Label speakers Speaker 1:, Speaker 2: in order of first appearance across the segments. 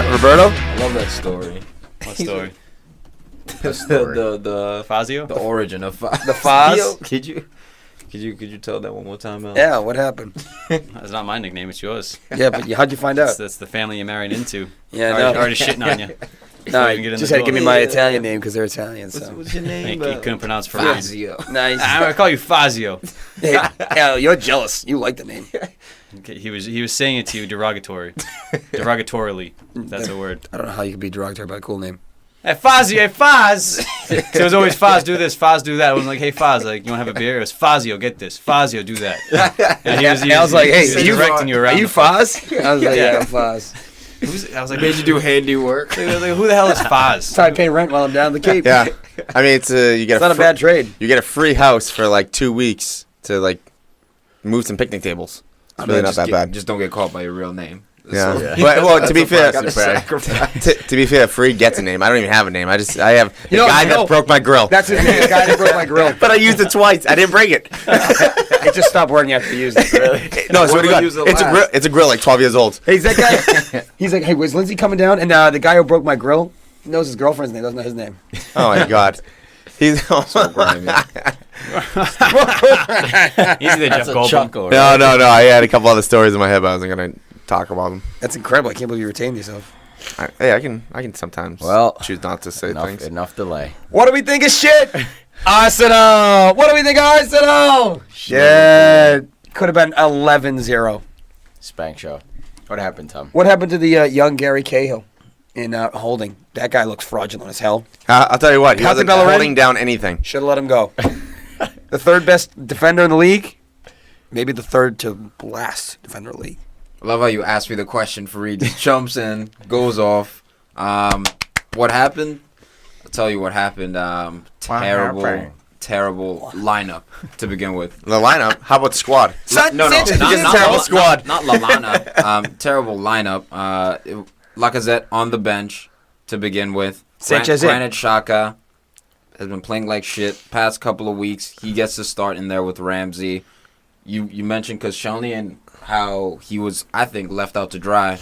Speaker 1: Roberto?
Speaker 2: I love that story.
Speaker 3: What story?
Speaker 2: The
Speaker 3: Fazio?
Speaker 2: The origin of
Speaker 1: The Faz?
Speaker 2: Could you tell that one more time, Al?
Speaker 1: Yeah, what happened?
Speaker 3: That's not my nickname, it's yours.
Speaker 1: Yeah, but how'd you find out?
Speaker 3: That's the family you married into.
Speaker 1: Yeah,
Speaker 3: already shitting on you.
Speaker 1: No, just had to give me my Italian name because they're Italian. So.
Speaker 2: What's your name?
Speaker 3: You couldn't pronounce Farid.
Speaker 2: Fazio.
Speaker 1: Nice.
Speaker 3: I'm gonna call you Fazio.
Speaker 1: Hey, Al, you're jealous. You like the name.
Speaker 3: Okay, he was saying it to you derogatorily. That's a word.
Speaker 1: I don't know how you could be derogatory about a cool name.
Speaker 3: Hey Fazio, hey Faz. So it was always Faz do this, Faz do that. I was like, hey Faz, like you want to have a beer? It was Fazio, get this. Fazio, do that. And
Speaker 1: I was like, hey,
Speaker 3: are you directing you around?
Speaker 1: Are you Faz? I was like, yeah, I'm Faz.
Speaker 3: I was like,
Speaker 2: Made you do handiwork.
Speaker 3: like, who the hell is Faz?
Speaker 1: That's how I pay rent while I'm down the Cape.
Speaker 4: Yeah, I mean it's
Speaker 1: not a bad trade.
Speaker 4: You get a free house for like 2 weeks to like move some picnic tables. It's really not that bad.
Speaker 2: Just don't get caught by your real name.
Speaker 4: Yeah.
Speaker 2: So,
Speaker 4: Well, to be fair,
Speaker 2: to
Speaker 4: to be fair, Free gets a name. I don't even have a name. I have the guy that broke my grill.
Speaker 1: That's his name. The guy that broke my grill.
Speaker 4: But I used it twice. I didn't break it.
Speaker 1: It just stopped working after you used it. Really.
Speaker 4: No, swear to God, it's a grill like 12 years old.
Speaker 1: Hey, is that guy? He's like, hey, was Lindsay coming down? And the guy who broke my grill knows his girlfriend's name. Doesn't know his name.
Speaker 4: Oh my God. He's
Speaker 2: so grimy.
Speaker 3: He's the Jeff Goldblum.
Speaker 4: No. I had a couple other stories in my head, but I wasn't gonna talk about them.
Speaker 1: That's incredible. I can't believe you retained yourself.
Speaker 4: I can sometimes choose not to say things.
Speaker 5: Enough delay.
Speaker 1: What do we think of shit? Arsenal. What do we think of Arsenal? Shit. Could have been 11-0.
Speaker 5: Spank show. What happened, Tom?
Speaker 1: What happened to the young Gary Cahill in holding? That guy looks fraudulent as hell.
Speaker 4: I'll tell you what, he wasn't
Speaker 1: Bellerin?
Speaker 4: holding down anything.
Speaker 1: Should have let him go. The third best defender in the league. Maybe the third to last defender in the league.
Speaker 2: I love how you asked me the question. Farid just jumps in, goes off. What happened? I'll tell you what happened. Terrible lineup to begin with.
Speaker 4: The lineup? How about the squad?
Speaker 2: No, not
Speaker 4: terrible squad.
Speaker 2: Not Lallana. Terrible lineup. Lacazette on the bench to begin with.
Speaker 1: Sanchez
Speaker 2: Granit Xhaka has been playing like shit past couple of weeks. He gets to start in there with Ramsey. You mentioned Koscielny and how he was, I think, left out to dry.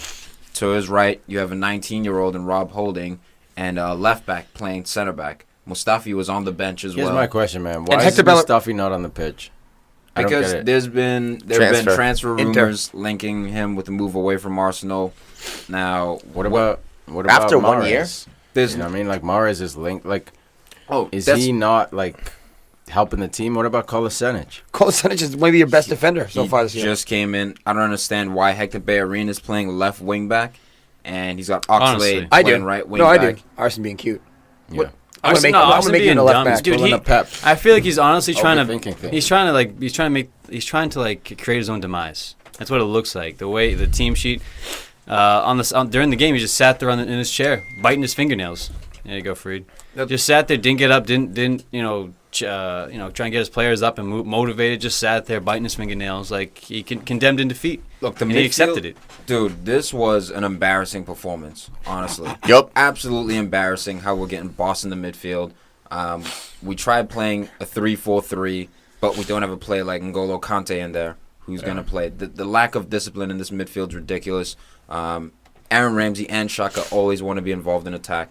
Speaker 2: To his right, you have a 19-year-old in Rob Holding and a left back playing center back. Mustafi was on the bench as well.
Speaker 5: Here's my question, man. Why is Mustafi not on the pitch?
Speaker 2: Because there's been transfer rumors linking him with a move away from Arsenal. Now,
Speaker 5: what about
Speaker 4: after
Speaker 5: Mahrez?
Speaker 4: 1 year?
Speaker 5: You know what I mean? Like Mahrez is linked. Like, is
Speaker 2: that's-
Speaker 5: he not like helping the team? What about Kolasinac?
Speaker 1: Kolasinac is maybe your best defender so far this year.
Speaker 2: He just came in. I don't understand why Hector Bellerin is playing left wing back, and he's got Oxlade playing right wing back.
Speaker 1: I do. Arsenal being cute.
Speaker 3: What?
Speaker 1: I'm gonna make him a left back.
Speaker 3: Dude, I feel like he's honestly trying to create his own demise. That's what it looks like. The way the team sheet during the game, he just sat there in his chair, biting his fingernails. There you go, Farid. Just sat there, didn't get up, didn't try and get his players up and motivated. Just sat there biting his fingernails, like he condemned in defeat.
Speaker 2: Look,
Speaker 3: he accepted it.
Speaker 2: Dude, this was an embarrassing performance, honestly.
Speaker 4: Yup.
Speaker 2: Absolutely embarrassing how we're getting bossed in the midfield. We tried playing a 3-4-3, but we don't have a player like N'Golo Kante in there who's going to play. The lack of discipline in this midfield is ridiculous. Aaron Ramsey and Xhaka always want to be involved in attack.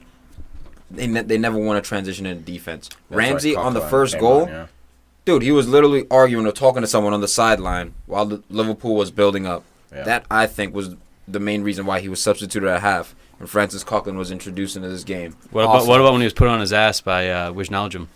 Speaker 2: They never want to transition into defense.
Speaker 5: That's
Speaker 2: Ramsey
Speaker 5: like
Speaker 2: on the first goal, dude, he was literally arguing or talking to someone on the sideline while the Liverpool was building up. Yeah. That, I think, was the main reason why he was substituted at half and Francis Coquelin was introduced into this game.
Speaker 3: What about when he was put on his ass by Wijnaldum?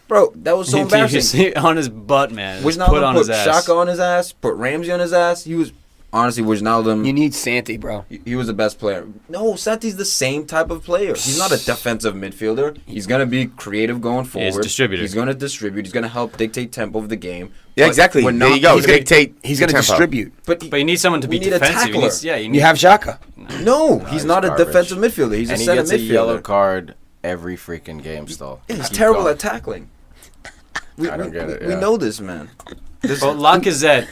Speaker 2: Bro, that was so embarrassing.
Speaker 3: On his butt, man.
Speaker 2: Wijnaldum put Xhaka on his ass, put Ramsey on his ass. He was... Honestly, Wijnaldum...
Speaker 1: You need Santi, bro.
Speaker 2: He was the best player. No, Santi's the same type of player. He's not a defensive midfielder. He's going to be creative going forward.
Speaker 3: He's a distributor.
Speaker 2: He's going to distribute. He's going to help dictate tempo of the game.
Speaker 4: Yeah, exactly. There you go. He's going to
Speaker 1: distribute.
Speaker 3: But you need someone to be defensive.
Speaker 1: You have Xhaka.
Speaker 2: No, he's not a defensive midfielder. He's a center midfielder. And he gets a
Speaker 5: yellow card every freaking game still.
Speaker 2: He's terrible at tackling.
Speaker 5: I don't get it.
Speaker 2: We know this, man.
Speaker 3: Well, Lacazette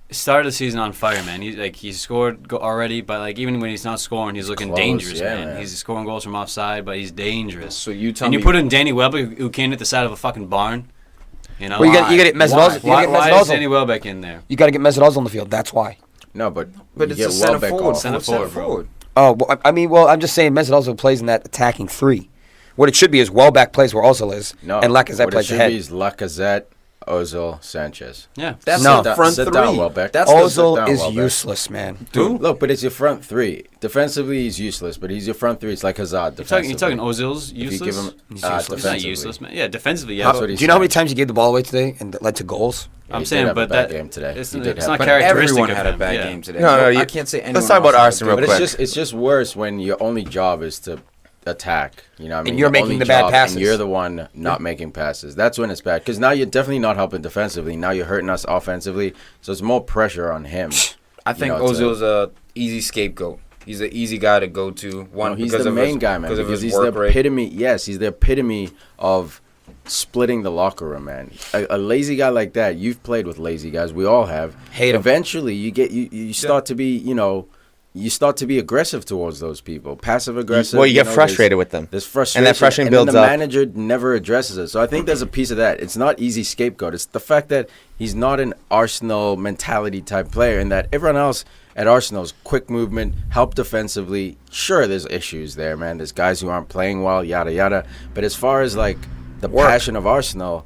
Speaker 3: started the season on fire, man. He scored already, but even when he's not scoring, he's looking dangerous, man. He's scoring goals from offside, but he's dangerous.
Speaker 2: So you tell me,
Speaker 3: you put in Danny Welbeck, who came at the side of a fucking barn. You know,
Speaker 1: well, you got to get Mesut Ozil.
Speaker 3: Why is Danny Welbeck in there?
Speaker 1: You got to get Mesut Ozil on the field. That's why.
Speaker 5: No, but
Speaker 2: it's a center forward, bro.
Speaker 1: Oh, well, I'm just saying Mesut also plays in that attacking three. What it should be is Welbeck plays where Ozil is,
Speaker 5: No,
Speaker 1: and Lacazette plays
Speaker 5: What it should
Speaker 1: ahead.
Speaker 5: be is Lacazette, Ozil, Sanchez.
Speaker 3: Yeah.
Speaker 2: That's
Speaker 1: No.
Speaker 2: the front
Speaker 5: Sit
Speaker 2: three.
Speaker 5: down, Welbeck.
Speaker 2: That's the
Speaker 1: Ozil
Speaker 5: down,
Speaker 1: is
Speaker 5: Welbeck.
Speaker 1: useless, man.
Speaker 2: Who?
Speaker 5: Look, but it's your front three. Defensively, he's useless, but he's your front three. It's like Hazard.
Speaker 3: You're talking Ozil's
Speaker 5: If you
Speaker 3: useless?
Speaker 5: give him,
Speaker 1: He's
Speaker 3: He's not
Speaker 5: defensively.
Speaker 3: useless, man. Yeah, defensively, yeah.
Speaker 5: That's
Speaker 3: but-
Speaker 5: what
Speaker 1: Do
Speaker 5: he's
Speaker 1: you know how many
Speaker 5: saying.
Speaker 1: times he gave the ball away today and led to goals?
Speaker 3: I'm
Speaker 5: He did
Speaker 3: saying,
Speaker 5: have a
Speaker 3: but
Speaker 5: bad
Speaker 3: that
Speaker 5: game today.
Speaker 3: It's,
Speaker 5: He did
Speaker 3: it's
Speaker 5: have
Speaker 3: not
Speaker 5: a
Speaker 2: But
Speaker 5: bad game.
Speaker 3: characteristic
Speaker 2: everyone
Speaker 3: of
Speaker 2: had a
Speaker 3: him,
Speaker 2: bad
Speaker 3: yeah.
Speaker 2: game today.
Speaker 4: No,
Speaker 2: I
Speaker 4: you-
Speaker 2: can't say anyone.
Speaker 4: let's talk about
Speaker 2: else had a
Speaker 4: Arsenal
Speaker 2: good
Speaker 4: real
Speaker 5: But
Speaker 2: game.
Speaker 4: quick.
Speaker 5: it's just worse when your only job is to attack. You know what I mean?
Speaker 1: you're
Speaker 5: Your
Speaker 1: making
Speaker 5: only
Speaker 1: the bad
Speaker 5: job,
Speaker 1: passes.
Speaker 5: And you're the one not making passes. That's when it's bad. Because now you're definitely not helping defensively. Now you're hurting us offensively. So it's more pressure on him.
Speaker 2: I think
Speaker 5: You know,
Speaker 2: Ozil's a easy scapegoat. He's an easy guy to go to. One,
Speaker 5: No, he's
Speaker 2: because
Speaker 5: the
Speaker 2: of
Speaker 5: main
Speaker 2: his,
Speaker 5: guy, man.
Speaker 2: because of
Speaker 5: Because
Speaker 2: his
Speaker 5: he's the
Speaker 2: work rate.
Speaker 5: epitome. Yes, he's the epitome of splitting the locker room, man. A lazy guy like that. You've played with lazy guys. We all have.
Speaker 1: Hate 'em.
Speaker 5: Eventually, you start to be, you start to be aggressive towards those people. Passive aggressive.
Speaker 4: Well, you get
Speaker 5: know,
Speaker 4: frustrated with them.
Speaker 5: There's frustration.
Speaker 4: And that frustration
Speaker 5: and then
Speaker 4: builds
Speaker 5: the
Speaker 4: up.
Speaker 5: manager never addresses it. So I think there's a piece of that. It's not easy scapegoat. It's the fact that he's not an Arsenal mentality type player, and that everyone else at Arsenal's quick movement, help defensively. Sure, there's issues there, man. There's guys who aren't playing well, yada yada. But as far as like the passion of Arsenal,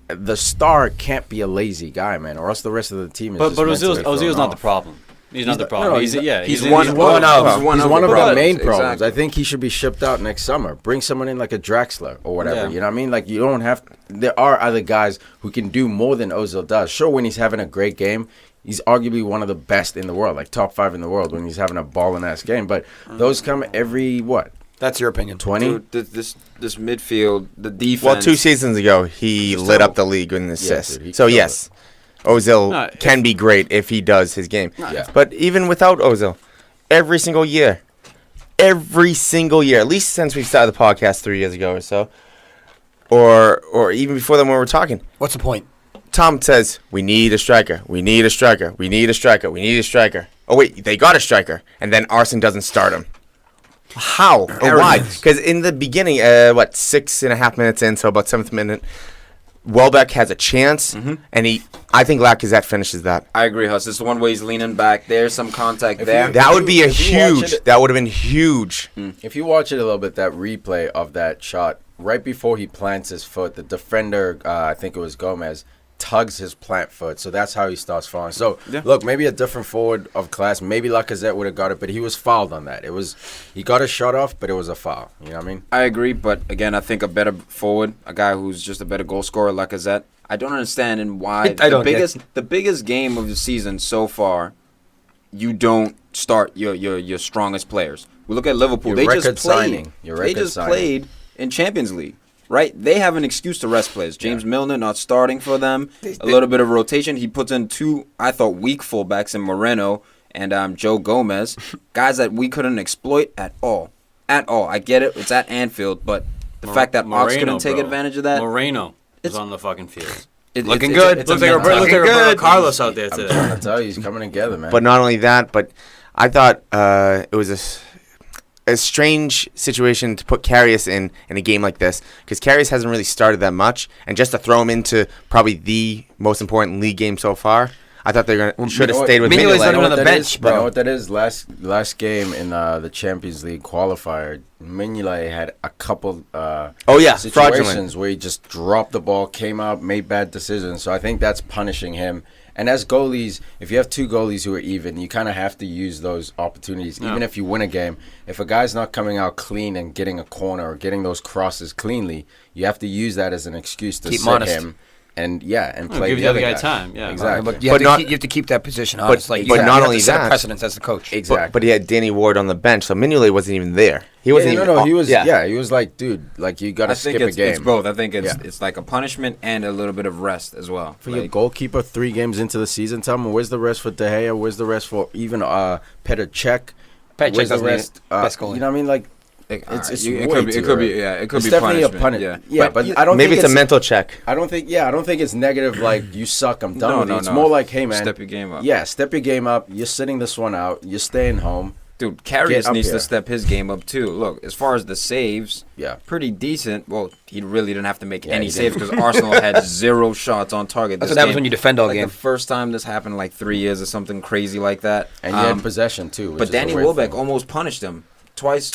Speaker 5: the star can't be a lazy guy, man, or else the rest of the team is.
Speaker 3: But
Speaker 5: just mentally
Speaker 3: Ozil's
Speaker 5: thrown
Speaker 3: not the
Speaker 5: off.
Speaker 3: problem. He's not the
Speaker 5: the-
Speaker 3: problem.
Speaker 5: no,
Speaker 3: he's
Speaker 5: he's
Speaker 3: yeah.
Speaker 2: He's
Speaker 3: he's
Speaker 2: one
Speaker 3: he's
Speaker 2: of
Speaker 5: He's one of the
Speaker 2: problems.
Speaker 5: main problems.
Speaker 2: Exactly.
Speaker 5: I think he should be shipped out next summer. Bring someone in like a Draxler or whatever.
Speaker 3: Yeah.
Speaker 5: You know what I mean? Like you don't have. There are other guys who can do more than Ozil does. Sure, when he's having a great game, he's arguably one of the best in the world, like top 5 in the world when he's having a balling ass game. But those come every what?
Speaker 1: That's your opinion.
Speaker 5: 20?
Speaker 2: Dude, this midfield, the defense.
Speaker 4: Well, 2 seasons ago, he
Speaker 5: He's
Speaker 4: lit up
Speaker 5: terrible.
Speaker 4: the league with an assist.
Speaker 5: dude, he
Speaker 4: So
Speaker 5: killed
Speaker 4: yes, Ozil
Speaker 3: No,
Speaker 4: can be great if he does his game.
Speaker 5: Yeah.
Speaker 4: But even without Ozil, every single year, at least since we started the podcast 3 years ago or so, or even before then when we were talking,
Speaker 1: What's the point?
Speaker 4: Tom says, we need a striker. We need a striker. We need a striker. We need a striker. Oh, wait, they got a striker. And then Arsene doesn't start him. How? Or why? Because in the beginning, 6.5 minutes in, so about 7th minute, Welbeck has a chance, and I think Lacazette finishes that.
Speaker 2: I agree, Huss. It's the one way he's leaning back. There's some contact there.
Speaker 4: That would be
Speaker 5: if you watch it-
Speaker 4: that would have been huge.
Speaker 5: If you watch it a little bit, that replay of that shot, right before he plants his foot, the defender, I think it was Gomez, tugs his plant foot. So that's how he starts falling. So, look, maybe a different forward of class. Maybe Lacazette would have got it, but he was fouled on that. He got a shot off, but it was a foul. You know what I mean?
Speaker 2: I agree, but again, I think a better forward, a guy who's just a better goal scorer, like Lacazette. I don't understand and why the biggest game of the season so far, you don't start your strongest players. We look at Liverpool;
Speaker 5: Your
Speaker 2: they just
Speaker 5: record
Speaker 2: played.
Speaker 5: signing. Your
Speaker 2: They
Speaker 5: record
Speaker 2: just
Speaker 5: signing.
Speaker 2: played in Champions League, right? They have an excuse to rest players. James Milner not starting for them. A little bit of rotation. He puts in 2, I thought, weak fullbacks in Moreno and Joe Gomez, guys that we couldn't exploit at all. At all. I get it. It's at Anfield, but the fact that Ox couldn't take advantage of that.
Speaker 3: Moreno is
Speaker 2: It's-
Speaker 3: on the fucking field.
Speaker 1: Looking good.
Speaker 2: It's a
Speaker 3: Looks like
Speaker 2: mentality.
Speaker 3: Roberto Carlos out there
Speaker 5: I'm
Speaker 3: today.
Speaker 5: trying to tell you, he's coming together, man.
Speaker 4: But not only that, but I thought it was a strange situation to put Karius in a game like this, because Karius hasn't really started that much, and just to throw him into probably the most important league game so far, I thought they should have stayed with
Speaker 1: Mignolet's not
Speaker 4: Mignolet.
Speaker 1: even on the
Speaker 5: that
Speaker 1: bench,
Speaker 5: is,
Speaker 1: bro.
Speaker 5: You know what that is? Last game in the Champions League qualifier, Mignolet had a couple situations
Speaker 4: fraudulent.
Speaker 5: where he just dropped the ball, came out, made bad decisions. So I think that's punishing him. And as goalies, if you have 2 goalies who are even, you kind of have to use those opportunities. Even if you win a game, if a guy's not coming out clean and getting a corner or getting those crosses cleanly, you have to use that as an excuse to
Speaker 1: Keep him
Speaker 5: sit
Speaker 1: honest.
Speaker 5: him and play
Speaker 3: give
Speaker 5: the
Speaker 3: the
Speaker 5: other
Speaker 3: other
Speaker 5: guy
Speaker 3: guy time, yeah.
Speaker 5: exactly.
Speaker 1: But you
Speaker 4: But
Speaker 1: have to keep that position
Speaker 4: but
Speaker 1: honest. Like,
Speaker 4: not
Speaker 1: you have
Speaker 4: only
Speaker 1: to set a
Speaker 4: that-
Speaker 1: precedence as the coach.
Speaker 5: Exactly.
Speaker 4: But he had Danny Ward on the bench, so Mignolet wasn't even there. He wasn't even.
Speaker 5: he was.
Speaker 4: Yeah.
Speaker 5: He was like, dude, like you got to
Speaker 2: I think
Speaker 5: skip a game.
Speaker 2: it's both. I think
Speaker 5: Yeah.
Speaker 2: it's like a punishment and a little bit of rest as well.
Speaker 5: For your
Speaker 2: Like,
Speaker 5: goalkeeper, 3 games into the season, tell me, where's the rest for De Gea? Where's the rest for even Petr Cech?
Speaker 1: Petr Cech
Speaker 5: Where's the
Speaker 1: doesn't need
Speaker 5: rest?
Speaker 1: it. Best goalie.
Speaker 5: You know what I mean? Like,
Speaker 2: it
Speaker 5: it's
Speaker 2: could
Speaker 5: way
Speaker 2: be.
Speaker 5: too
Speaker 2: It could be.
Speaker 5: early.
Speaker 2: Yeah, it could
Speaker 5: it's
Speaker 2: be
Speaker 5: definitely
Speaker 2: punishment.
Speaker 5: a punishment.
Speaker 2: Yeah,
Speaker 5: But I don't
Speaker 4: Maybe
Speaker 5: think
Speaker 4: it's a mental check.
Speaker 5: I don't think it's negative. Like you suck. I'm done with you. It's
Speaker 2: no.
Speaker 5: more like, hey man,
Speaker 2: Step your game up.
Speaker 5: Yeah, step your game up. You're sitting this one out. You're staying home.
Speaker 2: Dude, Karius
Speaker 5: up
Speaker 2: needs
Speaker 5: here.
Speaker 2: to step his game up too. Look, as far as the saves,
Speaker 5: Yeah.
Speaker 2: pretty decent. Well, he really didn't have to make
Speaker 5: Yeah,
Speaker 2: any
Speaker 5: he
Speaker 2: saves
Speaker 5: didn't.
Speaker 2: because Arsenal had 0 shots on target.
Speaker 1: That's
Speaker 2: this
Speaker 1: what happens
Speaker 2: game.
Speaker 1: when you defend all
Speaker 2: like
Speaker 1: game.
Speaker 2: The first time this happened, in like 3 years or something crazy like that.
Speaker 5: And you had possession too. Which
Speaker 2: But
Speaker 5: is the
Speaker 2: Danny
Speaker 5: weird
Speaker 2: Welbeck
Speaker 5: thing.
Speaker 2: almost punished him twice.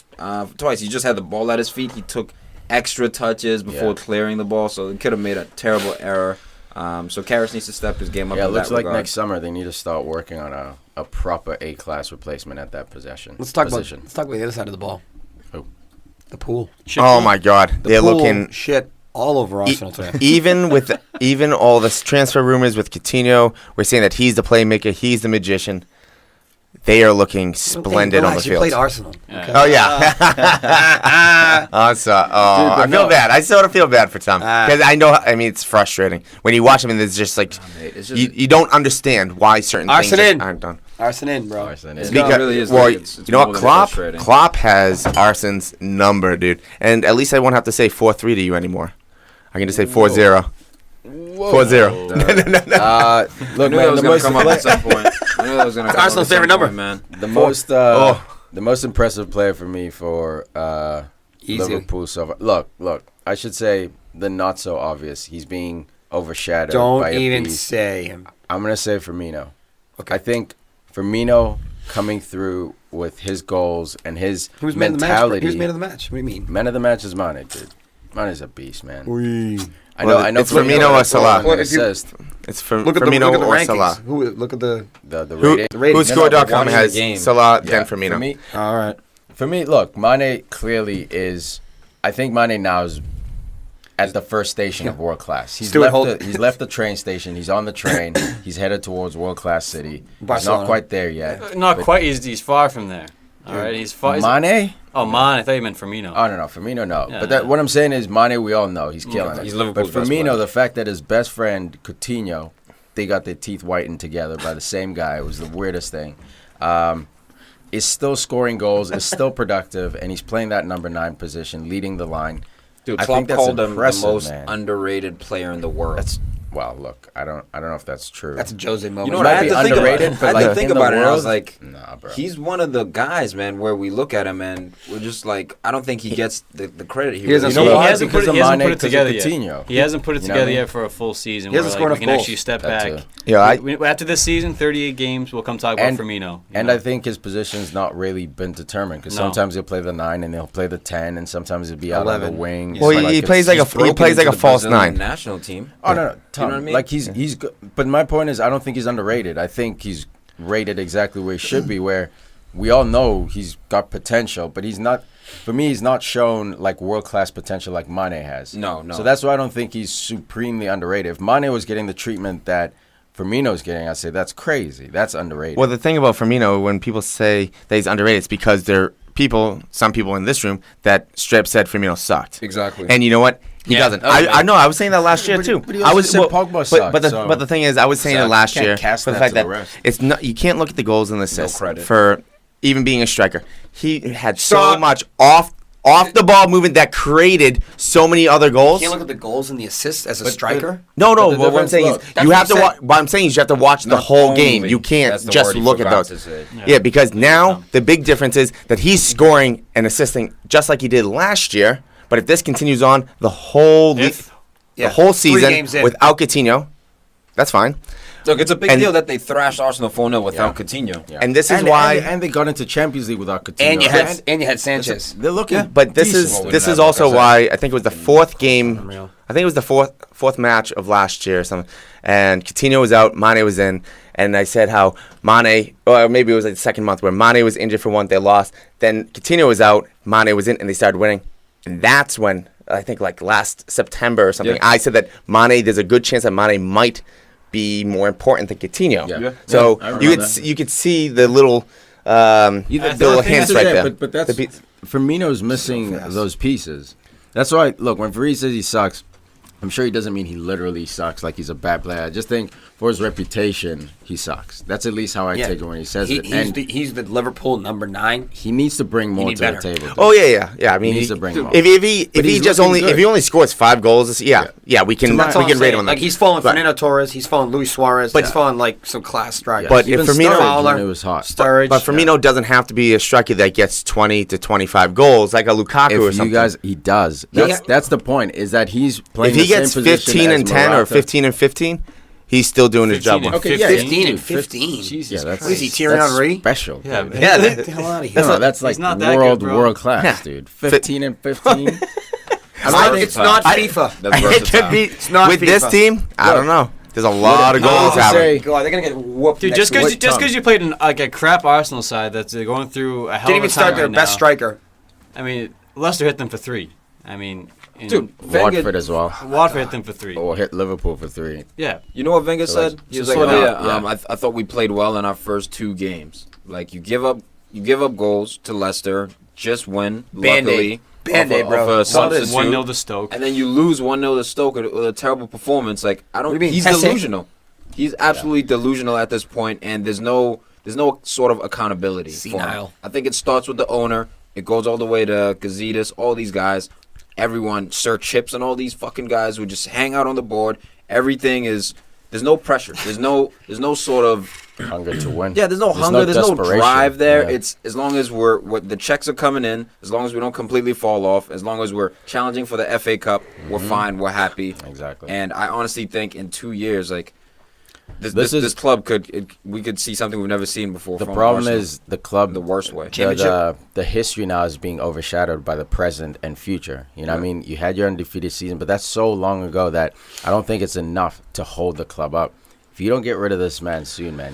Speaker 2: He just had the ball at his feet. He took extra touches before
Speaker 5: Yeah.
Speaker 2: clearing the ball, so he could have made a terrible error. So Karras needs to step his game up.
Speaker 5: Yeah, it
Speaker 2: in
Speaker 5: looks
Speaker 2: that
Speaker 5: like
Speaker 2: regard.
Speaker 5: next summer they need to start working on a proper A-class replacement at that position.
Speaker 1: Let's talk
Speaker 5: position.
Speaker 1: about the other side of the ball.
Speaker 5: Who?
Speaker 1: The pool.
Speaker 4: Oh my God,
Speaker 1: The
Speaker 4: they're
Speaker 1: pool
Speaker 4: looking
Speaker 1: shit all over Arsenal today.
Speaker 4: even all this transfer rumors with Coutinho. We're saying that he's the playmaker, he's the magician. They are looking splendid on the
Speaker 1: You
Speaker 4: field.
Speaker 1: played Arsenal.
Speaker 3: Yeah.
Speaker 1: Okay?
Speaker 4: Oh yeah. I feel bad. I sort of feel bad for Tom because I know. I mean, it's frustrating when you watch him and it's just like
Speaker 2: Mate, it's just,
Speaker 4: you don't understand why certain things
Speaker 1: Arsenal.
Speaker 4: just aren't done.
Speaker 1: Arsenal in, bro.
Speaker 5: Arsenal
Speaker 2: It's
Speaker 5: in.
Speaker 2: because-
Speaker 4: Because,
Speaker 2: really is
Speaker 4: well,
Speaker 2: like it's
Speaker 4: you know
Speaker 2: more
Speaker 4: what,
Speaker 2: than
Speaker 4: Klopp
Speaker 2: frustrating.
Speaker 4: Klopp has Arsenal's number, dude, and at least I won't have to say 4-3 to you anymore. I can just say 4-0. 4-0.
Speaker 5: Look,
Speaker 2: I knew
Speaker 5: man,
Speaker 2: that was
Speaker 5: the
Speaker 2: gonna
Speaker 5: most
Speaker 2: come up at some point. I knew that was gonna come
Speaker 1: Arsenal's
Speaker 2: up at
Speaker 1: favorite
Speaker 2: some
Speaker 1: number.
Speaker 2: point, man.
Speaker 5: the most impressive player for me for
Speaker 1: Easy.
Speaker 5: Liverpool so far. Look, I should say the not so obvious. He's being overshadowed by
Speaker 1: Don't
Speaker 5: a
Speaker 1: even
Speaker 5: beast.
Speaker 1: say him.
Speaker 5: I'm gonna say Firmino.
Speaker 1: Okay.
Speaker 5: I think Firmino coming through with his goals and his
Speaker 1: Who's man of the match? bro?
Speaker 5: mentality.
Speaker 1: Who's man of the match? What do you mean?
Speaker 5: Man of the match is Mane, dude. Mane's a beast, man. I
Speaker 4: Well,
Speaker 5: know.
Speaker 4: it's Firmino or Salah.
Speaker 1: Well, if you-
Speaker 5: Assist.
Speaker 4: It's for
Speaker 1: Look at
Speaker 4: Firmino
Speaker 1: the
Speaker 4: or
Speaker 1: rankings.
Speaker 4: Salah.
Speaker 1: Look at the.
Speaker 5: The
Speaker 4: Who,
Speaker 5: rating.
Speaker 1: The rating.
Speaker 4: WhoScored.com
Speaker 2: watching the
Speaker 4: has
Speaker 2: game.
Speaker 4: Salah,
Speaker 5: Yeah,
Speaker 4: then Firmino.
Speaker 5: For me,
Speaker 1: All right.
Speaker 5: look, Mane clearly is. I think Mane now is at the first station of world class. He's
Speaker 1: Stuart
Speaker 5: left the train station. He's on the train. He's headed towards world class city. He's
Speaker 1: Barcelona.
Speaker 5: not quite there yet.
Speaker 3: Not
Speaker 5: But
Speaker 3: quite. He's far from there. All right, he's far.
Speaker 5: Mane?
Speaker 3: Oh, man, I thought you meant Firmino.
Speaker 5: Oh no, Firmino no.
Speaker 3: Yeah,
Speaker 5: but what I'm saying is Mane. We all know he's killing it.
Speaker 2: He's
Speaker 5: But
Speaker 2: Liverpool's best
Speaker 5: Firmino,
Speaker 2: player.
Speaker 5: the fact that his best friend Coutinho, they got their teeth whitened together by the same guy. It was the weirdest thing. Is still scoring goals. Is still productive, and he's playing that number 9 position, leading the line.
Speaker 2: Dude,
Speaker 5: I
Speaker 2: Klopp
Speaker 5: think that's
Speaker 2: called him the
Speaker 5: impressive,
Speaker 2: most
Speaker 5: man.
Speaker 2: underrated player in the world.
Speaker 5: That's look, I don't know if that's true.
Speaker 1: That's a Jose moment.
Speaker 2: You know
Speaker 5: He
Speaker 2: what? I
Speaker 5: might
Speaker 2: had
Speaker 5: be
Speaker 2: to think about
Speaker 5: underrated,
Speaker 2: it.
Speaker 5: but
Speaker 2: I had
Speaker 5: like
Speaker 2: to think
Speaker 5: in the
Speaker 2: about it. And I was
Speaker 5: world,
Speaker 2: like,
Speaker 5: nah, bro.
Speaker 2: he's one of the guys, man, where we look at him and we're just like, I don't think he gets the credit here.
Speaker 1: He hasn't
Speaker 5: You know
Speaker 1: scored.
Speaker 5: why?
Speaker 3: He hasn't put
Speaker 5: Because
Speaker 3: it,
Speaker 5: of
Speaker 3: he hasn't
Speaker 5: Mane,
Speaker 3: put it
Speaker 5: because of
Speaker 3: together yet.
Speaker 5: Coutinho.
Speaker 3: He hasn't put it
Speaker 5: You know
Speaker 3: together
Speaker 5: what I mean?
Speaker 3: yet for a full season.
Speaker 1: He hasn't
Speaker 3: where,
Speaker 1: scored
Speaker 3: like, we
Speaker 1: enough
Speaker 3: can
Speaker 1: goals.
Speaker 3: actually step
Speaker 5: That
Speaker 3: back.
Speaker 5: too.
Speaker 4: Yeah,
Speaker 3: After this season, 38 games, we'll come talk about
Speaker 5: And-
Speaker 3: Firmino. you
Speaker 5: And
Speaker 3: know?
Speaker 5: I think his position's not really been determined because
Speaker 3: No.
Speaker 5: sometimes he'll play the 9 and he'll play the 10, and sometimes he'll be out on the
Speaker 1: 11.
Speaker 5: wing.
Speaker 4: Well,
Speaker 5: So,
Speaker 4: he
Speaker 5: it's-
Speaker 4: plays like
Speaker 2: He's
Speaker 4: he
Speaker 2: broken
Speaker 4: plays like
Speaker 2: into
Speaker 4: a
Speaker 2: the
Speaker 4: false
Speaker 2: Brazilian
Speaker 4: 9.
Speaker 2: national team.
Speaker 5: Oh no, Tom.
Speaker 2: You know what I mean?
Speaker 5: Like he's good, but my point is, I don't think he's underrated. I think he's rated exactly where he should be. Where we all know he's got potential, but he's not. For me, he's not shown like world class potential like Mane has.
Speaker 2: No.
Speaker 5: So that's why I don't think he's supremely underrated. If Mane was getting the treatment that Firmino's getting, I'd say that's crazy. That's underrated.
Speaker 4: Well, the thing about Firmino, when people say that he's underrated, it's because there are some people in this room, that straight up said Firmino sucked.
Speaker 2: Exactly.
Speaker 4: And you know what? He
Speaker 3: Yeah.
Speaker 4: doesn't.
Speaker 3: Oh,
Speaker 4: I know. I was saying that last year too.
Speaker 5: but he
Speaker 4: I
Speaker 5: also
Speaker 4: was
Speaker 5: said Pogba sucked,
Speaker 4: but
Speaker 5: so-
Speaker 4: the thing is, I was saying
Speaker 5: So
Speaker 4: it last
Speaker 5: can't
Speaker 4: year
Speaker 5: cast
Speaker 4: for the
Speaker 5: that
Speaker 4: fact
Speaker 5: to the
Speaker 4: that
Speaker 5: rest.
Speaker 4: it's not. You can't look at the goals and assists
Speaker 2: credit.
Speaker 4: for even being a striker. He had so
Speaker 1: Stop.
Speaker 4: much off the ball movement that created so many other goals.
Speaker 1: You can't look at the goals and the assists as a striker.
Speaker 4: No.
Speaker 5: But the
Speaker 4: What I'm
Speaker 5: difference-
Speaker 4: saying
Speaker 5: look,
Speaker 4: is
Speaker 1: that's
Speaker 4: you
Speaker 1: what
Speaker 4: have
Speaker 1: he
Speaker 4: to
Speaker 1: said.
Speaker 4: watch. What I'm saying is you have to watch the
Speaker 2: Not
Speaker 4: whole game.
Speaker 2: only.
Speaker 4: You can't
Speaker 2: That's the
Speaker 4: just
Speaker 2: word he
Speaker 4: look at
Speaker 2: forgot
Speaker 4: those.
Speaker 2: to say.
Speaker 4: Yeah, because now the big difference is that he's scoring and assisting just like he did last year. But if this continues on the whole
Speaker 1: Yeah,
Speaker 4: the whole
Speaker 1: 3
Speaker 4: season
Speaker 1: games in.
Speaker 4: without Coutinho, that's fine.
Speaker 2: Look, it's a big
Speaker 4: And-
Speaker 2: deal that they thrashed Arsenal 4-0 without Coutinho.
Speaker 5: Yeah.
Speaker 4: And this is why.
Speaker 5: and they got into Champions League without Coutinho.
Speaker 1: And you had Sanchez.
Speaker 5: They're looking.
Speaker 4: But this
Speaker 5: decent.
Speaker 4: is this is
Speaker 2: Well,
Speaker 4: also
Speaker 2: we
Speaker 4: why I think it was the fourth game.
Speaker 1: Unreal.
Speaker 4: I think it was the fourth match of last year or something. And Coutinho was out, Mane was in, and I said how Mane, or maybe it was like the second month where Mane was injured for one, they lost. Then Coutinho was out, Mane was in, and they started winning. And that's when I think like last September or something,
Speaker 2: Yeah.
Speaker 4: I said that there's a good chance that Mane might be more important than Coutinho.
Speaker 5: Yeah.
Speaker 4: So
Speaker 5: Yeah, I
Speaker 4: you
Speaker 5: remember
Speaker 4: could you could see the little the little hints right there.
Speaker 5: But that's
Speaker 4: The pe-
Speaker 5: Firmino's missing those pieces. That's why. Look, when Farid says he sucks, I'm sure he doesn't mean he literally sucks like he's a bad player. I just think for his reputation, he sucks. That's at least how I take it when he says it. And
Speaker 1: He's the Liverpool number 9.
Speaker 5: he needs to bring more
Speaker 1: need
Speaker 5: to the
Speaker 1: better.
Speaker 5: table. dude.
Speaker 4: Oh yeah. I mean,
Speaker 5: He needs to bring more.
Speaker 4: if he just
Speaker 5: looking
Speaker 4: only
Speaker 5: good.
Speaker 4: if he only scores 5 goals, we can
Speaker 1: That's all I'm
Speaker 4: rate
Speaker 1: saying.
Speaker 4: him on that.
Speaker 1: Like he's fallen
Speaker 4: But-
Speaker 1: Fernando Torres, he's fallen Luis Suarez, he's fallen like some class strikers.
Speaker 4: But
Speaker 5: Even
Speaker 4: if Firmino-
Speaker 5: Sturridge when
Speaker 1: Fowler,
Speaker 5: it was hot.
Speaker 1: Sturridge,
Speaker 4: But Firmino doesn't have to be a striker that gets 20 to 25 goals like a Lukaku or
Speaker 5: If
Speaker 4: something.
Speaker 5: you guys, he does. That's the point. Is that he's playing
Speaker 4: if he
Speaker 5: the same
Speaker 4: gets
Speaker 5: position
Speaker 4: 15
Speaker 5: as
Speaker 4: and 10 or
Speaker 5: Morata.
Speaker 4: 15 and 15, he's still doing his job.
Speaker 3: 15
Speaker 4: well.
Speaker 3: and
Speaker 5: Okay, yeah,
Speaker 1: 15 and
Speaker 5: dude,
Speaker 1: 15.
Speaker 3: Jesus
Speaker 5: Yeah, that's
Speaker 1: What is he,
Speaker 3: Christ.
Speaker 1: Thierry
Speaker 5: that's
Speaker 1: Henry?
Speaker 5: special.
Speaker 3: Yeah,
Speaker 5: dude.
Speaker 3: man.
Speaker 1: Yeah, get the hell out of here.
Speaker 5: That's like
Speaker 3: not that
Speaker 5: world
Speaker 3: good, bro.
Speaker 5: world class,
Speaker 4: Yeah.
Speaker 5: dude. 15 and 15.
Speaker 1: It's not FIFA.
Speaker 2: That's
Speaker 4: It
Speaker 2: versatile.
Speaker 4: could be
Speaker 1: not
Speaker 4: with this
Speaker 1: FIFA.
Speaker 4: team. I don't know. There's a lot of
Speaker 5: how
Speaker 4: goals
Speaker 5: would you
Speaker 4: happening.
Speaker 5: say-
Speaker 1: God, they're gonna get whooped.
Speaker 3: Dude,
Speaker 1: next
Speaker 3: just
Speaker 1: week.
Speaker 3: because you played in like a crap Arsenal side that's going through a hell
Speaker 1: Didn't
Speaker 3: of a
Speaker 1: even start
Speaker 3: time
Speaker 1: their
Speaker 3: right
Speaker 1: best
Speaker 3: now.
Speaker 1: striker.
Speaker 3: I mean, Leicester hit them for 3. I mean,
Speaker 2: Dude,
Speaker 5: Watford as well.
Speaker 3: Watford hit them for 3.
Speaker 5: Or hit Liverpool for 3.
Speaker 3: Yeah.
Speaker 2: You know what Wenger
Speaker 5: So, like,
Speaker 2: said? He was
Speaker 3: so
Speaker 2: like,
Speaker 3: slow
Speaker 2: "Oh,
Speaker 3: down.
Speaker 2: yeah, I thought we played well in our first 2 games. Like you give up goals to Leicester, just win.
Speaker 1: Band-Aid.
Speaker 2: Luckily,
Speaker 1: Band-Aid,
Speaker 2: off a-
Speaker 1: bro.
Speaker 2: off a
Speaker 1: That's all it is.
Speaker 2: substitute.
Speaker 3: 1-0 to Stoke.
Speaker 2: And then you lose 1-0 to Stoke with a terrible performance. Like I don't.
Speaker 1: What do you mean,
Speaker 2: He's
Speaker 1: Hussey?
Speaker 2: delusional. He's absolutely delusional at this point, and there's no sort of accountability for him.
Speaker 1: Senile.
Speaker 2: I think it starts with the owner. It goes all the way to Gazidis, all these guys, everyone, Sir Chips, and all these fucking guys who just hang out on the board. Everything is. There's no pressure. There's no sort of.
Speaker 5: Hunger to win.
Speaker 2: Yeah, there's no hunger, there's no
Speaker 5: desperation.
Speaker 2: drive there.
Speaker 5: Yeah.
Speaker 2: It's as long as the checks are coming in, as long as we don't completely fall off, as long as we're challenging for the FA Cup, we're fine, we're happy.
Speaker 5: Exactly.
Speaker 2: And I honestly think in 2 years, like
Speaker 5: This is-
Speaker 2: this club we could see something we've never seen before.
Speaker 5: The
Speaker 2: from
Speaker 5: problem
Speaker 2: Arsenal.
Speaker 5: is the club,
Speaker 2: the worst way.
Speaker 5: the history now is being overshadowed by the present and future. You know what I mean? You had your undefeated season, but that's so long ago that I don't think it's enough to hold the club up. If you don't get rid of this man soon, man,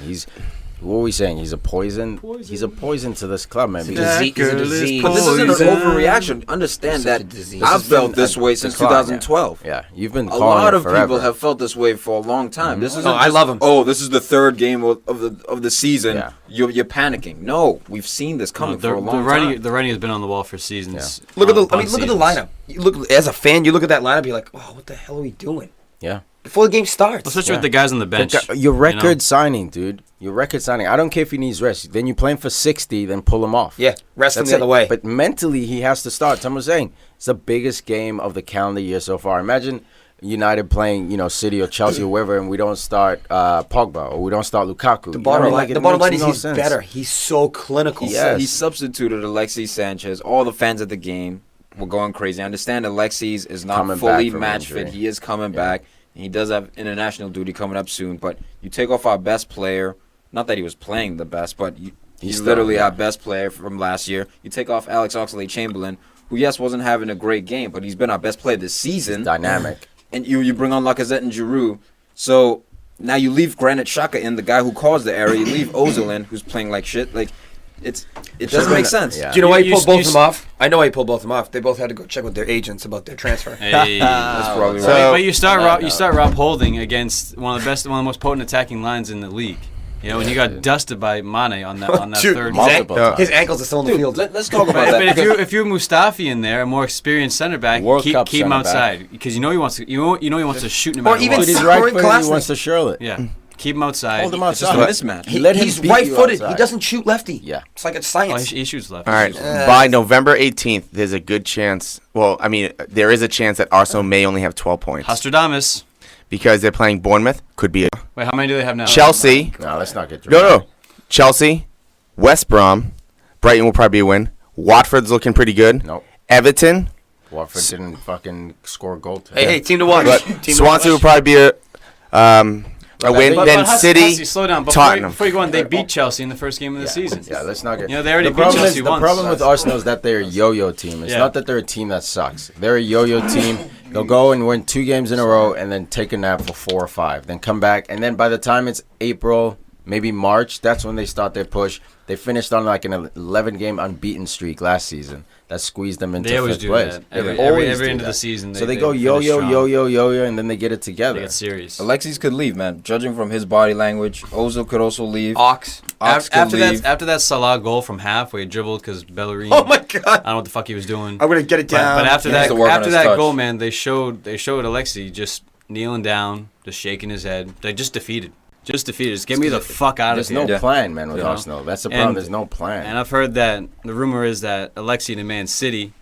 Speaker 5: what are we saying? He's a poison? He's a poison to this club, man. Because
Speaker 1: He's a disease.
Speaker 2: But this isn't an overreaction. Understand
Speaker 1: Such a
Speaker 2: that
Speaker 1: disease.
Speaker 2: I've
Speaker 5: This has
Speaker 2: felt
Speaker 5: been
Speaker 2: this
Speaker 5: a
Speaker 2: way since
Speaker 5: decline,
Speaker 2: 2012.
Speaker 5: yeah, you've been
Speaker 2: A
Speaker 5: calling
Speaker 2: lot
Speaker 5: it
Speaker 2: of
Speaker 5: forever.
Speaker 2: people have felt this way for a long time. This is
Speaker 1: I love him.
Speaker 2: Oh, this is the 3rd game of the season.
Speaker 5: Yeah.
Speaker 2: You're panicking. No, we've seen this coming for a long time.
Speaker 3: The writing has been on the wall for seasons.
Speaker 1: Look at the. I
Speaker 3: upon
Speaker 1: mean, look at the
Speaker 3: seasons.
Speaker 1: lineup. You look as a fan. You look at that lineup. You're like, oh, what the hell are we doing?
Speaker 5: Yeah.
Speaker 1: Before the game starts.
Speaker 3: Especially with the guys on the bench.
Speaker 5: Your record
Speaker 3: you know?
Speaker 5: signing, dude. Your record signing. I don't care if he needs rest. Then you play him for 60, then pull him off.
Speaker 1: Yeah, rest him
Speaker 5: That's
Speaker 1: the other
Speaker 5: it.
Speaker 1: way.
Speaker 5: But mentally, he has to start. Tom was saying it's the biggest game of the calendar year so far. Imagine United playing, City or Chelsea or wherever, and we don't start Pogba or we don't start Lukaku.
Speaker 1: The bottom line,
Speaker 5: It
Speaker 1: the bottom line
Speaker 5: makes
Speaker 1: is
Speaker 5: no
Speaker 1: he's
Speaker 5: sense.
Speaker 1: better. He's so clinical.
Speaker 5: Yes.
Speaker 2: He substituted Alexis Sanchez. All the fans at the game were going crazy. I understand Alexis is not
Speaker 5: Coming
Speaker 2: fully
Speaker 5: back from
Speaker 2: match
Speaker 5: injury.
Speaker 2: fit. He is coming back. And he does have international duty coming up soon. But you take off our best player. Not that he was playing the best, but he's
Speaker 5: still,
Speaker 2: literally
Speaker 5: yeah.
Speaker 2: our best player from last year. You take off Alex Oxlade-Chamberlain, who, yes, wasn't having a great game, but he's been our best player this season.
Speaker 5: Dynamic.
Speaker 2: And you bring on Lacazette and Giroud. So now you leave Granit Xhaka in, the guy who caused the error. You leave Ozil in, who's playing like shit. Like, it doesn't make sense.
Speaker 5: Yeah.
Speaker 1: Do you know why he
Speaker 3: You-
Speaker 1: pulled
Speaker 3: you-
Speaker 1: both of them off? I know why he pulled both of them off. They both had to go check with their agents about their transfer.
Speaker 3: Hey.
Speaker 2: That's probably
Speaker 4: So-
Speaker 2: right.
Speaker 3: But you start Rob Holding against one of the most potent attacking lines in the league. And you got dusted by Mane on that
Speaker 1: Dude,
Speaker 3: third.
Speaker 5: multiple
Speaker 3: goal.
Speaker 5: times.
Speaker 1: His ankles are still in the field.
Speaker 2: Let's talk about
Speaker 3: But
Speaker 2: that.
Speaker 3: if you're Mustafi in there, a more experienced center back,
Speaker 5: World
Speaker 3: keep
Speaker 5: Cup
Speaker 3: him
Speaker 5: center
Speaker 3: outside because he wants to. He wants to shoot no
Speaker 1: Or
Speaker 3: matter
Speaker 1: even
Speaker 3: what.
Speaker 5: But he's
Speaker 1: Current
Speaker 5: right footed.
Speaker 1: class
Speaker 5: He wants to Charlotte.
Speaker 3: Yeah, keep him outside.
Speaker 5: Hold him
Speaker 2: It's just
Speaker 5: outside.
Speaker 2: a mismatch.
Speaker 5: Let him
Speaker 1: He's
Speaker 5: beat you
Speaker 1: right-footed. He
Speaker 5: outside.
Speaker 1: doesn't shoot lefty.
Speaker 5: Yeah.
Speaker 1: It's like it's
Speaker 3: Oh,
Speaker 1: science.
Speaker 3: he shoots left.
Speaker 4: All right. By November 18th, there's a good chance. Well, I mean, there is a chance that Arsenal may only have 12 points
Speaker 3: Nostradamus.
Speaker 4: because they're playing Bournemouth. Could be
Speaker 3: Wait, how many do they have now?
Speaker 4: Chelsea.
Speaker 5: No, let's not get
Speaker 4: No. Chelsea, West Brom, Brighton will probably be a win. Watford's looking pretty good.
Speaker 5: Nope.
Speaker 4: Everton,
Speaker 5: Watford didn't fucking score a goal today.
Speaker 1: Hey, team to watch.
Speaker 4: but
Speaker 1: Team to
Speaker 4: Swansea will
Speaker 1: watch.
Speaker 4: probably be a win.
Speaker 5: But
Speaker 4: Then City,
Speaker 3: Hussey, slow down.
Speaker 4: Tottenham.
Speaker 3: Before you go on, they beat Chelsea in the first game of the season.
Speaker 5: Yeah, let's not get.
Speaker 3: You know, they already
Speaker 5: the
Speaker 3: beat
Speaker 5: problem
Speaker 3: Chelsea
Speaker 5: is,
Speaker 3: once.
Speaker 5: The problem with Arsenal is that they're a yo-yo team. It's
Speaker 3: Yeah.
Speaker 5: not that they're a team that sucks. They're a yo-yo team. They'll go and win 2 games in a row and then take a nap for 4 or 5. Then come back. And then by the time it's April, maybe March, that's when they start their push. They finished on like an 11-game unbeaten streak last season. That squeezed them into
Speaker 3: They always
Speaker 5: 5th
Speaker 3: do
Speaker 5: place.
Speaker 3: that.
Speaker 5: Yeah,
Speaker 3: Every,
Speaker 5: they
Speaker 3: every,
Speaker 5: always
Speaker 3: every
Speaker 5: do
Speaker 3: end of
Speaker 5: that.
Speaker 3: the season.
Speaker 5: So they go yo-yo, and then they get it together.
Speaker 3: They get serious.
Speaker 2: Alexis could leave, man. Judging from his body language, Ozil could also leave.
Speaker 1: Ox.
Speaker 2: Ox could
Speaker 3: After
Speaker 2: leave.
Speaker 3: that Salah goal from half where he dribbled because Bellerin.
Speaker 1: Oh my God.
Speaker 3: I don't know what the fuck he was doing.
Speaker 1: I'm gonna get it down.
Speaker 3: But after
Speaker 2: He needs to work on his
Speaker 3: that
Speaker 2: touch.
Speaker 3: goal, man, they showed Alexi just kneeling down, just shaking his head. They just defeated. Just defeated. Just get me the fuck out of
Speaker 5: There's
Speaker 3: here.
Speaker 5: no plan, man, with
Speaker 3: You know?
Speaker 5: Arsenal. That's the problem.
Speaker 3: And-
Speaker 5: There's no plan.
Speaker 3: And I've heard that the rumor is that Alexi to Man City,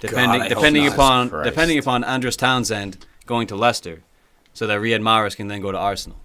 Speaker 1: I hope
Speaker 3: depending
Speaker 1: not.
Speaker 3: upon
Speaker 5: Christ.
Speaker 3: depending upon Andres Townsend going to Leicester, so that Riyad Mahrez can then go to Arsenal.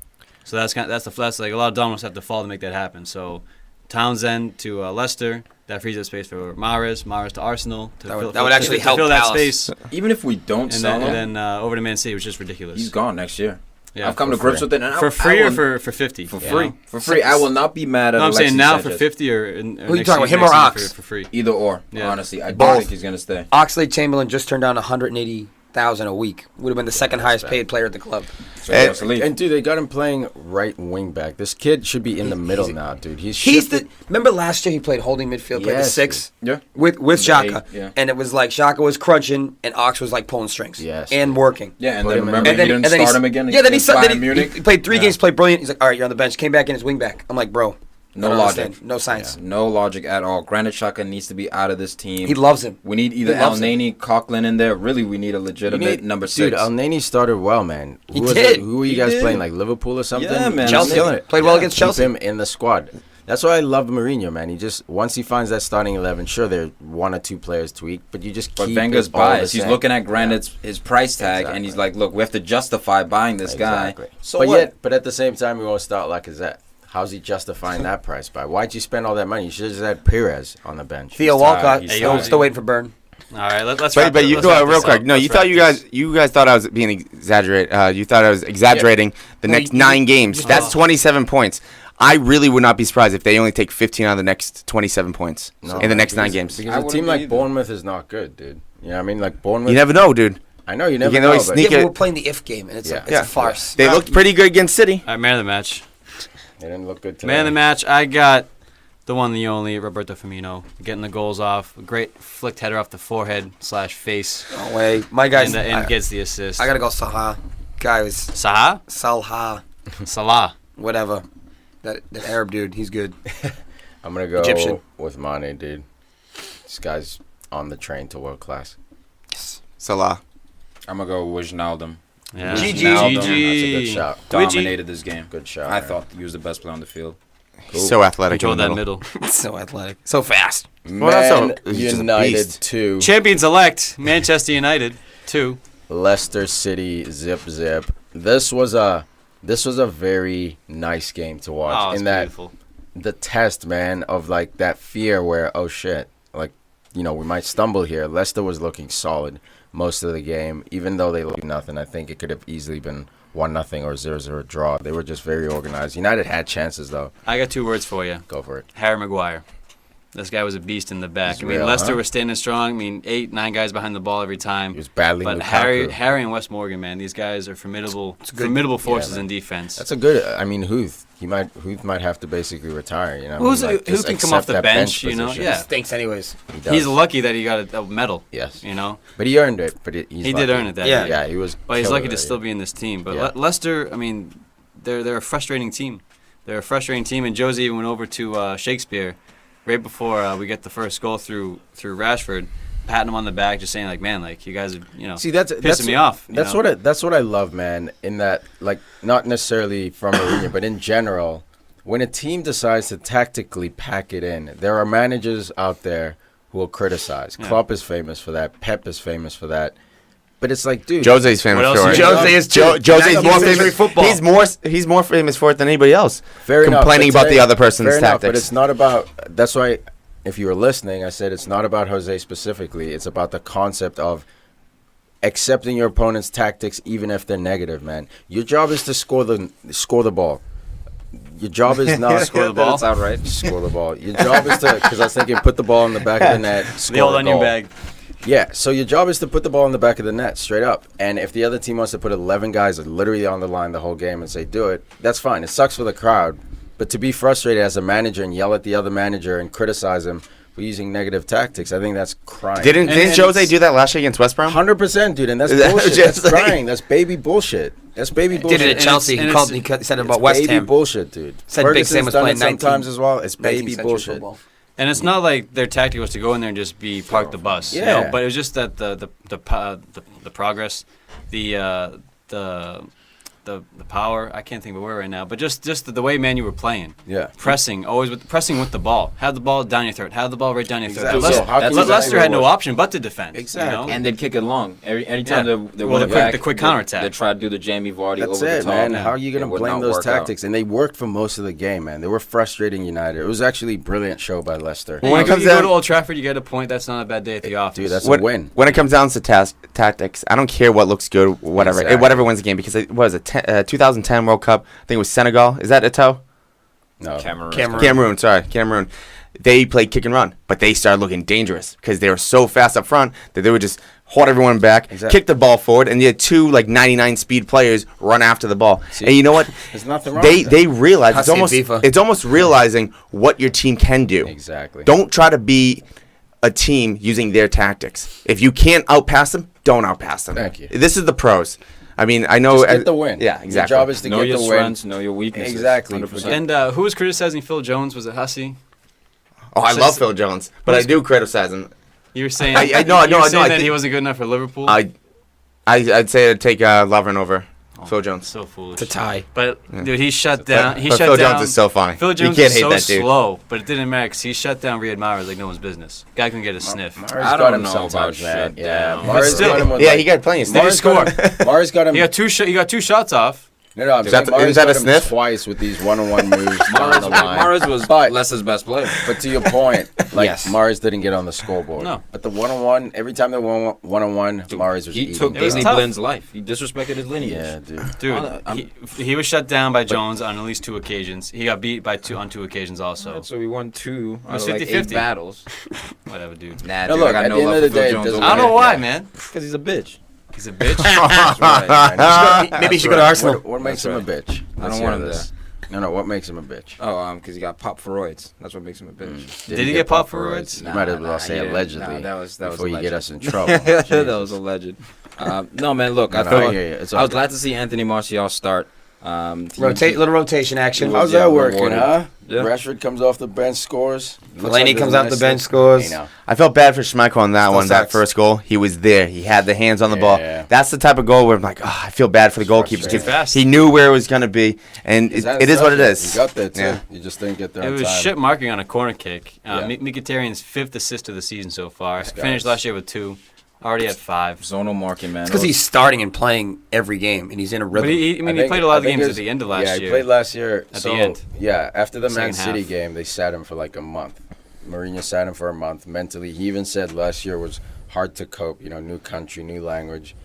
Speaker 3: So that's like a lot of dominoes have to fall to make that happen. So Townsend to Leicester, that frees up space for Mahrez to Arsenal to
Speaker 1: that would actually help
Speaker 3: fill that
Speaker 1: Palace.
Speaker 3: space,
Speaker 2: Even if we don't
Speaker 3: and
Speaker 2: sell him,
Speaker 3: then over to Man City, which is just ridiculous.
Speaker 2: he's gone next year.
Speaker 3: Yeah,
Speaker 2: I've come
Speaker 3: for
Speaker 2: to grips
Speaker 5: free.
Speaker 2: with it. And
Speaker 3: for
Speaker 2: I
Speaker 3: free
Speaker 2: will-
Speaker 3: or for 50?
Speaker 2: For
Speaker 3: you
Speaker 2: free.
Speaker 3: know?
Speaker 2: For free. I will not be mad at
Speaker 3: No, I'm saying
Speaker 2: Alexis
Speaker 3: now
Speaker 2: Sanchez.
Speaker 3: for 50 or
Speaker 1: Who you
Speaker 3: next
Speaker 1: talking about, him
Speaker 3: next
Speaker 1: or
Speaker 3: season
Speaker 1: Ox?
Speaker 3: for free.
Speaker 2: Either or,
Speaker 3: Yeah.
Speaker 2: honestly. I
Speaker 1: Both.
Speaker 2: don't think he's going to stay.
Speaker 1: Oxlade-Chamberlain just turned down 180,000 a week. Would have been the second highest paid player at the club.
Speaker 2: So he has to leave.
Speaker 5: And dude, they got him playing right wing back. This kid should be in the middle now, dude. He's
Speaker 1: the. Remember last year he played holding midfield, played the
Speaker 5: Yes,
Speaker 1: 6
Speaker 2: Yeah.
Speaker 1: with Xhaka,
Speaker 2: eight, yeah.
Speaker 1: and it was like Xhaka was crunching and Ox was like pulling strings,
Speaker 5: Yes,
Speaker 1: and
Speaker 5: dude.
Speaker 1: working.
Speaker 2: Yeah, and
Speaker 5: Put
Speaker 2: then
Speaker 5: him in.
Speaker 2: remember
Speaker 5: And
Speaker 2: he didn't start him again
Speaker 1: Yeah, then he
Speaker 2: against
Speaker 1: then
Speaker 2: Bayern
Speaker 1: he
Speaker 2: Munich.
Speaker 1: played 3
Speaker 2: Yeah.
Speaker 1: games, played brilliant. He's like, all right, you're on the bench. Came back in his wing back. I'm like, bro,
Speaker 2: No
Speaker 1: I don't
Speaker 2: logic.
Speaker 1: understand. No science.
Speaker 2: No logic at all. Granit Xhaka needs to be out of this team.
Speaker 1: He loves him.
Speaker 2: We need either
Speaker 1: He loves
Speaker 2: El-Nani, Coughlin in there. Really, we need a legitimate number 6.
Speaker 5: Dude, El-Nani started well, man.
Speaker 1: He
Speaker 5: was
Speaker 1: did.
Speaker 5: it? Who were you
Speaker 2: He
Speaker 5: guys
Speaker 2: did.
Speaker 5: playing? Like Liverpool or something?
Speaker 2: Yeah, man.
Speaker 1: Chelsea.
Speaker 5: Killing it.
Speaker 1: Played well against
Speaker 5: Keep
Speaker 1: Chelsea.
Speaker 5: him in the squad. That's why I love Mourinho, man. He just once he finds that starting 11, sure there are 1 or 2 players tweak, but you just
Speaker 2: But
Speaker 5: keep
Speaker 2: Wenger's
Speaker 5: it all the
Speaker 2: biased. He's
Speaker 5: same.
Speaker 2: looking at Granit's his price tag, and he's like, "Look, we have to justify buying this
Speaker 5: Exactly.
Speaker 2: guy." So
Speaker 5: but
Speaker 2: what?
Speaker 5: but at the same time, we won't start Lacazette. How's he justifying that price by? Why'd you spend all that money? You should have just had Perez on the bench.
Speaker 1: Theo
Speaker 2: He's
Speaker 1: Walcott
Speaker 2: tired. He's
Speaker 1: still waiting for Burn.
Speaker 3: All right, let's.
Speaker 4: But
Speaker 3: wrap
Speaker 4: but
Speaker 3: it-
Speaker 4: you
Speaker 3: let's
Speaker 4: go
Speaker 3: wrap
Speaker 4: real
Speaker 3: this
Speaker 4: quick.
Speaker 3: up.
Speaker 4: No,
Speaker 3: Let's
Speaker 4: you
Speaker 3: wrap
Speaker 4: thought you guys thought I was being exaggerate. You thought I was exaggerating the next 9 games. That's 27 points. I really would not be surprised if they only take 15 out of the next 27 points in the next 9 games.
Speaker 5: Because
Speaker 2: I
Speaker 5: a team
Speaker 2: wouldn't
Speaker 5: like
Speaker 2: either.
Speaker 5: Bournemouth is not good, dude. You know what I mean? Like Bournemouth.
Speaker 4: You never know, dude.
Speaker 5: I know you never
Speaker 4: can
Speaker 5: know.
Speaker 4: always
Speaker 5: But
Speaker 4: sneak
Speaker 1: Yeah,
Speaker 4: it.
Speaker 1: but we're playing the if game, and it's
Speaker 5: Yeah.
Speaker 1: a farce.
Speaker 4: They looked pretty good against City.
Speaker 3: All right, man of the match.
Speaker 5: they didn't look good today.
Speaker 3: Man of the match, I got the one, the only, Roberto Firmino, getting the goals off. A great flicked header off the forehead/face,
Speaker 1: No way. My guy's.
Speaker 3: and gets the assist.
Speaker 1: I gotta go Salah. Guy was
Speaker 3: Salah?
Speaker 1: Salah.
Speaker 3: Salah.
Speaker 1: Whatever. That Arab dude, he's good.
Speaker 5: I'm gonna go
Speaker 1: Egyptian.
Speaker 5: with Mane, dude. This guy's on the train to world class.
Speaker 4: Salah.
Speaker 2: I'm gonna go Wijnaldum.
Speaker 3: Yeah.
Speaker 1: GG.
Speaker 2: Wijnaldum
Speaker 5: That's a good shot.
Speaker 2: dominated this game.
Speaker 5: Good shot.
Speaker 2: I
Speaker 5: man.
Speaker 2: thought he was the best player on the field.
Speaker 4: He's so athletic.
Speaker 3: Control
Speaker 4: in the
Speaker 3: that
Speaker 4: middle.
Speaker 3: middle.
Speaker 1: So athletic. So fast.
Speaker 4: Well, that's
Speaker 5: Man
Speaker 4: all- he's just a
Speaker 5: United
Speaker 4: beast.
Speaker 5: 2,
Speaker 3: Champions elect, Manchester United 2.
Speaker 5: Leicester City zip. This was a very nice game to watch.
Speaker 3: Oh, it's
Speaker 5: in that
Speaker 3: beautiful.
Speaker 5: the test, man, of like that fear where oh shit, like we might stumble here. Leicester was looking solid most of the game, even though they looked nothing. I think it could have easily been 1-0 or 0-0 draw. They were just very organized. United had chances though.
Speaker 3: I got 2 words for you.
Speaker 5: Go for it.
Speaker 3: Harry Maguire. This guy was a beast in the back.
Speaker 5: He's
Speaker 3: I mean,
Speaker 5: real,
Speaker 3: Leicester
Speaker 5: huh?
Speaker 3: was standing strong. I mean, 8, 9 guys behind the ball every time.
Speaker 5: He was battling
Speaker 3: But
Speaker 5: Lukaku.
Speaker 3: Harry and Wes Morgan, man, these guys are formidable forces
Speaker 5: man.
Speaker 3: in defense.
Speaker 5: That's a good. I mean, Huth might have to basically retire. You know,
Speaker 3: Who
Speaker 5: just
Speaker 3: can come off
Speaker 5: accept
Speaker 3: the
Speaker 5: that
Speaker 3: bench? You know,
Speaker 5: position.
Speaker 3: yeah.
Speaker 1: Stinks anyways.
Speaker 5: He does.
Speaker 3: He's lucky that he got a medal.
Speaker 5: Yes,
Speaker 3: You know,
Speaker 5: but he earned it. But he's
Speaker 3: he
Speaker 5: lucky.
Speaker 3: did earn it that
Speaker 1: Yeah.
Speaker 3: year.
Speaker 5: Yeah, he was.
Speaker 3: But he's
Speaker 5: killer
Speaker 3: lucky to
Speaker 5: that
Speaker 3: still
Speaker 5: year.
Speaker 3: be in this team. But
Speaker 5: Yeah.
Speaker 3: Leicester, I mean, they're a frustrating team. They're a frustrating team. And Jose even went over to Shakespeare right before we get the first goal through Rashford, patting him on the back, just saying like, man, like you guys are,
Speaker 5: See, that's
Speaker 3: pissing me off. you
Speaker 5: That's
Speaker 3: know?
Speaker 5: that's what I love, man. In that, like, not necessarily from Mourinho, but in general, when a team decides to tactically pack it in, there are managers out there who will criticize.
Speaker 3: Yeah.
Speaker 5: Klopp is famous for that. Pep is famous for that. But it's like, dude,
Speaker 4: Jose's famous
Speaker 3: What else
Speaker 4: for
Speaker 3: you
Speaker 4: it.
Speaker 3: got?
Speaker 1: Jose is
Speaker 4: Jose's more famous.
Speaker 1: football.
Speaker 4: He's more famous for it than anybody else.
Speaker 5: fair enough,
Speaker 4: complaining
Speaker 5: but
Speaker 4: about the other person's
Speaker 5: fair enough,
Speaker 4: tactics.
Speaker 5: but it's not about. That's why, if you were listening, I said it's not about Jose specifically. It's about the concept of accepting your opponent's tactics, even if they're negative. Man, your job is to score the ball. Your job is not
Speaker 3: Score the ball.
Speaker 2: That's outright.
Speaker 5: score the ball. Your job is to, because I was thinking, put the ball in the back of the net. Score
Speaker 3: The old
Speaker 5: the
Speaker 3: onion
Speaker 5: goal.
Speaker 3: bag.
Speaker 5: Yeah, so your job is to put the ball in the back of the net, straight up. And if the other team wants to put 11 guys literally on the line the whole game and say, do it, that's fine. It sucks for the crowd. But to be frustrated as a manager and yell at the other manager and criticize him for using negative tactics, I think that's crying.
Speaker 4: Didn't
Speaker 3: And
Speaker 4: Jose
Speaker 3: it's-
Speaker 4: do that last year against West Brom?
Speaker 5: 100%, dude, and that's
Speaker 4: Is that
Speaker 5: bullshit.
Speaker 4: just
Speaker 5: That's
Speaker 4: like-
Speaker 5: crying. That's baby bullshit. That's baby bullshit.
Speaker 1: Did it at
Speaker 3: And
Speaker 1: Chelsea.
Speaker 3: it's-
Speaker 1: He said it
Speaker 5: It's
Speaker 1: about West
Speaker 5: baby
Speaker 1: Ham.
Speaker 5: bullshit, dude.
Speaker 1: Said Big
Speaker 5: Ferguson's
Speaker 1: Sam was
Speaker 5: done
Speaker 1: playing
Speaker 5: it sometimes
Speaker 1: 19
Speaker 5: as well. It's
Speaker 1: 19th
Speaker 5: baby
Speaker 1: century
Speaker 5: bullshit.
Speaker 1: football.
Speaker 3: And it's not like their tactic was to go in there and just be park the bus. You
Speaker 5: Yeah.
Speaker 3: know? But it was just that the progress, the the power. I can't think of a word right now, but just the way Man U were playing.
Speaker 5: Yeah.
Speaker 3: Pressing, always pressing with the ball. Have the ball down your throat. Have the ball right down your throat.
Speaker 5: Exactly. So how can you
Speaker 3: Leicester had no
Speaker 5: work?
Speaker 3: option but to defend.
Speaker 5: Exactly.
Speaker 3: You know?
Speaker 2: And they'd kick it long. Anytime
Speaker 3: Yeah.
Speaker 2: they
Speaker 3: Well,
Speaker 2: went
Speaker 3: the quick-
Speaker 2: back,
Speaker 3: the quick counterattack.
Speaker 2: They tried to do the Jamie Vardy
Speaker 5: That's
Speaker 2: over the
Speaker 5: it,
Speaker 2: top.
Speaker 5: man. How are you
Speaker 2: It
Speaker 5: going to
Speaker 2: would
Speaker 5: blame
Speaker 2: not
Speaker 5: those
Speaker 2: work out.
Speaker 5: tactics? And they worked for most of the game, man. They were frustrating United. It was actually a brilliant show by Leicester.
Speaker 4: When it
Speaker 3: If
Speaker 4: comes
Speaker 3: you go
Speaker 4: down-
Speaker 3: to Old Trafford, you get a point. That's not a bad day at the office.
Speaker 5: Dude, that's a
Speaker 4: When,
Speaker 5: win.
Speaker 4: when it comes down to tactics, I don't care what looks good, whatever.
Speaker 5: Exactly.
Speaker 4: Whatever wins the game, because it was a 2010 World Cup. I think it was Senegal. Is that Eto'o?
Speaker 5: No.
Speaker 4: Cameroon. They played kick and run, but they started looking dangerous because they were so fast up front that they would just hold everyone back,
Speaker 5: Exactly.
Speaker 4: kick the ball forward, and you had two 99 speed players run after the ball. And you know what?
Speaker 5: There's nothing wrong
Speaker 4: They
Speaker 5: with that.
Speaker 4: they realize it's
Speaker 1: Hussey
Speaker 4: almost
Speaker 1: FIFA.
Speaker 4: it's almost realizing what your team can do.
Speaker 5: Exactly.
Speaker 4: Don't try to be a team using their tactics. If you can't outpass them, don't outpass them.
Speaker 5: Thank you.
Speaker 4: This is the pros. I mean, I know.
Speaker 5: Just get the win.
Speaker 4: Yeah, exactly.
Speaker 5: Your job is to
Speaker 2: Know
Speaker 5: get
Speaker 2: your
Speaker 5: the win.
Speaker 2: strengths, know your weaknesses.
Speaker 5: Exactly.
Speaker 2: 100%.
Speaker 3: And who was criticizing Phil Jones? Was it Hussey?
Speaker 4: Oh, I
Speaker 3: Just-
Speaker 4: love Phil Jones, but I do criticize him.
Speaker 3: You were saying,
Speaker 4: I know,
Speaker 3: you were saying
Speaker 4: I
Speaker 3: that
Speaker 4: think-
Speaker 3: he wasn't good enough for Liverpool.
Speaker 4: I'd say I'd take Lovren over Phil Jones.
Speaker 3: So foolish.
Speaker 1: To tie.
Speaker 3: But dude, he shut down.
Speaker 4: But
Speaker 3: He shut
Speaker 4: Phil
Speaker 3: down.
Speaker 4: Jones is so funny.
Speaker 3: Phil Jones
Speaker 4: you can't
Speaker 3: is
Speaker 4: hate
Speaker 3: so
Speaker 4: that dude.
Speaker 3: slow, but it didn't matter because he shut down Riyad Mahrez like no one's business. Guy can get a sniff.
Speaker 5: Mahrez
Speaker 2: I
Speaker 5: got
Speaker 2: don't
Speaker 5: him
Speaker 2: know
Speaker 5: sometimes,
Speaker 2: about
Speaker 5: man.
Speaker 2: shut
Speaker 5: Yeah,
Speaker 2: down.
Speaker 5: Mahrez
Speaker 3: still-
Speaker 5: got him with
Speaker 4: Yeah,
Speaker 5: like-
Speaker 4: he got plenty of
Speaker 3: Did he
Speaker 4: sniffs.
Speaker 3: score?
Speaker 5: Mars got him.
Speaker 3: He got two shots off.
Speaker 5: No, I'm
Speaker 4: Is
Speaker 5: saying
Speaker 4: that-
Speaker 5: Mars
Speaker 4: is that
Speaker 5: got
Speaker 4: a
Speaker 5: him
Speaker 4: sniff?
Speaker 5: twice with these one-on-one moves down the line.
Speaker 2: Mahrez was
Speaker 5: But-
Speaker 2: Leicester's best player.
Speaker 5: But to your point, like
Speaker 1: Yes.
Speaker 5: Mars didn't get on the scoreboard.
Speaker 3: No.
Speaker 5: But the one-on-one, every time they won one-on-one, Mars was
Speaker 2: He
Speaker 5: eating.
Speaker 2: took
Speaker 3: It was
Speaker 2: Disney
Speaker 3: tough.
Speaker 2: Blend's life. He disrespected his lineage.
Speaker 5: Yeah, dude.
Speaker 3: Dude, he was shut down by Jones on at least two occasions. He got beat by on two occasions also.
Speaker 2: So we won two
Speaker 3: was
Speaker 2: out of like
Speaker 3: 50-50.
Speaker 2: 8 battles.
Speaker 3: Whatever, dude.
Speaker 2: Nah,
Speaker 5: No,
Speaker 2: dude,
Speaker 5: look,
Speaker 2: I got
Speaker 5: at
Speaker 2: no
Speaker 5: the end
Speaker 2: love
Speaker 5: of
Speaker 2: for
Speaker 5: the
Speaker 2: Phil
Speaker 5: day, it
Speaker 2: Jones.
Speaker 5: doesn't
Speaker 3: I don't know why,
Speaker 5: Yeah.
Speaker 3: man.
Speaker 2: Because he's a bitch.
Speaker 3: He's a bitch.
Speaker 2: That's right, man.
Speaker 1: Maybe he should go to Arsenal.
Speaker 5: What makes him a bitch?
Speaker 2: I
Speaker 5: Let's
Speaker 2: don't want
Speaker 5: hear
Speaker 2: him
Speaker 5: this. No, what makes him a bitch?
Speaker 2: Oh, because he got popped for roids. That's what makes him a bitch.
Speaker 3: Did he get popped for roids?
Speaker 5: You might as well say
Speaker 2: he didn't.
Speaker 5: allegedly.
Speaker 2: Nah, that was
Speaker 5: before you
Speaker 2: alleged.
Speaker 5: get us in trouble.
Speaker 2: that was alleged. No, man, look, I
Speaker 5: No,
Speaker 2: thought
Speaker 5: I hear you. It's all
Speaker 2: I was
Speaker 5: good.
Speaker 2: glad to see Anthony Martial start.
Speaker 1: Little rotation action.
Speaker 2: Well,
Speaker 5: How's
Speaker 2: Yeah,
Speaker 5: that working,
Speaker 2: rewarded.
Speaker 5: huh?
Speaker 2: Yeah.
Speaker 5: Rashford comes off the bench, scores. Looks
Speaker 1: Fellaini
Speaker 5: like
Speaker 1: comes
Speaker 5: there's
Speaker 1: off
Speaker 5: a
Speaker 1: the
Speaker 5: nice
Speaker 1: bench,
Speaker 5: look.
Speaker 1: scores.
Speaker 5: You know.
Speaker 4: I felt bad for Schmeichel on that
Speaker 1: Still
Speaker 4: one. That
Speaker 1: sucks.
Speaker 4: first goal, he was there. He had the hands on the ball.
Speaker 5: Yeah.
Speaker 4: That's the type of goal where I'm like, oh, I feel bad for the goalkeepers
Speaker 5: frustrating.
Speaker 4: because
Speaker 3: Fast.
Speaker 4: he knew where it was going to be, and it is what it is.
Speaker 5: You got there too.
Speaker 4: Yeah.
Speaker 5: You just didn't get there
Speaker 3: It
Speaker 5: on
Speaker 3: was
Speaker 5: time.
Speaker 3: shit marking on a corner kick.
Speaker 5: Yeah.
Speaker 3: Mkhitaryan's 5th assist of the season so far.
Speaker 5: This
Speaker 3: Finished
Speaker 5: guy's-
Speaker 3: last year with 2. Already had 5.
Speaker 2: Zonal marking, man.
Speaker 1: It's because he's starting and playing every game, and he's in a
Speaker 3: But
Speaker 1: rhythm.
Speaker 3: he
Speaker 5: think-
Speaker 3: played a lot of
Speaker 5: I
Speaker 3: the
Speaker 5: think
Speaker 3: games
Speaker 5: it
Speaker 3: at
Speaker 5: was-
Speaker 3: the end of last
Speaker 5: Yeah,
Speaker 3: year.
Speaker 5: he played last year.
Speaker 3: At
Speaker 5: so,
Speaker 3: the end.
Speaker 5: Yeah, after the Man
Speaker 3: Second
Speaker 5: City
Speaker 3: half.
Speaker 5: game, they sat him for like a month. Mourinho sat him for a month mentally. He even said last year was hard to cope. You know, new country, new language.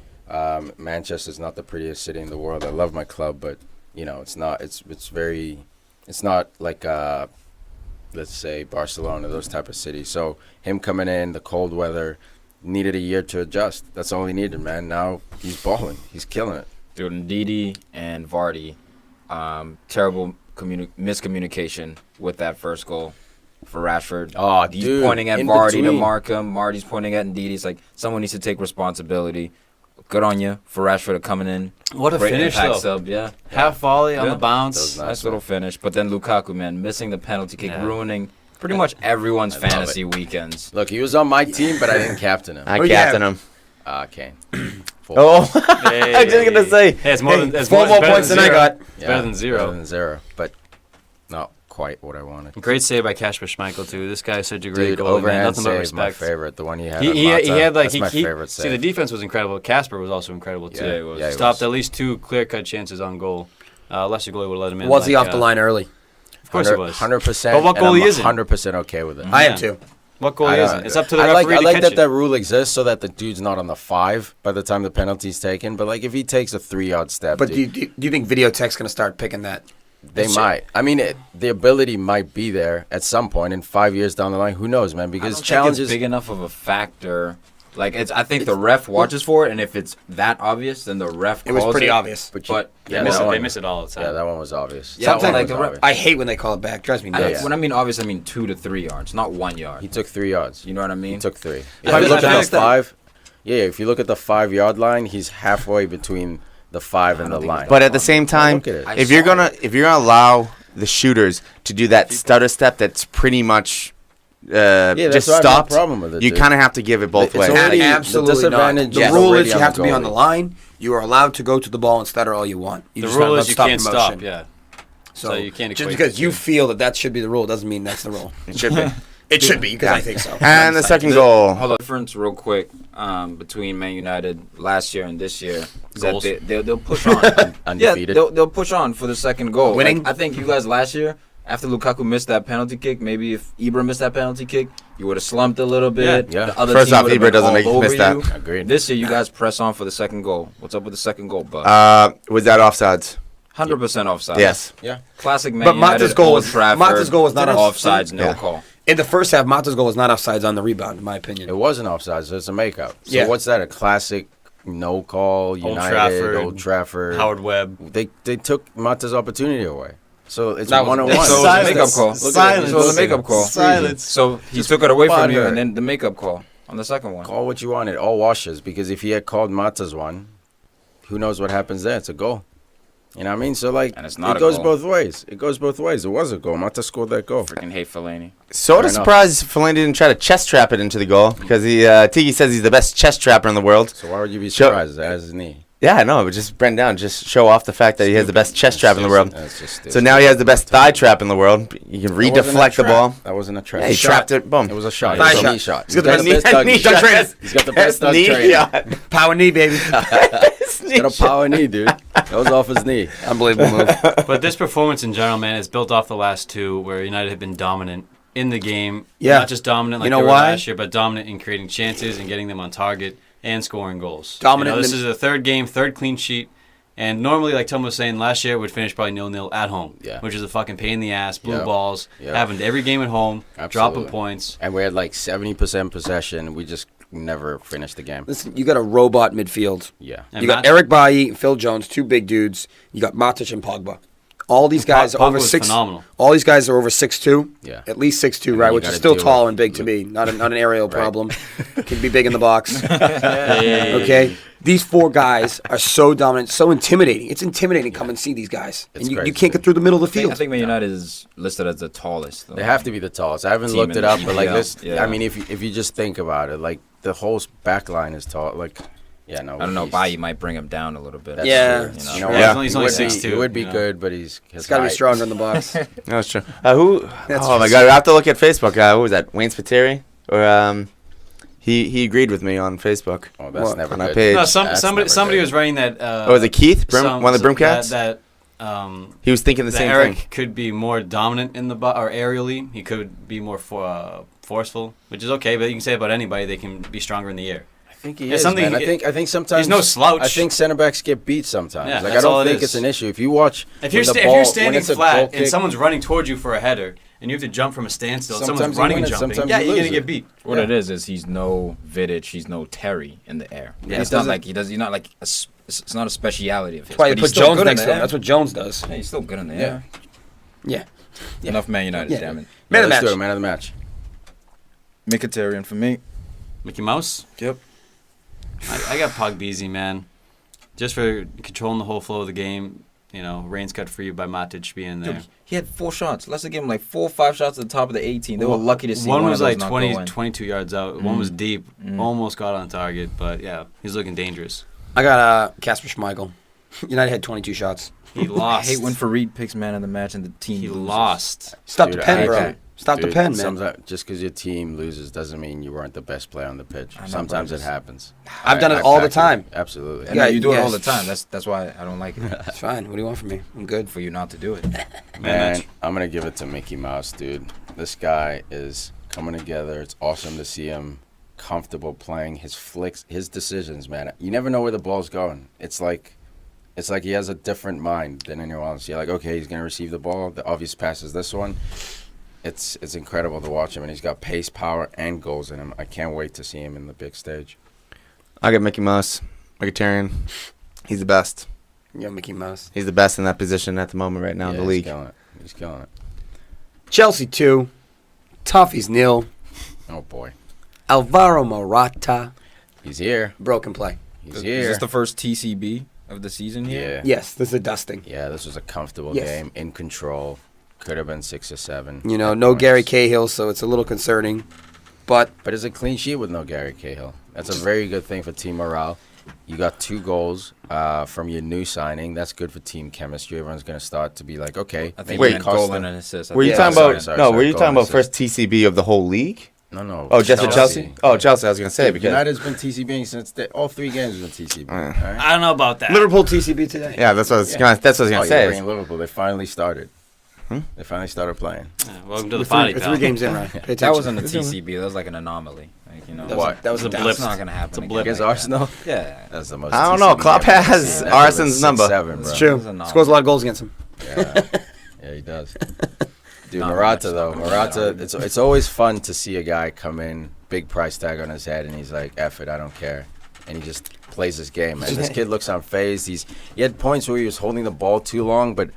Speaker 5: Manchester's not the prettiest city in the world. I love my club, but you know, it's not. It's very. It's not like let's say Barcelona, those type of cities. So him coming in, the cold weather, needed a year to adjust. That's all he needed, man. Now he's balling. He's killing it.
Speaker 2: Dude, Ndidi and Vardy, terrible miscommunication with that first goal for Rashford.
Speaker 5: Oh,
Speaker 2: He's
Speaker 5: dude,
Speaker 2: pointing at
Speaker 5: in
Speaker 2: Vardy to
Speaker 5: between.
Speaker 2: mark him. Vardy's pointing at Ndidi. It's like someone needs to take responsibility. Good on you for Rashford coming in.
Speaker 3: What a
Speaker 2: Great
Speaker 3: finish,
Speaker 2: impact
Speaker 3: though.
Speaker 2: sub, yeah.
Speaker 3: Half volley on
Speaker 2: Yeah.
Speaker 3: the bounce.
Speaker 5: That was
Speaker 2: Nice little finish. But then Lukaku, man, missing the penalty kick,
Speaker 3: Yeah.
Speaker 2: ruining pretty much everyone's
Speaker 5: love
Speaker 2: fantasy weekends.
Speaker 5: Look, he was on my team, but I didn't captain him.
Speaker 4: I
Speaker 1: Oh, yeah.
Speaker 4: captain him.
Speaker 5: Kane.
Speaker 4: Oh,
Speaker 3: Hey.
Speaker 4: I was just gonna say.
Speaker 3: Hey, it's more than it's
Speaker 1: 4 more
Speaker 3: better
Speaker 1: points than I
Speaker 3: zero.
Speaker 1: got.
Speaker 3: It's better than 0.
Speaker 5: Better than 0, but not quite what I wanted.
Speaker 3: Great save by Kasper Schmeichel too. This guy is such a great
Speaker 5: Dude,
Speaker 3: goalie, man.
Speaker 5: overhand
Speaker 3: Nothing but
Speaker 5: save,
Speaker 3: respect.
Speaker 5: my favorite. The one he had.
Speaker 3: He
Speaker 5: on
Speaker 3: had like
Speaker 5: That's my favorite
Speaker 3: see the
Speaker 5: save.
Speaker 3: defense was incredible. Casper was also incredible too.
Speaker 2: Yeah, he was.
Speaker 5: Yeah, he
Speaker 3: Stopped
Speaker 5: was.
Speaker 3: at least 2 clear-cut chances on goal. Leicester goalie would have let him in.
Speaker 1: Was he
Speaker 3: like,
Speaker 1: off the line early?
Speaker 3: Of course he was.
Speaker 5: 100%.
Speaker 3: But what
Speaker 5: and
Speaker 3: goalie
Speaker 5: I'm
Speaker 3: isn't?
Speaker 5: 100% okay with it.
Speaker 1: I am
Speaker 3: Yeah.
Speaker 1: too.
Speaker 3: What goalie
Speaker 5: I don't-
Speaker 3: isn't? It's up to the
Speaker 5: I
Speaker 3: referee
Speaker 5: like
Speaker 3: to catch
Speaker 5: that
Speaker 3: it.
Speaker 5: that rule exists so that the dude's not on the 5 by the time the penalty's taken. But like if he takes a 3-yard step,
Speaker 1: But
Speaker 5: dude,
Speaker 1: do you think Video Tech's going to start picking that?
Speaker 5: they might. I mean, the ability might be there at some point in 5 years down the line. Who knows, man?
Speaker 2: I
Speaker 5: Because
Speaker 2: don't think
Speaker 5: challenges.
Speaker 2: it's big enough of a factor. Like I think the ref watches for it, and if it's that obvious, then the ref
Speaker 1: It was
Speaker 2: calls
Speaker 1: pretty
Speaker 2: it.
Speaker 1: obvious.
Speaker 5: But
Speaker 2: But
Speaker 3: They
Speaker 5: yeah,
Speaker 3: miss
Speaker 5: that
Speaker 3: it.
Speaker 5: one-
Speaker 3: They miss it all the time.
Speaker 5: Yeah, that one was obvious.
Speaker 2: Yeah,
Speaker 5: That
Speaker 2: sometimes
Speaker 5: one
Speaker 2: like
Speaker 5: was
Speaker 2: the ref-
Speaker 5: obvious.
Speaker 1: I hate when they call it back. Drives me nuts.
Speaker 5: Yeah.
Speaker 2: When I mean obvious, I mean 2 to 3 yards, not 1 yard.
Speaker 5: He took 3 yards.
Speaker 2: You know what I mean?
Speaker 5: He took 3. If
Speaker 2: I
Speaker 5: you
Speaker 2: feel-
Speaker 5: look
Speaker 2: I
Speaker 5: at
Speaker 2: feel
Speaker 5: the
Speaker 2: like
Speaker 5: 5, if you look at the 5-yard line, he's halfway between the 5 and the line.
Speaker 4: But at the same time,
Speaker 5: Look at it.
Speaker 4: if you're gonna allow the shooters to do that stutter step, that's pretty much
Speaker 5: that's
Speaker 4: just
Speaker 5: why I have no
Speaker 4: stopped.
Speaker 5: problem with it,
Speaker 4: you
Speaker 5: dude.
Speaker 4: kind of have to give it both
Speaker 5: It's
Speaker 4: ways.
Speaker 5: already- the
Speaker 1: Absolutely not.
Speaker 5: disadvantage
Speaker 1: The
Speaker 5: is
Speaker 1: rule
Speaker 5: already
Speaker 1: is you
Speaker 5: on
Speaker 1: have
Speaker 5: the
Speaker 1: to be on the
Speaker 5: goalie.
Speaker 1: line. You are allowed to go to the ball and stutter all you want. You
Speaker 3: The
Speaker 1: just
Speaker 3: rule
Speaker 1: have
Speaker 3: is
Speaker 1: to
Speaker 3: you
Speaker 1: stop
Speaker 3: can't
Speaker 1: your
Speaker 3: stop.
Speaker 1: motion.
Speaker 3: Yeah.
Speaker 1: So,
Speaker 3: So you can't
Speaker 1: just
Speaker 3: equate
Speaker 1: because
Speaker 3: the
Speaker 1: you
Speaker 3: two.
Speaker 1: feel that should be the rule doesn't mean that's the rule.
Speaker 4: It should be.
Speaker 1: It should be because I think so.
Speaker 4: And the second goal.
Speaker 2: Hold on, difference real quick between Man United last year and this year is
Speaker 3: Goals.
Speaker 2: that they'll push on.
Speaker 5: Undefeated.
Speaker 2: Yeah, they'll push on for the second goal.
Speaker 1: Winning?
Speaker 2: Like, I think you guys last year, after Lukaku missed that penalty kick, maybe if Ibra missed that penalty kick, you would have slumped a little bit.
Speaker 5: Yeah.
Speaker 2: The other
Speaker 4: First
Speaker 2: team
Speaker 4: off,
Speaker 2: would have
Speaker 4: Ibra
Speaker 2: been
Speaker 4: doesn't
Speaker 2: all
Speaker 4: make you
Speaker 2: over
Speaker 4: miss that.
Speaker 2: you.
Speaker 5: Agreed.
Speaker 2: This year, you guys press on for the second goal. What's up with the second goal, Buck?
Speaker 4: Was that offsides?
Speaker 2: 100% offside.
Speaker 4: Yes.
Speaker 5: Yeah.
Speaker 2: Classic Man
Speaker 1: But
Speaker 2: United.
Speaker 1: Mata's goal
Speaker 2: Old
Speaker 1: was-
Speaker 2: Trafford,
Speaker 1: Mata's goal was not
Speaker 2: offsides, no
Speaker 4: Yeah.
Speaker 2: call.
Speaker 1: In the first half, Mata's goal was not offsides on the rebound, in my opinion.
Speaker 5: It wasn't offside, so it's a makeup. So
Speaker 1: Yeah.
Speaker 5: what's that? A classic no call, United,
Speaker 3: Trafford,
Speaker 5: Old Trafford.
Speaker 3: Howard Webb.
Speaker 5: They took Mata's opportunity away. So it's
Speaker 1: That was-
Speaker 5: one-on-one.
Speaker 2: So it was a
Speaker 6: Silence.
Speaker 2: makeup call.
Speaker 6: Silence.
Speaker 2: So it was a makeup call.
Speaker 6: Silence.
Speaker 2: So he took it away from you,
Speaker 5: butthurt.
Speaker 2: and then the makeup call on the second one.
Speaker 5: Call what you want. It all washes because if he had called Mata's one, who knows what happens there? It's a goal. You know what I mean? So, like,
Speaker 2: And it's not
Speaker 5: it
Speaker 2: a
Speaker 5: goes
Speaker 2: goal.
Speaker 5: both ways. It goes both ways. It was a goal. Mata scored that goal.
Speaker 2: Freaking hate Fellaini.
Speaker 4: Sort
Speaker 5: Fair
Speaker 4: of
Speaker 5: enough.
Speaker 4: surprised Fellaini didn't try to chest trap it into the goal because Tiki says he's the best chest trapper in the world.
Speaker 5: So why would you be
Speaker 4: Sure.
Speaker 5: surprised? That has his knee.
Speaker 4: Yeah, I know. But just bend down, just show off the fact that he has the best chest trap in the world.
Speaker 5: That's just
Speaker 4: So now he has the best thigh trap in the world. You can
Speaker 5: That wasn't a
Speaker 4: redeflect the
Speaker 5: trap.
Speaker 4: ball.
Speaker 5: That wasn't a trap.
Speaker 4: Yeah, he trapped it. Boom.
Speaker 5: It was a shot.
Speaker 1: Thigh
Speaker 5: It was a
Speaker 1: shot.
Speaker 5: knee shot.
Speaker 1: He's got the
Speaker 5: best dunk
Speaker 4: knee
Speaker 5: shot.
Speaker 4: shot.
Speaker 5: He's got the best dunk
Speaker 4: knee
Speaker 5: training.
Speaker 4: shot.
Speaker 1: Power knee, baby.
Speaker 5: He's got a power knee, dude. That was off his knee.
Speaker 1: Unbelievable move.
Speaker 3: But this performance in general, man, is built off the last two where United have been dominant in the game.
Speaker 1: Yeah.
Speaker 3: Not just dominant like
Speaker 1: You know
Speaker 3: they were
Speaker 1: why?
Speaker 3: last year, but dominant in creating chances and getting them on target and scoring goals.
Speaker 1: Dominant
Speaker 3: This
Speaker 1: in-
Speaker 3: is the third game, third clean sheet. And normally, like Tom was saying, last year it would finish probably 0-0 at home,
Speaker 5: Yeah.
Speaker 3: which is a fucking pain in the ass. Blue
Speaker 5: Yeah.
Speaker 3: balls.
Speaker 5: Yeah.
Speaker 3: Happened every game at home, dropping
Speaker 5: Absolutely.
Speaker 3: points.
Speaker 5: And we had like 70% possession. We just never finished the game.
Speaker 1: Listen, you got a robot midfield.
Speaker 5: Yeah.
Speaker 3: And
Speaker 1: You got
Speaker 3: Matt-
Speaker 1: Eric Bailly, Phil Jones, two big dudes. You got Matic and Pogba. All these guys are
Speaker 3: Pogba
Speaker 1: over
Speaker 3: was
Speaker 1: 6.
Speaker 3: phenomenal.
Speaker 1: All these guys are over 6'2".
Speaker 5: Yeah.
Speaker 1: At least 6'2",
Speaker 5: And
Speaker 1: right?
Speaker 5: you
Speaker 1: Which is
Speaker 5: gotta
Speaker 1: still
Speaker 5: deal
Speaker 1: tall
Speaker 5: with-
Speaker 1: and big to me. Not an aerial
Speaker 5: Right.
Speaker 1: problem. Can be big in the box.
Speaker 3: Hey.
Speaker 1: Okay. These four guys are so dominant, so intimidating. It's intimidating to come and see these guys,
Speaker 5: It's
Speaker 1: and you
Speaker 5: crazy.
Speaker 1: can't get through the middle of the
Speaker 2: I
Speaker 1: field.
Speaker 2: think Man United is listed as the tallest. Though.
Speaker 5: They have to be the tallest. I haven't
Speaker 2: Team
Speaker 5: looked
Speaker 2: in
Speaker 5: it up,
Speaker 2: the
Speaker 5: but like
Speaker 2: EPL.
Speaker 5: this,
Speaker 2: Yeah.
Speaker 5: I mean, if you just think about it, like the whole back line is tall. Like, yeah, no.
Speaker 2: I don't know.
Speaker 5: he's-
Speaker 2: Bailly might bring him down a little bit.
Speaker 5: That's
Speaker 1: Yeah.
Speaker 5: true.
Speaker 2: You know?
Speaker 5: You know
Speaker 3: Yeah,
Speaker 5: what?
Speaker 3: he's
Speaker 5: He
Speaker 3: only
Speaker 5: would be-
Speaker 3: 6'2",
Speaker 5: He would be
Speaker 3: you know.
Speaker 5: good, but he's
Speaker 1: It's got to be
Speaker 5: height.
Speaker 1: stronger in the box.
Speaker 4: That's true. Who?
Speaker 1: That's
Speaker 4: Oh my
Speaker 1: just-
Speaker 4: God! I have to look at Facebook. Who was that? Wayne Spiteri? Or he agreed with me on Facebook.
Speaker 5: Oh, that's
Speaker 1: What?
Speaker 5: never
Speaker 4: On our
Speaker 5: good.
Speaker 4: page.
Speaker 3: No,
Speaker 5: That's
Speaker 3: somebody
Speaker 5: never good.
Speaker 3: was writing that.
Speaker 4: Oh, was it Keith? One of the Broomcats?
Speaker 3: That
Speaker 4: He was thinking the
Speaker 3: that
Speaker 4: same
Speaker 3: Eric
Speaker 4: thing.
Speaker 3: could be more dominant in the or aerially. He could be more forceful, which is okay. But you can say about anybody, they can be stronger in the air.
Speaker 5: I think he
Speaker 3: Yeah,
Speaker 5: is,
Speaker 3: something-
Speaker 5: man. I think sometimes
Speaker 3: he's no slouch.
Speaker 5: I think center backs get beat sometimes.
Speaker 3: Yeah,
Speaker 5: like I
Speaker 3: that's all
Speaker 5: don't
Speaker 3: it
Speaker 5: think
Speaker 3: is.
Speaker 5: it's an issue. If you watch,
Speaker 3: If you're
Speaker 5: when the
Speaker 3: if
Speaker 5: ball-
Speaker 3: you're
Speaker 5: when
Speaker 3: standing
Speaker 5: it's a goal
Speaker 3: flat and
Speaker 5: kick,
Speaker 3: someone's running towards you for a header, and you have to jump from a standstill, and
Speaker 5: Sometimes
Speaker 3: someone's
Speaker 5: you
Speaker 3: running
Speaker 5: win
Speaker 3: and
Speaker 5: it,
Speaker 3: jumping,
Speaker 5: sometimes
Speaker 3: yeah,
Speaker 5: you
Speaker 3: you're gonna
Speaker 5: lose
Speaker 3: get
Speaker 5: it.
Speaker 3: beat.
Speaker 2: What it is he's no Vidic, he's no Terry in the air.
Speaker 3: Yeah,
Speaker 2: It's not like he does. He's not like it's not a speciality of his.
Speaker 1: That's why you
Speaker 2: but he's
Speaker 1: put
Speaker 2: still
Speaker 1: Jones
Speaker 2: good in
Speaker 1: next
Speaker 2: the
Speaker 1: to him.
Speaker 2: air.
Speaker 1: That's what Jones does.
Speaker 2: Yeah, he's still good in the
Speaker 5: Yeah.
Speaker 2: air.
Speaker 1: Yeah.
Speaker 2: Enough Man United,
Speaker 1: Yeah.
Speaker 2: damn it.
Speaker 1: Man of the
Speaker 5: let's do
Speaker 1: match.
Speaker 5: it. Man of the match.
Speaker 2: Mkhitaryan for me.
Speaker 3: Mickey Mouse.
Speaker 2: Yep.
Speaker 3: I got Pogbeezy, man, just for controlling the whole flow of the game. You know, rains cut free by Matic being there.
Speaker 2: Dude, he had 4 shots. Leicester gave him like 4 or 5 shots at the top of the 18. They were lucky to see
Speaker 3: one
Speaker 2: one
Speaker 3: was
Speaker 2: of those
Speaker 3: like
Speaker 2: not
Speaker 3: 20,
Speaker 2: go in.
Speaker 3: 22 yards out. One was deep, almost got on target, but yeah, he's looking dangerous.
Speaker 1: I got Casper Schmeichel. United had 22 shots.
Speaker 3: He
Speaker 2: I
Speaker 3: lost.
Speaker 2: hate when Farid picks man of the match and the team
Speaker 3: he
Speaker 2: loses.
Speaker 3: lost.
Speaker 1: Stop
Speaker 5: Dude,
Speaker 1: the pen,
Speaker 5: I
Speaker 1: bro.
Speaker 5: agree.
Speaker 1: Stop the
Speaker 5: Dude,
Speaker 1: pen, man.
Speaker 5: Sometimes, just because your team loses doesn't mean you weren't the best player on the pitch.
Speaker 2: I know,
Speaker 5: Sometimes
Speaker 2: bro,
Speaker 5: it
Speaker 2: just-
Speaker 5: happens.
Speaker 1: I've done it
Speaker 5: I
Speaker 1: all the
Speaker 5: back you.
Speaker 1: time.
Speaker 5: Absolutely.
Speaker 2: And
Speaker 1: Yeah,
Speaker 2: you do it
Speaker 1: yes.
Speaker 2: all the time. That's why I don't like it.
Speaker 1: It's fine. What do you want from me? I'm good.
Speaker 2: For you not to do it.
Speaker 5: Man,
Speaker 3: match.
Speaker 5: I'm gonna give it to Mickey Mouse, dude. This guy is coming together. It's awesome to see him comfortable playing his flicks, his decisions, man. You never know where the ball's going. It's like he has a different mind than anyone else. You're like, okay, he's gonna receive the ball. The obvious pass is this one. It's incredible to watch him, and he's got pace, power, and goals in him. I can't wait to see him in the big stage.
Speaker 4: I got Mickey Mouse, Mkhitaryan. He's the best.
Speaker 1: Yo, Mickey Mouse.
Speaker 4: He's the best in that position at the moment right now in the league.
Speaker 5: He's killing it. He's killing it.
Speaker 1: Chelsea 2. Toffees 0.
Speaker 5: Oh boy,
Speaker 1: Alvaro Morata.
Speaker 5: he's here.
Speaker 1: Broken play.
Speaker 5: He's
Speaker 2: Is
Speaker 5: here.
Speaker 2: this the first TCB of the season here?
Speaker 5: Yeah.
Speaker 1: Yes, this is a dusting.
Speaker 5: Yeah, this was a comfortable
Speaker 1: Yes.
Speaker 5: game, in control. Could have been 6 or 7.
Speaker 1: You know,
Speaker 5: at
Speaker 1: no
Speaker 5: points.
Speaker 1: Gary Cahill, so it's a little concerning. But
Speaker 5: But it's a clean sheet with no Gary Cahill. That's a very good thing for team morale. You got 2 goals from your new signing. That's good for team chemistry. Everyone's going to start to be like, okay.
Speaker 2: I think
Speaker 4: Wait,
Speaker 2: he meant goal and an assist.
Speaker 4: Were you talking about? Were you talking about first TCB of the whole league?
Speaker 5: No.
Speaker 4: Oh, just for Chelsea? Oh, Chelsea. I was gonna say because
Speaker 5: United's been TCBing since all 3 games have been TCB. All right?
Speaker 3: I don't know about that.
Speaker 1: Liverpool TCB today.
Speaker 4: yeah, that's what I was gonna. That's what I was gonna
Speaker 5: You're
Speaker 4: say.
Speaker 5: bringing Liverpool. They finally started. They finally started playing.
Speaker 3: Yeah, welcome to
Speaker 1: We're
Speaker 3: the party,
Speaker 1: three,
Speaker 3: pal.
Speaker 1: we're 3 games in, right? Pay
Speaker 2: That
Speaker 1: attention.
Speaker 2: wasn't a TCB. That was like an anomaly. Like, you know,
Speaker 5: What?
Speaker 1: That was a
Speaker 2: that's
Speaker 3: blip.
Speaker 2: not gonna happen.
Speaker 3: It's a
Speaker 2: again
Speaker 3: blip.
Speaker 5: Against
Speaker 2: like
Speaker 5: Arsenal?
Speaker 2: that. Yeah.
Speaker 5: That's the most.
Speaker 4: I don't know.
Speaker 5: TCB
Speaker 4: Klopp
Speaker 5: game I've
Speaker 4: has
Speaker 5: seen.
Speaker 4: Arsenal's
Speaker 5: That's
Speaker 4: number.
Speaker 5: 6-7, bro.
Speaker 1: It's true.
Speaker 2: That was a
Speaker 1: Scores a lot of goals against him.
Speaker 5: Yeah, he does. Dude,
Speaker 2: Not
Speaker 5: Morata
Speaker 2: much,
Speaker 5: though.
Speaker 2: though.
Speaker 5: Morata, it's always fun to see a guy come in, big price tag on his head, and he's like, "F it, I don't care," and he just plays his game. And this kid looks unfazed. He had points where he was holding the ball too long, but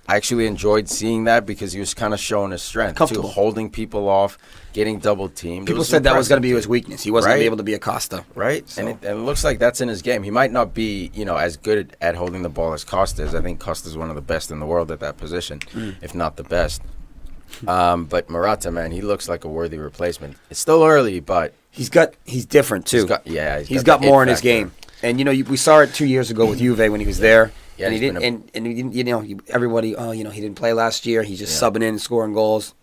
Speaker 5: I actually enjoyed seeing that because he was kind of showing his strength, too,
Speaker 1: Comfortable.
Speaker 5: holding people off, getting double teamed.
Speaker 1: People said that was going to be his weakness. He wasn't going to be
Speaker 5: Right?
Speaker 1: able to be a Costa.
Speaker 5: Right,
Speaker 1: So-
Speaker 5: and it looks like that's in his game. He might not be, as good at holding the ball as Costa is. I think Costa's one of the best in the world at that position, if not the best. But Morata, man, he looks like a worthy replacement. It's still early, but
Speaker 1: He's different too.
Speaker 5: he's
Speaker 1: got
Speaker 5: the
Speaker 1: more
Speaker 5: it
Speaker 1: in his
Speaker 5: factor.
Speaker 1: game. And we saw it 2 years ago with Juve when he was there.
Speaker 5: Yeah,
Speaker 1: and he
Speaker 5: he's
Speaker 1: didn't.
Speaker 5: been
Speaker 1: And he didn't. Everybody. He didn't play last year. He's just subbing in and scoring goals.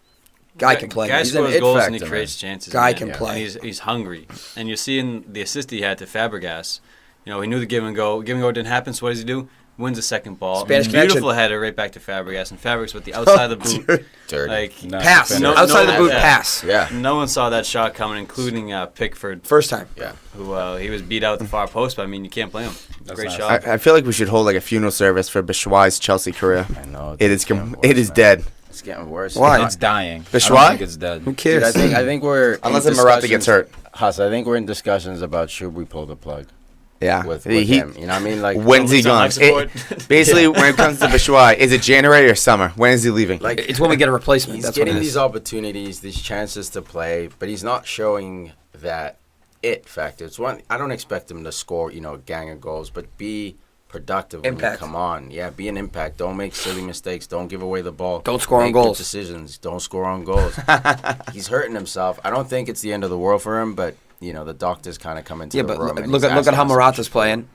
Speaker 1: Guy can play.
Speaker 3: Guy
Speaker 5: He's an
Speaker 3: scores
Speaker 5: it
Speaker 3: goals and he
Speaker 5: factor,
Speaker 3: creates chances.
Speaker 1: Guy
Speaker 3: man.
Speaker 1: can play.
Speaker 3: And he's hungry. And you're seeing the assist he had to Fabregas. He knew the give and go. Give and go didn't happen, so what does he do? Wins the second ball.
Speaker 1: Spanish
Speaker 3: Beautiful
Speaker 1: connection.
Speaker 3: header right back to Fabregas. And Fabregas with the outside of the boot.
Speaker 5: Dirty.
Speaker 3: Like,
Speaker 1: Pass.
Speaker 3: No-
Speaker 1: Outside
Speaker 3: no-
Speaker 1: the boot
Speaker 3: yeah.
Speaker 1: pass.
Speaker 5: Yeah,
Speaker 3: no one saw that shot coming, including Pickford,
Speaker 1: First time.
Speaker 5: yeah.
Speaker 3: who he was beat out at the far post, but I mean, you can't blame him. Great
Speaker 2: nice.
Speaker 3: shot.
Speaker 4: I feel like we should hold like a funeral service for Batshuayi's Chelsea career.
Speaker 5: I know.
Speaker 4: It is.
Speaker 5: It's getting worse,
Speaker 4: It is
Speaker 5: man.
Speaker 4: dead.
Speaker 5: It's getting worse.
Speaker 1: Why?
Speaker 2: It's dying.
Speaker 4: The
Speaker 2: I
Speaker 4: Schwab?
Speaker 2: don't think it's dead.
Speaker 1: Who
Speaker 5: Dude,
Speaker 1: cares?
Speaker 5: I think we're
Speaker 4: Unless
Speaker 5: in
Speaker 4: Morata gets
Speaker 5: discussions-
Speaker 4: hurt.
Speaker 5: Huss, I think we're in discussions about should we pull the plug
Speaker 4: Yeah.
Speaker 5: with
Speaker 4: He-
Speaker 5: him. You know what I mean? Like
Speaker 4: When's he
Speaker 3: He's on
Speaker 4: gone?
Speaker 3: life support.
Speaker 4: Basically, when it comes to Batshuayi, is it January or summer? When is he leaving?
Speaker 5: like
Speaker 1: It's when we get a replacement.
Speaker 5: he's
Speaker 1: That's what
Speaker 5: getting
Speaker 1: it
Speaker 5: these
Speaker 1: is.
Speaker 5: opportunities, these chances to play, but he's not showing that it factor. It's one. I don't expect him to score, a gang of goals, but be productive when
Speaker 1: Impact.
Speaker 5: you come on. Yeah, be an impact. Don't make silly mistakes. Don't give away the ball.
Speaker 1: Don't score on
Speaker 5: Make good
Speaker 1: goals.
Speaker 5: decisions. Don't score on goals. He's hurting himself. I don't think it's the end of the world for him, but the doctors kind of come into
Speaker 1: Yeah,
Speaker 5: the
Speaker 1: but
Speaker 5: room. and
Speaker 1: look
Speaker 5: he's
Speaker 1: at how
Speaker 5: asking
Speaker 1: Morata's
Speaker 5: some-
Speaker 1: playing.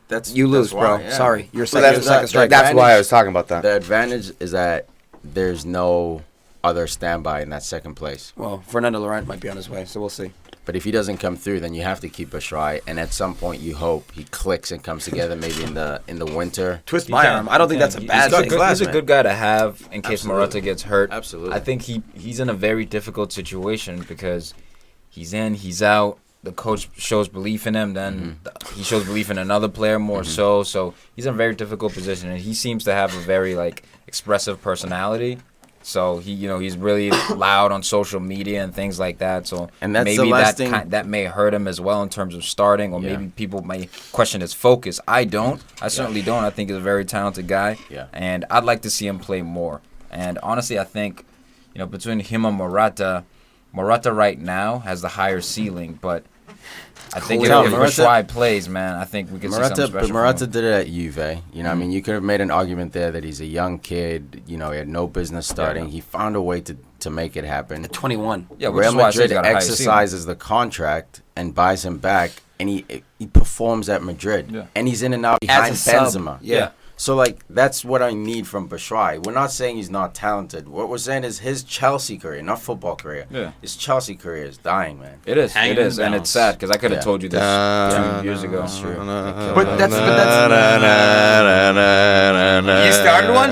Speaker 5: That's
Speaker 1: You lose,
Speaker 5: that's why,
Speaker 1: bro.
Speaker 5: yeah.
Speaker 1: Sorry, you're
Speaker 4: So
Speaker 1: second striker.
Speaker 4: that's why I was talking about that.
Speaker 5: The advantage is that there's no other standby in that second place.
Speaker 1: Well, Fernando Laurent might be on his way, so we'll see.
Speaker 5: But if he doesn't come through, then you have to keep a try. And at some point, you hope he clicks and comes together. Maybe in the winter.
Speaker 1: Twist my arm. I don't think that's a bad
Speaker 5: got
Speaker 1: thing.
Speaker 5: class,
Speaker 2: He's a
Speaker 5: man.
Speaker 2: good guy to have in case
Speaker 5: Absolutely.
Speaker 2: Morata gets hurt.
Speaker 5: Absolutely.
Speaker 2: I think he's in a very difficult situation because he's in, he's out. The coach shows belief in him, then he shows belief in another player more so. So he's in a very difficult position, and he seems to have a very expressive personality. So he's really loud on social media and things like that. So
Speaker 5: And that's the
Speaker 2: maybe
Speaker 5: last
Speaker 2: that
Speaker 5: thing-
Speaker 2: that may hurt him as well in terms of starting, or
Speaker 5: Yeah.
Speaker 2: maybe people may question his focus. I don't. I certainly don't. I think he's a very talented guy.
Speaker 5: Yeah.
Speaker 2: And I'd like to see him play more. And honestly, I think between him and Morata right now has the higher ceiling, but I think if
Speaker 5: Morata-
Speaker 2: Batshuayi plays, man, I think we could see something
Speaker 5: Morata,
Speaker 2: special.
Speaker 5: but
Speaker 2: from
Speaker 5: Morata
Speaker 2: him.
Speaker 5: did it at Juve. I mean, you could have made an argument there that he's a young kid. He had no business starting. He found a way to make it happen.
Speaker 1: At 21.
Speaker 2: Yeah, which
Speaker 5: Real
Speaker 2: is why I say he's
Speaker 5: Madrid
Speaker 2: got a higher ceiling.
Speaker 5: exercises the contract and buys him back, and he performs at Madrid,
Speaker 2: Yeah.
Speaker 5: and he's in and out
Speaker 1: As
Speaker 5: behind
Speaker 1: a sub.
Speaker 5: Benzema.
Speaker 1: Yeah.
Speaker 5: So that's what I need from Batshuayi. We're not saying he's not talented. What we're saying is his Chelsea career, not football career.
Speaker 2: Yeah.
Speaker 5: His Chelsea career is dying, man.
Speaker 2: It is.
Speaker 3: Hanging
Speaker 2: It is.
Speaker 3: in
Speaker 2: And
Speaker 3: balance.
Speaker 2: it's sad because I could have
Speaker 5: Yeah.
Speaker 2: told you this 2 years ago.
Speaker 1: But that's You started one?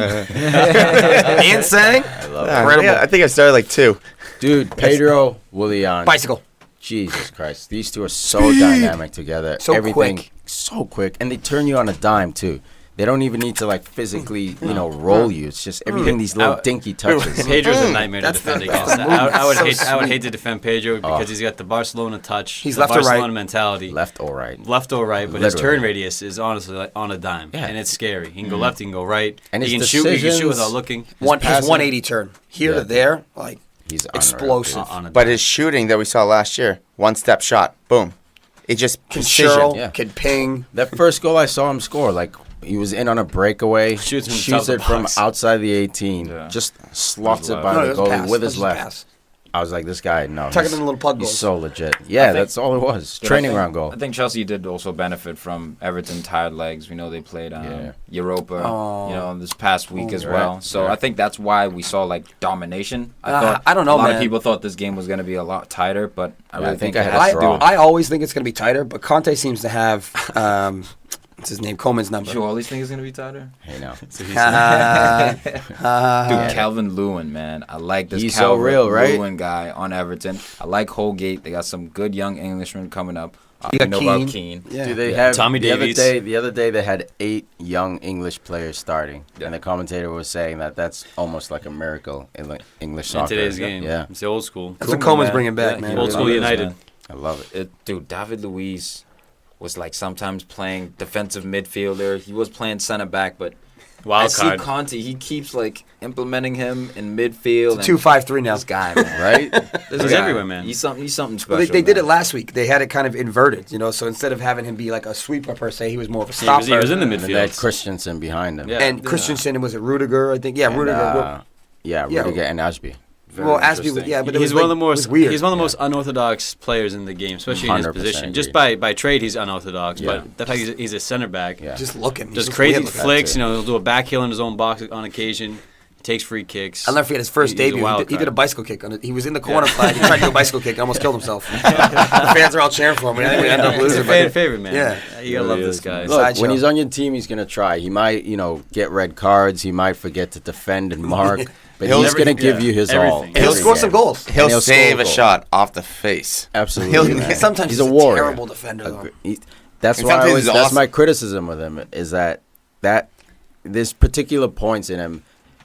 Speaker 1: Ian sang?
Speaker 5: I love
Speaker 1: Incredible.
Speaker 4: Yeah, I think I started like 2.
Speaker 5: Dude, Pedro, Willian.
Speaker 1: Bicycle.
Speaker 5: Jesus Christ. These two are so dynamic together.
Speaker 1: So
Speaker 5: Everything
Speaker 1: quick.
Speaker 5: so quick. And they turn you on a dime, too. They don't even need to, physically, roll you. It's just everything, these little dinky touches.
Speaker 3: Pedro's a nightmare to defend against. I would
Speaker 1: So
Speaker 3: hate. I would
Speaker 1: sweet.
Speaker 3: hate to defend Pedro because he's got the Barcelona touch.
Speaker 1: He's
Speaker 3: the
Speaker 1: left or right.
Speaker 3: Barcelona mentality.
Speaker 5: Left or right.
Speaker 3: Left or right, but his
Speaker 5: Literally.
Speaker 3: turn radius is honestly on a dime,
Speaker 5: Yeah.
Speaker 3: and it's scary. He can go left, he can go right,
Speaker 5: And
Speaker 3: he
Speaker 5: his
Speaker 3: can shoot. He can shoot
Speaker 5: decisions-
Speaker 3: without looking.
Speaker 1: His
Speaker 5: passing-
Speaker 1: 180 turn. Here
Speaker 5: Yeah.
Speaker 1: to there,
Speaker 5: He's unreal,
Speaker 1: explosive.
Speaker 3: On a
Speaker 4: But
Speaker 3: dime.
Speaker 4: his shooting that we saw last year, one-step shot, boom. It just
Speaker 1: Can
Speaker 4: precision.
Speaker 1: shirl,
Speaker 5: Yeah.
Speaker 1: can ping.
Speaker 5: That first goal I saw him score, he was in on a breakaway,
Speaker 3: Shoots from
Speaker 5: shoots
Speaker 3: the
Speaker 5: it from
Speaker 3: box.
Speaker 5: outside the 18,
Speaker 2: Yeah.
Speaker 5: just slots it
Speaker 2: left.
Speaker 5: by
Speaker 1: No, it
Speaker 5: the
Speaker 1: was a
Speaker 5: goalie
Speaker 1: pass.
Speaker 5: with
Speaker 1: That was
Speaker 5: his
Speaker 1: just a
Speaker 5: left.
Speaker 1: pass.
Speaker 5: I was like, this guy, no.
Speaker 1: Tucking in the little pug
Speaker 5: He's
Speaker 1: goals.
Speaker 5: so legit. Yeah,
Speaker 2: think-
Speaker 5: that's all it was.
Speaker 2: But
Speaker 5: Training
Speaker 2: I think-
Speaker 5: ground goal.
Speaker 2: I think Chelsea did also benefit from Everton tired legs. We know they played Europa, this past week as well. So I think that's why we saw like domination.
Speaker 1: I don't know,
Speaker 2: A lot
Speaker 1: man.
Speaker 2: of people thought this game was going to be a lot tighter, but I really think
Speaker 5: I
Speaker 2: it
Speaker 5: had
Speaker 2: has
Speaker 5: a
Speaker 2: to
Speaker 5: draw.
Speaker 2: do.
Speaker 1: I always think it's going to be tighter, but Conte seems to have what's his name, Coleman's number.
Speaker 2: You always think it's going to be tighter?
Speaker 5: Hey, no.
Speaker 2: Dude, Calvin Lewin, man. I like this
Speaker 5: He's
Speaker 2: Calvin
Speaker 5: so real, right?
Speaker 2: Lewin guy on Everton. I like Holgate. They got some good young Englishmen coming up.
Speaker 1: You got
Speaker 2: know
Speaker 1: Keane.
Speaker 2: about Keane.
Speaker 1: Yeah.
Speaker 5: Do they have
Speaker 3: Tommy Davies.
Speaker 5: The other day they had 8 young English players starting, and the commentator was saying that that's almost like a miracle in like English
Speaker 3: In
Speaker 5: soccer.
Speaker 3: today's game.
Speaker 5: Yeah,
Speaker 3: It's the old school.
Speaker 1: That's what Coleman's bringing back,
Speaker 2: Yeah,
Speaker 1: man.
Speaker 2: he
Speaker 3: Old
Speaker 2: really
Speaker 3: school
Speaker 2: is,
Speaker 3: United.
Speaker 2: man.
Speaker 5: I love it.
Speaker 2: Dude, David Luiz was like sometimes playing defensive midfielder. He was playing center back, but I
Speaker 3: Wild
Speaker 2: see
Speaker 3: card.
Speaker 2: Conte. He keeps like implementing him in midfield.
Speaker 1: It's a 2-5-3 now.
Speaker 2: This guy, man.
Speaker 5: Right?
Speaker 2: This
Speaker 3: He's
Speaker 2: guy,
Speaker 3: everywhere, man.
Speaker 2: He's something special.
Speaker 1: Well, they did it
Speaker 2: man.
Speaker 1: last week. They had it kind of inverted, so instead of having him be like a sweeper per se, he was more of a
Speaker 3: He
Speaker 1: stopper.
Speaker 3: was in the
Speaker 5: And they had
Speaker 3: midfield.
Speaker 5: Christensen behind him.
Speaker 3: Yeah.
Speaker 1: And Christensen, was it Rudiger? I think, yeah,
Speaker 5: And,
Speaker 1: Rudiger.
Speaker 5: yeah,
Speaker 1: Yeah.
Speaker 5: Rudiger and Ashby.
Speaker 1: Well, Ashby,
Speaker 2: interesting.
Speaker 1: yeah, but it
Speaker 3: He's
Speaker 1: was
Speaker 3: one of the
Speaker 1: like, it was
Speaker 3: most
Speaker 1: weird.
Speaker 3: He's one of the most unorthodox players in the game, especially in his
Speaker 5: 100%
Speaker 3: position. Just
Speaker 5: agree.
Speaker 3: by trade, he's unorthodox.
Speaker 5: Yeah.
Speaker 3: But the fact he's a center back,
Speaker 5: Yeah.
Speaker 1: Just looking. He's
Speaker 3: does
Speaker 1: just
Speaker 3: crazy
Speaker 1: weird looking.
Speaker 3: flicks.
Speaker 5: too.
Speaker 3: He'll do a back heel in his own box on occasion. Takes free kicks.
Speaker 1: I'll never forget his first
Speaker 3: He's a
Speaker 1: debut.
Speaker 3: wild
Speaker 1: He did a
Speaker 3: card.
Speaker 1: bicycle kick. He was in the corner flag. He tried to do a bicycle kick and almost killed himself. The fans are all cheering for him. And I think we ended up
Speaker 3: He's
Speaker 1: losing.
Speaker 3: a fan
Speaker 1: but-
Speaker 3: favorite, man.
Speaker 1: Yeah.
Speaker 3: You gotta love this guy.
Speaker 5: Look,
Speaker 1: Sideshow.
Speaker 5: when he's on your team, he's gonna try. He might, get red cards. He might forget to defend and mark, but
Speaker 4: He'll-
Speaker 5: he's gonna give you his all.
Speaker 3: everything.
Speaker 1: He'll
Speaker 5: every
Speaker 1: score
Speaker 5: game.
Speaker 1: some goals.
Speaker 5: And
Speaker 4: He'll
Speaker 5: score
Speaker 4: save a
Speaker 5: goal.
Speaker 4: shot off the face.
Speaker 5: Absolutely. man.
Speaker 1: Sometimes
Speaker 5: he's
Speaker 1: he's
Speaker 5: a
Speaker 1: a
Speaker 5: warrior.
Speaker 1: terrible defender, though.
Speaker 5: That's
Speaker 4: And
Speaker 5: why
Speaker 4: sometimes he's
Speaker 5: that's
Speaker 4: awesome.
Speaker 5: my criticism with him is that there's particular points in him.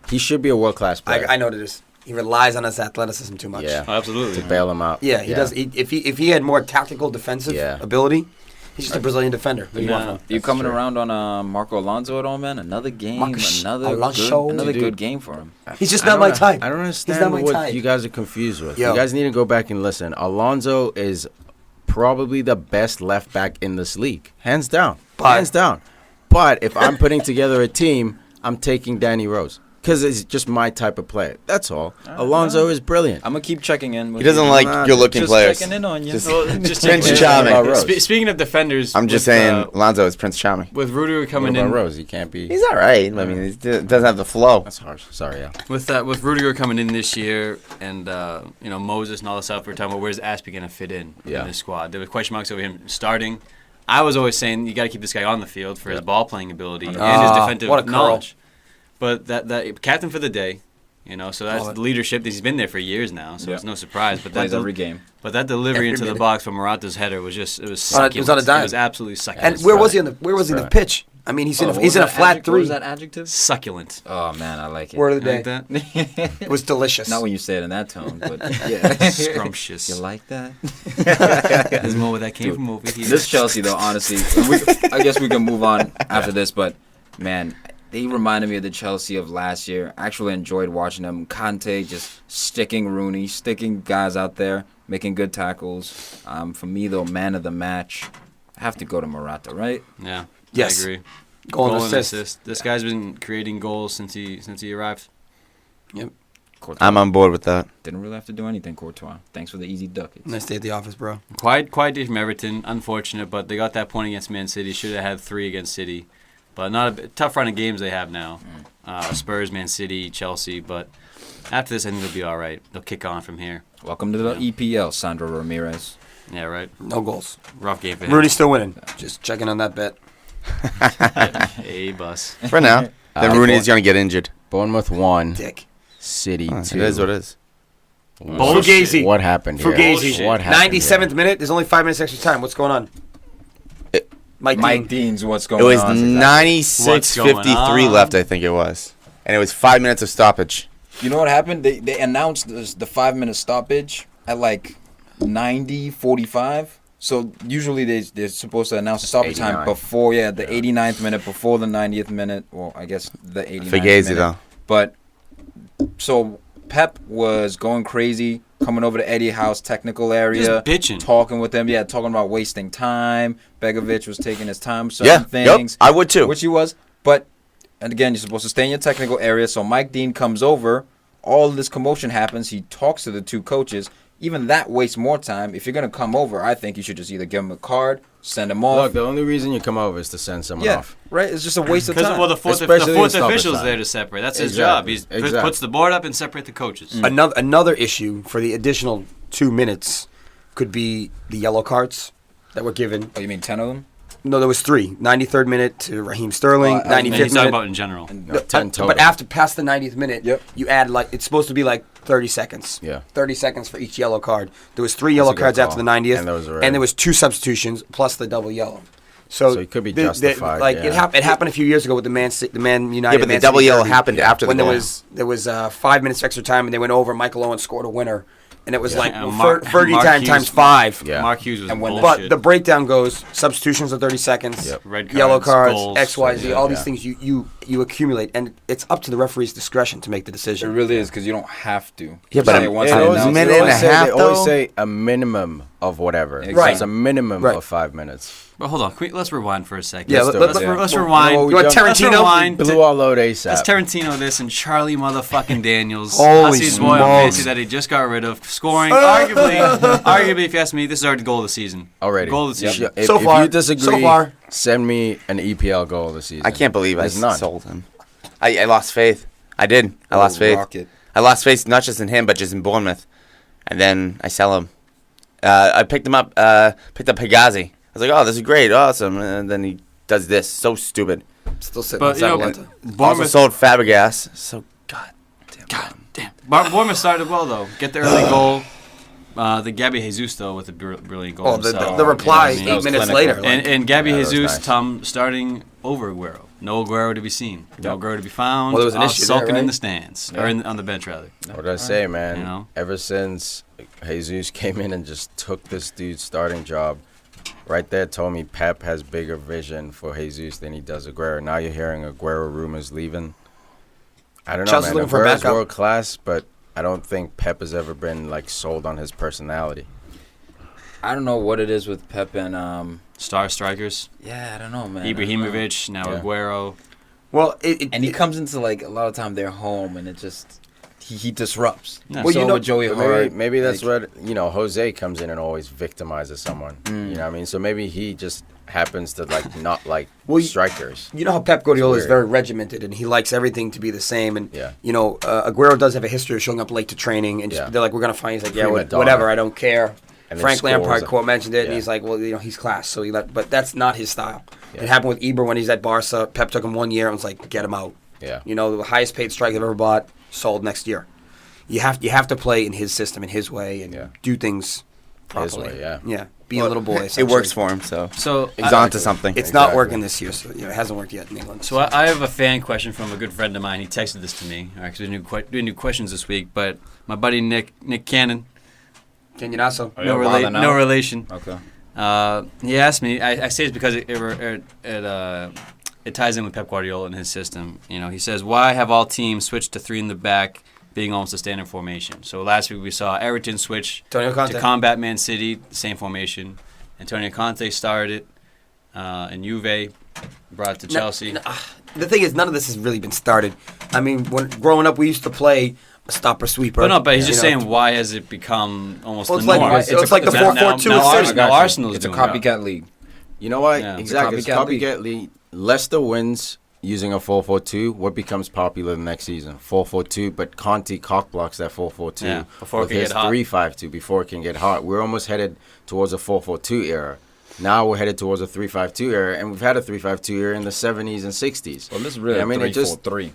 Speaker 5: He should be a world class player.
Speaker 1: I know what it is. He relies on his athleticism too much.
Speaker 5: Yeah.
Speaker 3: Oh, absolutely.
Speaker 5: to bail him out.
Speaker 1: Yeah, he does. If he had more tactical defensive
Speaker 5: Yeah.
Speaker 1: ability, he's just a Brazilian defender. What do you want from him?
Speaker 2: You coming around on Marco Alonso at all, man? Another game,
Speaker 1: Alonso.
Speaker 2: another
Speaker 5: Dude.
Speaker 2: good game for him.
Speaker 1: He's just
Speaker 5: I
Speaker 1: not
Speaker 5: don't
Speaker 1: my
Speaker 5: know-
Speaker 1: type.
Speaker 5: I don't
Speaker 1: He's not
Speaker 5: understand
Speaker 1: my
Speaker 5: what
Speaker 1: type.
Speaker 5: you guys are confused with.
Speaker 1: Yo.
Speaker 5: You guys need to go back and listen. Alonso is probably the best left back in this league, hands down. Hands down. But if I'm putting together a team, I'm taking Danny Rose because it's just my type of player. That's all. Alonso is brilliant.
Speaker 2: I'm gonna keep checking in. With
Speaker 4: He doesn't
Speaker 2: you.
Speaker 4: like
Speaker 5: Nah,
Speaker 4: good-looking
Speaker 2: Just
Speaker 4: players.
Speaker 2: checking in on you.
Speaker 4: Just-
Speaker 3: Just
Speaker 4: Prince
Speaker 3: take-
Speaker 4: Charming.
Speaker 5: About Rose.
Speaker 3: Speaking of defenders,
Speaker 4: I'm just
Speaker 3: with,
Speaker 4: saying, Lonzo is Prince Charming.
Speaker 3: with Rudiger
Speaker 5: What
Speaker 3: coming
Speaker 5: about
Speaker 3: in,
Speaker 5: Rose? He can't be.
Speaker 4: He's all right. I mean, he doesn't have the flow.
Speaker 5: That's harsh. Sorry, yeah.
Speaker 3: with Rudiger coming in this year, and Moses and all the stuff we're talking about, where's Aspie gonna fit in this squad? There were question marks over him starting. I was always saying you got to keep this guy on the field for his ball playing ability and his defensive
Speaker 1: what a curl.
Speaker 3: knowledge. But that captain for the day, so that's
Speaker 1: Love it.
Speaker 3: the leadership. He's been there for years now, so
Speaker 2: Yeah.
Speaker 3: it's no surprise. But
Speaker 2: Plays
Speaker 3: that
Speaker 2: every game.
Speaker 3: But that delivery
Speaker 1: Every
Speaker 3: into the
Speaker 1: minute.
Speaker 3: box from Morata's header was just it was
Speaker 1: On a- it
Speaker 3: succulent.
Speaker 1: was on a dime.
Speaker 3: It was absolutely succulent.
Speaker 1: And where was he in the pitch? I mean, he's in a flat
Speaker 2: What
Speaker 1: three.
Speaker 2: was that adjective?
Speaker 3: Succulent.
Speaker 2: Oh man, I like it.
Speaker 1: Word of the
Speaker 3: Like
Speaker 1: day.
Speaker 3: that?
Speaker 1: It was delicious.
Speaker 2: Not when you say it in that tone, but yeah.
Speaker 3: Scrumptious.
Speaker 2: You like that?
Speaker 3: There's more where that came from over here.
Speaker 2: This Chelsea, though, honestly, I guess we can move on after this, but man, they reminded me of the Chelsea of last year. I actually enjoyed watching them. Conte just sticking Rooney, sticking guys out there, making good tackles. For me, though, man of the match, I have to go to Morata, right?
Speaker 3: Yeah.
Speaker 1: Yes.
Speaker 3: I agree.
Speaker 1: Goal and assist.
Speaker 3: This guy's been creating goals since he arrived.
Speaker 2: Courtois.
Speaker 4: I'm on board with that.
Speaker 2: Didn't really have to do anything, Courtois. Thanks for the easy ducats.
Speaker 1: Nice day at the office, bro.
Speaker 3: Quiet day from Everton. Unfortunate, but they got that point against Man City. Should have had 3 against City. But not a tough run of games they have now. Spurs, Man City, Chelsea. But after this, I think they'll be all right. They'll kick on from here.
Speaker 2: Welcome to the EPL, Sandro Ramirez.
Speaker 3: Yeah, right.
Speaker 1: No goals.
Speaker 3: Rough game for him.
Speaker 1: Rudy's still winning. Just checking on that bet.
Speaker 3: Hey, bus.
Speaker 4: For now. Then Rooney's going to get injured.
Speaker 5: Bournemouth 1,
Speaker 1: Dick.
Speaker 5: City 2.
Speaker 4: It is what it is.
Speaker 1: Fugazi.
Speaker 5: What happened here?
Speaker 1: Fugazi.
Speaker 5: What happened
Speaker 1: 97th minute. There's only 5 minutes extra time. What's going on? Mike
Speaker 2: Mike
Speaker 1: Dean.
Speaker 2: Dean's what's
Speaker 4: It
Speaker 2: going
Speaker 4: was
Speaker 2: on.
Speaker 4: 96:53
Speaker 3: on?
Speaker 4: left, I think it was. And it was 5 minutes of stoppage.
Speaker 2: You know what happened? They announced the 5-minute stoppage at like 90:45. So usually they're supposed to announce the stoppage time
Speaker 5: 89.
Speaker 2: before the 89th minute, before the 90th minute. Well, I guess the 89th
Speaker 4: Fugazi,
Speaker 2: minute.
Speaker 4: though.
Speaker 2: But so Pep was going crazy, coming over to Eddie House technical area,
Speaker 3: Just bitching.
Speaker 2: talking with them. Yeah, talking about wasting time. Begovic was taking his time,
Speaker 4: Yeah,
Speaker 2: certain
Speaker 4: yep,
Speaker 2: things.
Speaker 4: I would too.
Speaker 2: Which he was. But, and again, you're supposed to stay in your technical area. So Mike Dean comes over, all this commotion happens. He talks to the two coaches. Even that wastes more time. If you're going to come over, I think you should just either give him a card, send him off.
Speaker 5: Look, the only reason you come over is to send someone off.
Speaker 2: Right? It's just a waste of time.
Speaker 3: Well, the fourth
Speaker 5: Especially in stoppage
Speaker 3: official's
Speaker 5: time.
Speaker 3: there to separate. That's his
Speaker 5: Exactly.
Speaker 3: job. He
Speaker 5: Exactly.
Speaker 3: puts the board up and separate the coaches.
Speaker 1: Another issue for the additional 2 minutes could be the yellow cards that were given.
Speaker 2: Oh, you mean 10 of them?
Speaker 1: No, there was 3. 93rd minute to Raheem Sterling,
Speaker 2: Well, I mean,
Speaker 1: 95th
Speaker 3: He's talking
Speaker 1: minute.
Speaker 3: about in general.
Speaker 5: No, 10 total.
Speaker 1: But after past the 90th minute,
Speaker 2: Yep.
Speaker 1: you add it's supposed to be 30 seconds.
Speaker 5: Yeah.
Speaker 1: 30 seconds for each yellow card. There was 3 yellow
Speaker 5: a good
Speaker 1: cards after
Speaker 5: call.
Speaker 1: the 90th,
Speaker 5: And there was a red.
Speaker 1: and there was 2 substitutions plus the double yellow. So
Speaker 5: it could be justified, yeah.
Speaker 1: It happened a few years ago with the Man United.
Speaker 4: Yeah, but the
Speaker 1: Man
Speaker 4: double
Speaker 1: City
Speaker 4: yellow
Speaker 1: derby
Speaker 4: happened after the
Speaker 1: when
Speaker 4: goal.
Speaker 1: there was 5 minutes extra time and they went over. Michael Owen scored a winner, and it was
Speaker 3: And
Speaker 1: Fergie
Speaker 3: Mark
Speaker 1: time
Speaker 3: Hughes-
Speaker 1: times 5.
Speaker 5: Yeah.
Speaker 3: Mark Hughes was
Speaker 2: And when the-
Speaker 3: bullshit.
Speaker 1: But the breakdown goes: substitutions are 30 seconds,
Speaker 5: Yep.
Speaker 3: Red
Speaker 1: yellow
Speaker 3: cards,
Speaker 1: cards,
Speaker 3: goals,
Speaker 1: X, Y, Z.
Speaker 5: yeah,
Speaker 1: All these
Speaker 5: yeah.
Speaker 1: things you accumulate, and it's up to the referee's discretion to make the
Speaker 2: It
Speaker 1: decision.
Speaker 2: really is because you don't have to.
Speaker 4: Yeah, but
Speaker 2: Say
Speaker 4: it-
Speaker 2: once
Speaker 4: it
Speaker 2: they
Speaker 4: always
Speaker 2: announce
Speaker 4: minute
Speaker 2: it.
Speaker 4: and a half,
Speaker 5: They always
Speaker 4: though?
Speaker 5: say a minimum of whatever.
Speaker 2: Exactly.
Speaker 5: It's a minimum
Speaker 1: Right.
Speaker 5: of 5 minutes.
Speaker 3: But hold on, let's rewind for a second.
Speaker 1: Yeah,
Speaker 5: Let's do
Speaker 1: let's
Speaker 5: it, yeah.
Speaker 3: Let's
Speaker 1: well,
Speaker 3: rewind.
Speaker 5: you know what we
Speaker 1: You want
Speaker 5: done?
Speaker 3: Let's
Speaker 1: Tarantino?
Speaker 3: rewind.
Speaker 5: Blew our load ASAP.
Speaker 3: Let's Tarantino this and Charlie motherfucking Daniels.
Speaker 1: Holy
Speaker 3: Hussey's boy on
Speaker 1: smokes.
Speaker 3: fantasy that he just got rid of, scoring arguably, if you ask me, this is our goal of the season.
Speaker 5: Already.
Speaker 3: Goal of the season.
Speaker 5: If,
Speaker 1: So
Speaker 5: if
Speaker 1: far-
Speaker 5: you disagree,
Speaker 1: so far.
Speaker 5: send me an EPL goal of the season.
Speaker 4: I can't believe I
Speaker 5: There's none.
Speaker 4: sold him. I lost faith. I did. I lost faith.
Speaker 2: Rocket.
Speaker 4: I lost faith not just in him, but just in Bournemouth. And then I sell him. I picked him up. Picked up Higazi. I was like, oh, this is great, awesome. And then he does this. So stupid.
Speaker 1: Still sitting
Speaker 3: But,
Speaker 1: on
Speaker 3: you know,
Speaker 1: Sabalenta.
Speaker 4: Also
Speaker 3: Bournemouth,
Speaker 4: sold Fabregas. So
Speaker 3: God damn. Bournemouth started well, though. Get the early goal. The Gabby Jesus, though, with a brilliant goal.
Speaker 1: Oh, the
Speaker 3: himself.
Speaker 1: reply
Speaker 3: You know what I mean?
Speaker 1: 8 minutes
Speaker 2: clinical.
Speaker 1: later.
Speaker 3: And Gabby
Speaker 5: Yeah, that was
Speaker 3: Jesus,
Speaker 5: nice.
Speaker 3: starting over Aguero. No Aguero to be seen. No Aguero to be found.
Speaker 1: Well, there was an
Speaker 3: All
Speaker 1: issue there,
Speaker 3: sulking in
Speaker 1: right?
Speaker 3: the stands. Or on the bench, rather.
Speaker 5: What did I say, man?
Speaker 3: You know?
Speaker 5: Ever since Jesus came in and just took this dude's starting job, right there told me Pep has bigger vision for Jesus than he does Aguero. Now you're hearing Aguero rumors leaving. I don't know,
Speaker 1: Chelsea's
Speaker 5: man.
Speaker 1: looking for a
Speaker 5: Aguero's
Speaker 1: backup.
Speaker 5: world class, but I don't think Pep has ever been sold on his personality.
Speaker 2: I don't know what it is with Pep and
Speaker 3: Star strikers.
Speaker 2: yeah, I don't know, man. I don't know.
Speaker 3: Ibrahimovic, now
Speaker 5: Yeah.
Speaker 3: Aguero.
Speaker 1: Well,
Speaker 2: And he comes into a lot of time they're home and it just he disrupts.
Speaker 3: Yeah.
Speaker 1: Well,
Speaker 2: So
Speaker 1: you know-
Speaker 2: with Joey
Speaker 5: But
Speaker 2: Hart,
Speaker 5: maybe that's what, Jose comes in and always victimizes someone. You know what I mean? So maybe he just happens to not like
Speaker 1: Well,
Speaker 5: strikers.
Speaker 1: you know how Pep Guardiola is
Speaker 5: weird.
Speaker 1: very regimented and he likes everything to be the same. And,
Speaker 5: Yeah.
Speaker 1: Aguero does have a history of showing up late to training. And just,
Speaker 5: Yeah.
Speaker 1: they're like, we're going to find. He's like, yeah,
Speaker 5: Prima donna.
Speaker 1: whatever, I don't care.
Speaker 5: And then
Speaker 1: Frank
Speaker 5: scores
Speaker 1: Lampard
Speaker 5: it.
Speaker 1: quote mentioned it, and
Speaker 5: Yeah.
Speaker 1: he's like, well, he's class. So but that's not his style.
Speaker 5: Yeah.
Speaker 1: It happened with Ibra when he's at Barca. Pep took him 1 year and was like, get him out.
Speaker 5: Yeah.
Speaker 1: The highest paid striker they've ever bought, sold next year. You have to play in his system, in his way, and
Speaker 5: Yeah.
Speaker 1: do things
Speaker 5: His
Speaker 1: properly.
Speaker 5: way, yeah.
Speaker 1: Yeah. Be a little boy.
Speaker 4: it
Speaker 1: essentially.
Speaker 4: works for him. So
Speaker 3: So
Speaker 4: he's on to something.
Speaker 1: It's not
Speaker 5: Exactly.
Speaker 1: working this year, so it hasn't worked yet in England.
Speaker 3: So I have a fan question from a good friend of mine. He texted this to me. Actually, doing new questions this week. But my buddy Nick Cannon,
Speaker 1: Can you not so?
Speaker 2: Oh, yeah, wilding
Speaker 3: no
Speaker 2: out.
Speaker 3: relation.
Speaker 2: Okay.
Speaker 3: He asked me. I say it's because it ties in with Pep Guardiola and his system. He says, why have all teams switched to 3 in the back, being almost a standard formation? So last week we saw Everton switch
Speaker 1: Antonio Conte.
Speaker 3: to combat Man City, the same formation. Antonio Conte started it, and Juve brought it to Chelsea.
Speaker 1: The thing is, none of this has really been started. I mean, when growing up, we used to play a stopper sweeper.
Speaker 3: But he's just
Speaker 1: You know,
Speaker 3: saying, why has it become almost
Speaker 1: Well,
Speaker 3: the
Speaker 1: it's like-
Speaker 3: norm?
Speaker 1: it's like the 4-4-2
Speaker 3: Now,
Speaker 1: of
Speaker 3: now,
Speaker 1: City.
Speaker 3: now Arsenal's
Speaker 2: It's a
Speaker 3: doing it.
Speaker 2: copycat league.
Speaker 5: You know what?
Speaker 3: Yeah.
Speaker 5: Exactly. It's
Speaker 2: It's a copycat
Speaker 5: copycat league. Leicester wins using a 4-4-2. What becomes popular the next season? 4-4-2, but Conte cockblocks that 4-4-2
Speaker 3: Yeah, before it
Speaker 5: with
Speaker 3: can
Speaker 5: his
Speaker 3: get hot.
Speaker 5: 3-5-2 before it can get hot. We're almost headed towards a 4-4-2 era. Now we're headed towards a 3-5-2 era, and we've had a 3-5-2 era in the 70s and 60s.
Speaker 2: Well, this is really
Speaker 5: I mean, it just
Speaker 2: 3-4-3.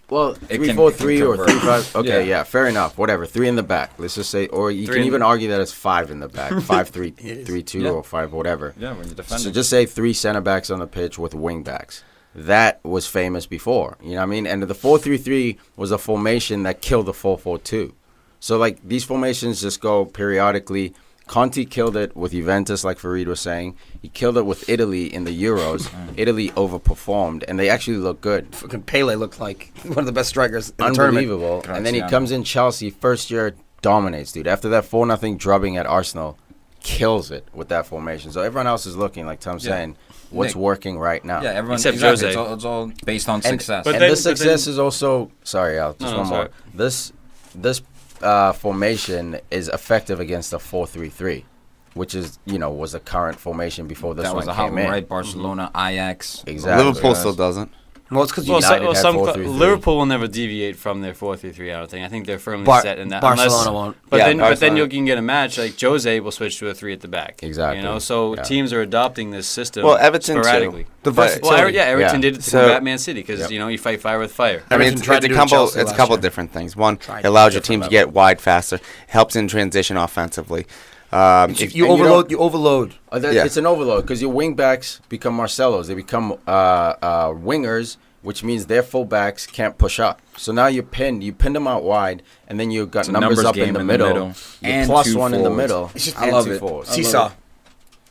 Speaker 5: Well,
Speaker 2: It
Speaker 5: 3-4-3
Speaker 2: can
Speaker 5: or
Speaker 2: convert.
Speaker 5: 3-5. Okay,
Speaker 2: Yeah.
Speaker 5: yeah, fair enough. Whatever. 3 in the back. Let's just say, or you
Speaker 3: Three
Speaker 5: can
Speaker 3: in
Speaker 5: even
Speaker 3: the-
Speaker 5: argue that it's 5 in the back. 5-3-3-2
Speaker 2: Yeah.
Speaker 5: or 5 whatever.
Speaker 2: Yeah, when you defend
Speaker 5: So
Speaker 2: it.
Speaker 5: just say 3 center backs on the pitch with wing backs. That was famous before. You know what I mean? And the 4-3-3 was a formation that killed the 4-4-2. So these formations just go periodically. Conte killed it with Juventus, like Farid was saying. He killed it with Italy in the Euros. Italy overperformed, and they actually look good.
Speaker 1: Fucking Pele looked like one of the best strikers in the tournament.
Speaker 5: Unbelievable. And then he
Speaker 2: Graziano.
Speaker 5: comes in Chelsea, first year, dominates, dude. After that 4-0 drubbing at Arsenal, kills it with that formation. So everyone else is looking, like Tom's
Speaker 2: Yeah.
Speaker 5: saying, what's
Speaker 2: Nick.
Speaker 5: working right now.
Speaker 2: Yeah, everyone.
Speaker 3: Except
Speaker 2: exactly.
Speaker 3: Jose.
Speaker 2: It's all based on success.
Speaker 3: But
Speaker 5: And
Speaker 3: then-
Speaker 5: this success is also, sorry, Al, just
Speaker 3: No,
Speaker 5: one more.
Speaker 3: sorry.
Speaker 5: This this formation is effective against a 4-3-3, which is was the current formation before this
Speaker 2: That
Speaker 5: one
Speaker 2: was a hot
Speaker 5: came
Speaker 2: one,
Speaker 5: in.
Speaker 2: right? Barcelona, Ajax.
Speaker 5: Exactly.
Speaker 4: Liverpool still doesn't.
Speaker 1: Well, it's because
Speaker 3: Well,
Speaker 5: United had
Speaker 3: some
Speaker 5: 4-3-3.
Speaker 3: Liverpool will never deviate from their 4-3-3. I don't think. I think they're firmly set in that.
Speaker 1: Barcelona won't.
Speaker 3: But
Speaker 4: Yeah,
Speaker 3: then
Speaker 4: Barcelona.
Speaker 3: you can get a match like Jose will switch to a 3 at the back.
Speaker 5: Exactly.
Speaker 3: You know, so
Speaker 5: Yeah.
Speaker 3: teams are adopting this system.
Speaker 4: Well, Everton too.
Speaker 3: sporadically.
Speaker 1: The
Speaker 4: But-
Speaker 1: versatility.
Speaker 3: Everton
Speaker 5: Yeah.
Speaker 3: did it to
Speaker 4: So-
Speaker 3: combat Man City because you fight fire with fire.
Speaker 4: I mean,
Speaker 1: Everton tried to do it
Speaker 4: it's
Speaker 1: Chelsea
Speaker 4: a
Speaker 1: last
Speaker 4: couple
Speaker 1: year.
Speaker 4: different things. One,
Speaker 1: Tried
Speaker 4: it allows your
Speaker 5: different
Speaker 4: team to get wide faster, helps in transition offensively. If
Speaker 1: You overload. You overload.
Speaker 4: Yeah.
Speaker 5: It's an overload because your wing backs become Marcelos. They become wingers, which means their full backs can't push up. So now you pinned them out wide, and then you've got
Speaker 2: It's a
Speaker 5: numbers
Speaker 2: numbers
Speaker 5: up
Speaker 2: game
Speaker 5: in the middle. You
Speaker 2: and
Speaker 5: plus
Speaker 2: 2
Speaker 5: one in the
Speaker 2: forwards.
Speaker 5: middle.
Speaker 1: It's just-
Speaker 2: I
Speaker 5: and
Speaker 2: love
Speaker 5: 2
Speaker 2: it.
Speaker 5: forwards.
Speaker 1: Seesaw.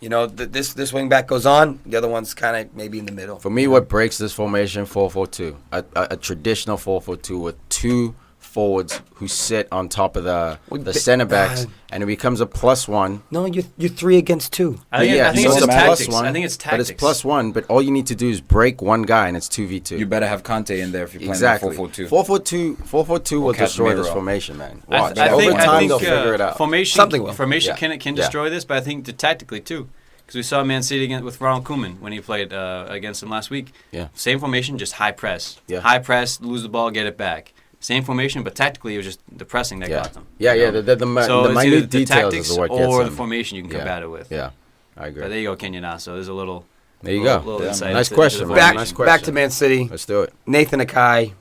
Speaker 1: You know, this wing back goes on. The other one's kind of maybe in the middle.
Speaker 5: For me, what breaks this formation, 4-4-2. A traditional 4-4-2 with 2 forwards who sit on top of the center backs, and it becomes a +1.
Speaker 1: No, you're 3 against 2.
Speaker 3: I think,
Speaker 5: Yeah,
Speaker 3: I think
Speaker 5: so
Speaker 3: it's
Speaker 5: it's a
Speaker 3: tactics.
Speaker 5: +1,
Speaker 3: I think it's
Speaker 5: But
Speaker 3: tactics.
Speaker 5: it's +1, but all you need to do is break one guy, and it's 2v2.
Speaker 2: You better have Conte in there if you're playing
Speaker 5: Exactly.
Speaker 2: 4-4-2.
Speaker 5: 4-4-2 will destroy this
Speaker 2: Casemiro.
Speaker 5: formation, man.
Speaker 3: I
Speaker 5: Watch.
Speaker 3: think,
Speaker 5: Over time,
Speaker 3: I think
Speaker 5: they'll figure it out.
Speaker 3: formation
Speaker 1: Something will.
Speaker 3: formation
Speaker 5: Yeah.
Speaker 3: can
Speaker 5: Yeah.
Speaker 3: destroy this, but I think tactically too. Because we saw Man City with Ronald Koeman when he played against them last week.
Speaker 5: Yeah.
Speaker 3: Same formation, just high press.
Speaker 5: Yeah.
Speaker 3: High press, lose the ball, get it back. Same formation, but tactically it was just the pressing that
Speaker 5: Yeah,
Speaker 3: got them.
Speaker 5: yeah,
Speaker 3: you know?
Speaker 5: the
Speaker 3: So
Speaker 5: the
Speaker 3: it's either
Speaker 5: minute
Speaker 3: the
Speaker 5: details
Speaker 3: tactics
Speaker 5: is what gets
Speaker 3: or the
Speaker 5: them.
Speaker 3: formation you can combat it with.
Speaker 5: Yeah, I agree.
Speaker 3: But there you go, Kenyan. So there's a little.
Speaker 5: There you
Speaker 3: little
Speaker 5: go.
Speaker 3: insight
Speaker 5: Nice
Speaker 3: into
Speaker 5: question,
Speaker 3: the
Speaker 5: man.
Speaker 3: formation.
Speaker 5: Nice
Speaker 1: Back
Speaker 5: question.
Speaker 1: to Man City.
Speaker 5: Let's do it.
Speaker 1: Nathan Akai,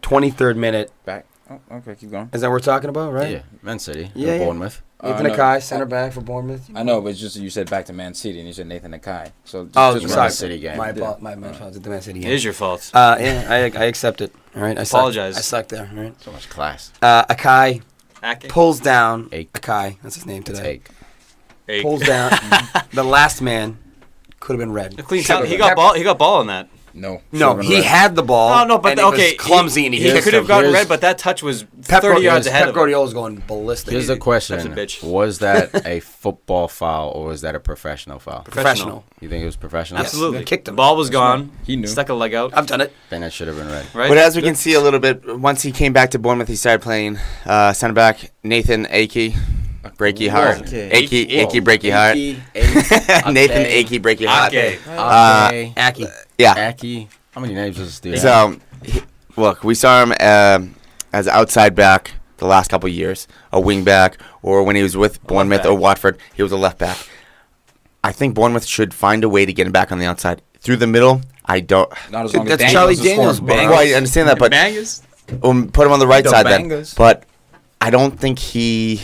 Speaker 1: 23rd minute.
Speaker 2: Back. Oh, okay, keep going.
Speaker 1: Is that what we're talking about, right?
Speaker 5: Yeah, Man City.
Speaker 1: Yeah, yeah.
Speaker 5: Bournemouth.
Speaker 1: Nathan
Speaker 2: no.
Speaker 1: Akai, center back for Bournemouth.
Speaker 2: I know, but it's just you said back to Man City and you said Nathan Akai. So just,
Speaker 1: Oh,
Speaker 2: just
Speaker 1: sorry.
Speaker 5: Man City game.
Speaker 1: My
Speaker 5: Yeah.
Speaker 1: apologies. The Man City
Speaker 3: It
Speaker 1: game.
Speaker 3: is your fault.
Speaker 1: Yeah, I accept it. All right, I
Speaker 3: Apologize.
Speaker 1: Sucked. I sucked there. All right.
Speaker 5: So much class.
Speaker 1: Akai
Speaker 3: Ake.
Speaker 1: pulls down.
Speaker 5: Ake.
Speaker 1: Akai, that's his name today.
Speaker 5: Take.
Speaker 1: Pulls down. The last man could have been red.
Speaker 3: A clean towel. He got ball. He got ball on that.
Speaker 2: No.
Speaker 1: No,
Speaker 2: should've been
Speaker 1: he
Speaker 2: red.
Speaker 1: had the ball.
Speaker 3: Oh no, but
Speaker 1: and it
Speaker 3: okay,
Speaker 1: was clumsy, and
Speaker 3: he
Speaker 1: he
Speaker 3: could have gotten
Speaker 5: here's-
Speaker 3: red, but that touch was
Speaker 1: Pep
Speaker 3: 30 yards ahead
Speaker 1: Pep
Speaker 3: of him.
Speaker 1: Guardiola's going ballistic.
Speaker 5: Here's the question:
Speaker 3: That's a bitch.
Speaker 5: Was that a football foul or was that a professional foul?
Speaker 1: Professional.
Speaker 5: You think it was professional?
Speaker 1: Yes.
Speaker 3: Absolutely.
Speaker 1: Kicked
Speaker 3: The
Speaker 1: him.
Speaker 3: ball was gone.
Speaker 2: He knew.
Speaker 3: Stuck a leg out.
Speaker 1: I've done it.
Speaker 5: Then it should have been red.
Speaker 3: Right.
Speaker 4: But as we can see a little bit, once he came back to Bournemouth, he started playing center back Nathan Akey, breaky heart.
Speaker 2: Okay.
Speaker 4: Akey, breaky heart. Nathan Akey, breaky heart.
Speaker 3: Okay.
Speaker 1: Aki.
Speaker 4: Yeah.
Speaker 5: Aki. How many names does this dude have?
Speaker 4: So, look, we saw him as an outside back the last couple of years, a wing back, or when he was with Bournemouth
Speaker 3: back.
Speaker 4: or Watford, he was a left back. I think Bournemouth should find a way to get him back on the outside. Through the middle, I don't.
Speaker 2: Not as
Speaker 1: Dude,
Speaker 2: long as
Speaker 1: that's
Speaker 2: Daniels
Speaker 1: Charlie
Speaker 2: is
Speaker 1: Daniels'
Speaker 2: scoring
Speaker 1: bang.
Speaker 4: Well, I understand that, but
Speaker 3: Bangers.
Speaker 4: put him on the right
Speaker 2: The
Speaker 4: side then.
Speaker 2: bangers.
Speaker 4: But I don't think he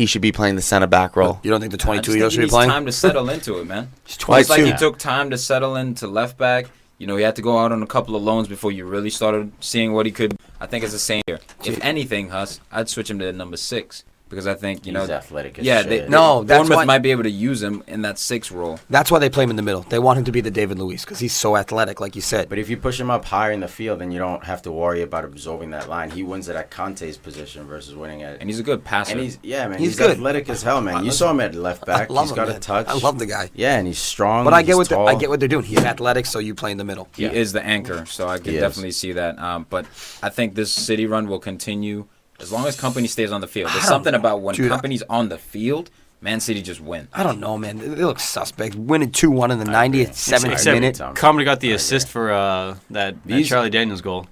Speaker 4: should be playing the center back role.
Speaker 1: You don't think the
Speaker 2: I just
Speaker 1: 22-year-old
Speaker 2: think
Speaker 1: should
Speaker 2: he
Speaker 1: be
Speaker 2: needs
Speaker 1: playing?
Speaker 2: time to settle into it, man.
Speaker 1: He's
Speaker 2: It's like
Speaker 1: 22.
Speaker 2: he took time to settle into left back. You know, he had to go out on a couple of loans before you really started seeing what he could. I think it's the same here. If anything, Huss, I'd switch him to number 6 because I think, you know,
Speaker 5: He's athletic as
Speaker 2: yeah,
Speaker 5: shit.
Speaker 1: No, that's
Speaker 2: Bournemouth
Speaker 1: why-
Speaker 2: might be able to use him in that 6 role.
Speaker 1: That's why they play him in the middle. They want him to be the David Luiz because he's so athletic, like you said.
Speaker 5: But if you push him up higher in the field, then you don't have to worry about absorbing that line. He wins it at Conte's position versus winning at.
Speaker 2: And he's a good passer.
Speaker 5: And he's man.
Speaker 1: He's
Speaker 5: He's
Speaker 1: good.
Speaker 5: athletic as hell, man. You saw him at left back.
Speaker 1: I love
Speaker 5: He's
Speaker 1: him,
Speaker 5: got
Speaker 1: man.
Speaker 5: a touch.
Speaker 1: I love the guy.
Speaker 5: Yeah, and he's strong.
Speaker 1: But I get
Speaker 5: he's
Speaker 1: what I
Speaker 5: tall.
Speaker 1: get what they're doing. He's athletic, so you play in the middle.
Speaker 2: He is the anchor, so I can
Speaker 5: He is.
Speaker 2: definitely see that. But I think this City run will continue as long as Company stays on the field. There's
Speaker 1: I don't
Speaker 2: something
Speaker 1: know.
Speaker 2: about when
Speaker 1: Dude,
Speaker 2: Company's on the field, Man City just win.
Speaker 1: I don't know, man. They look suspect. Winning 2-1 in the 90th, 70th
Speaker 3: Except
Speaker 1: minute.
Speaker 3: Company got the assist for that
Speaker 5: These-
Speaker 3: Charlie Daniels goal.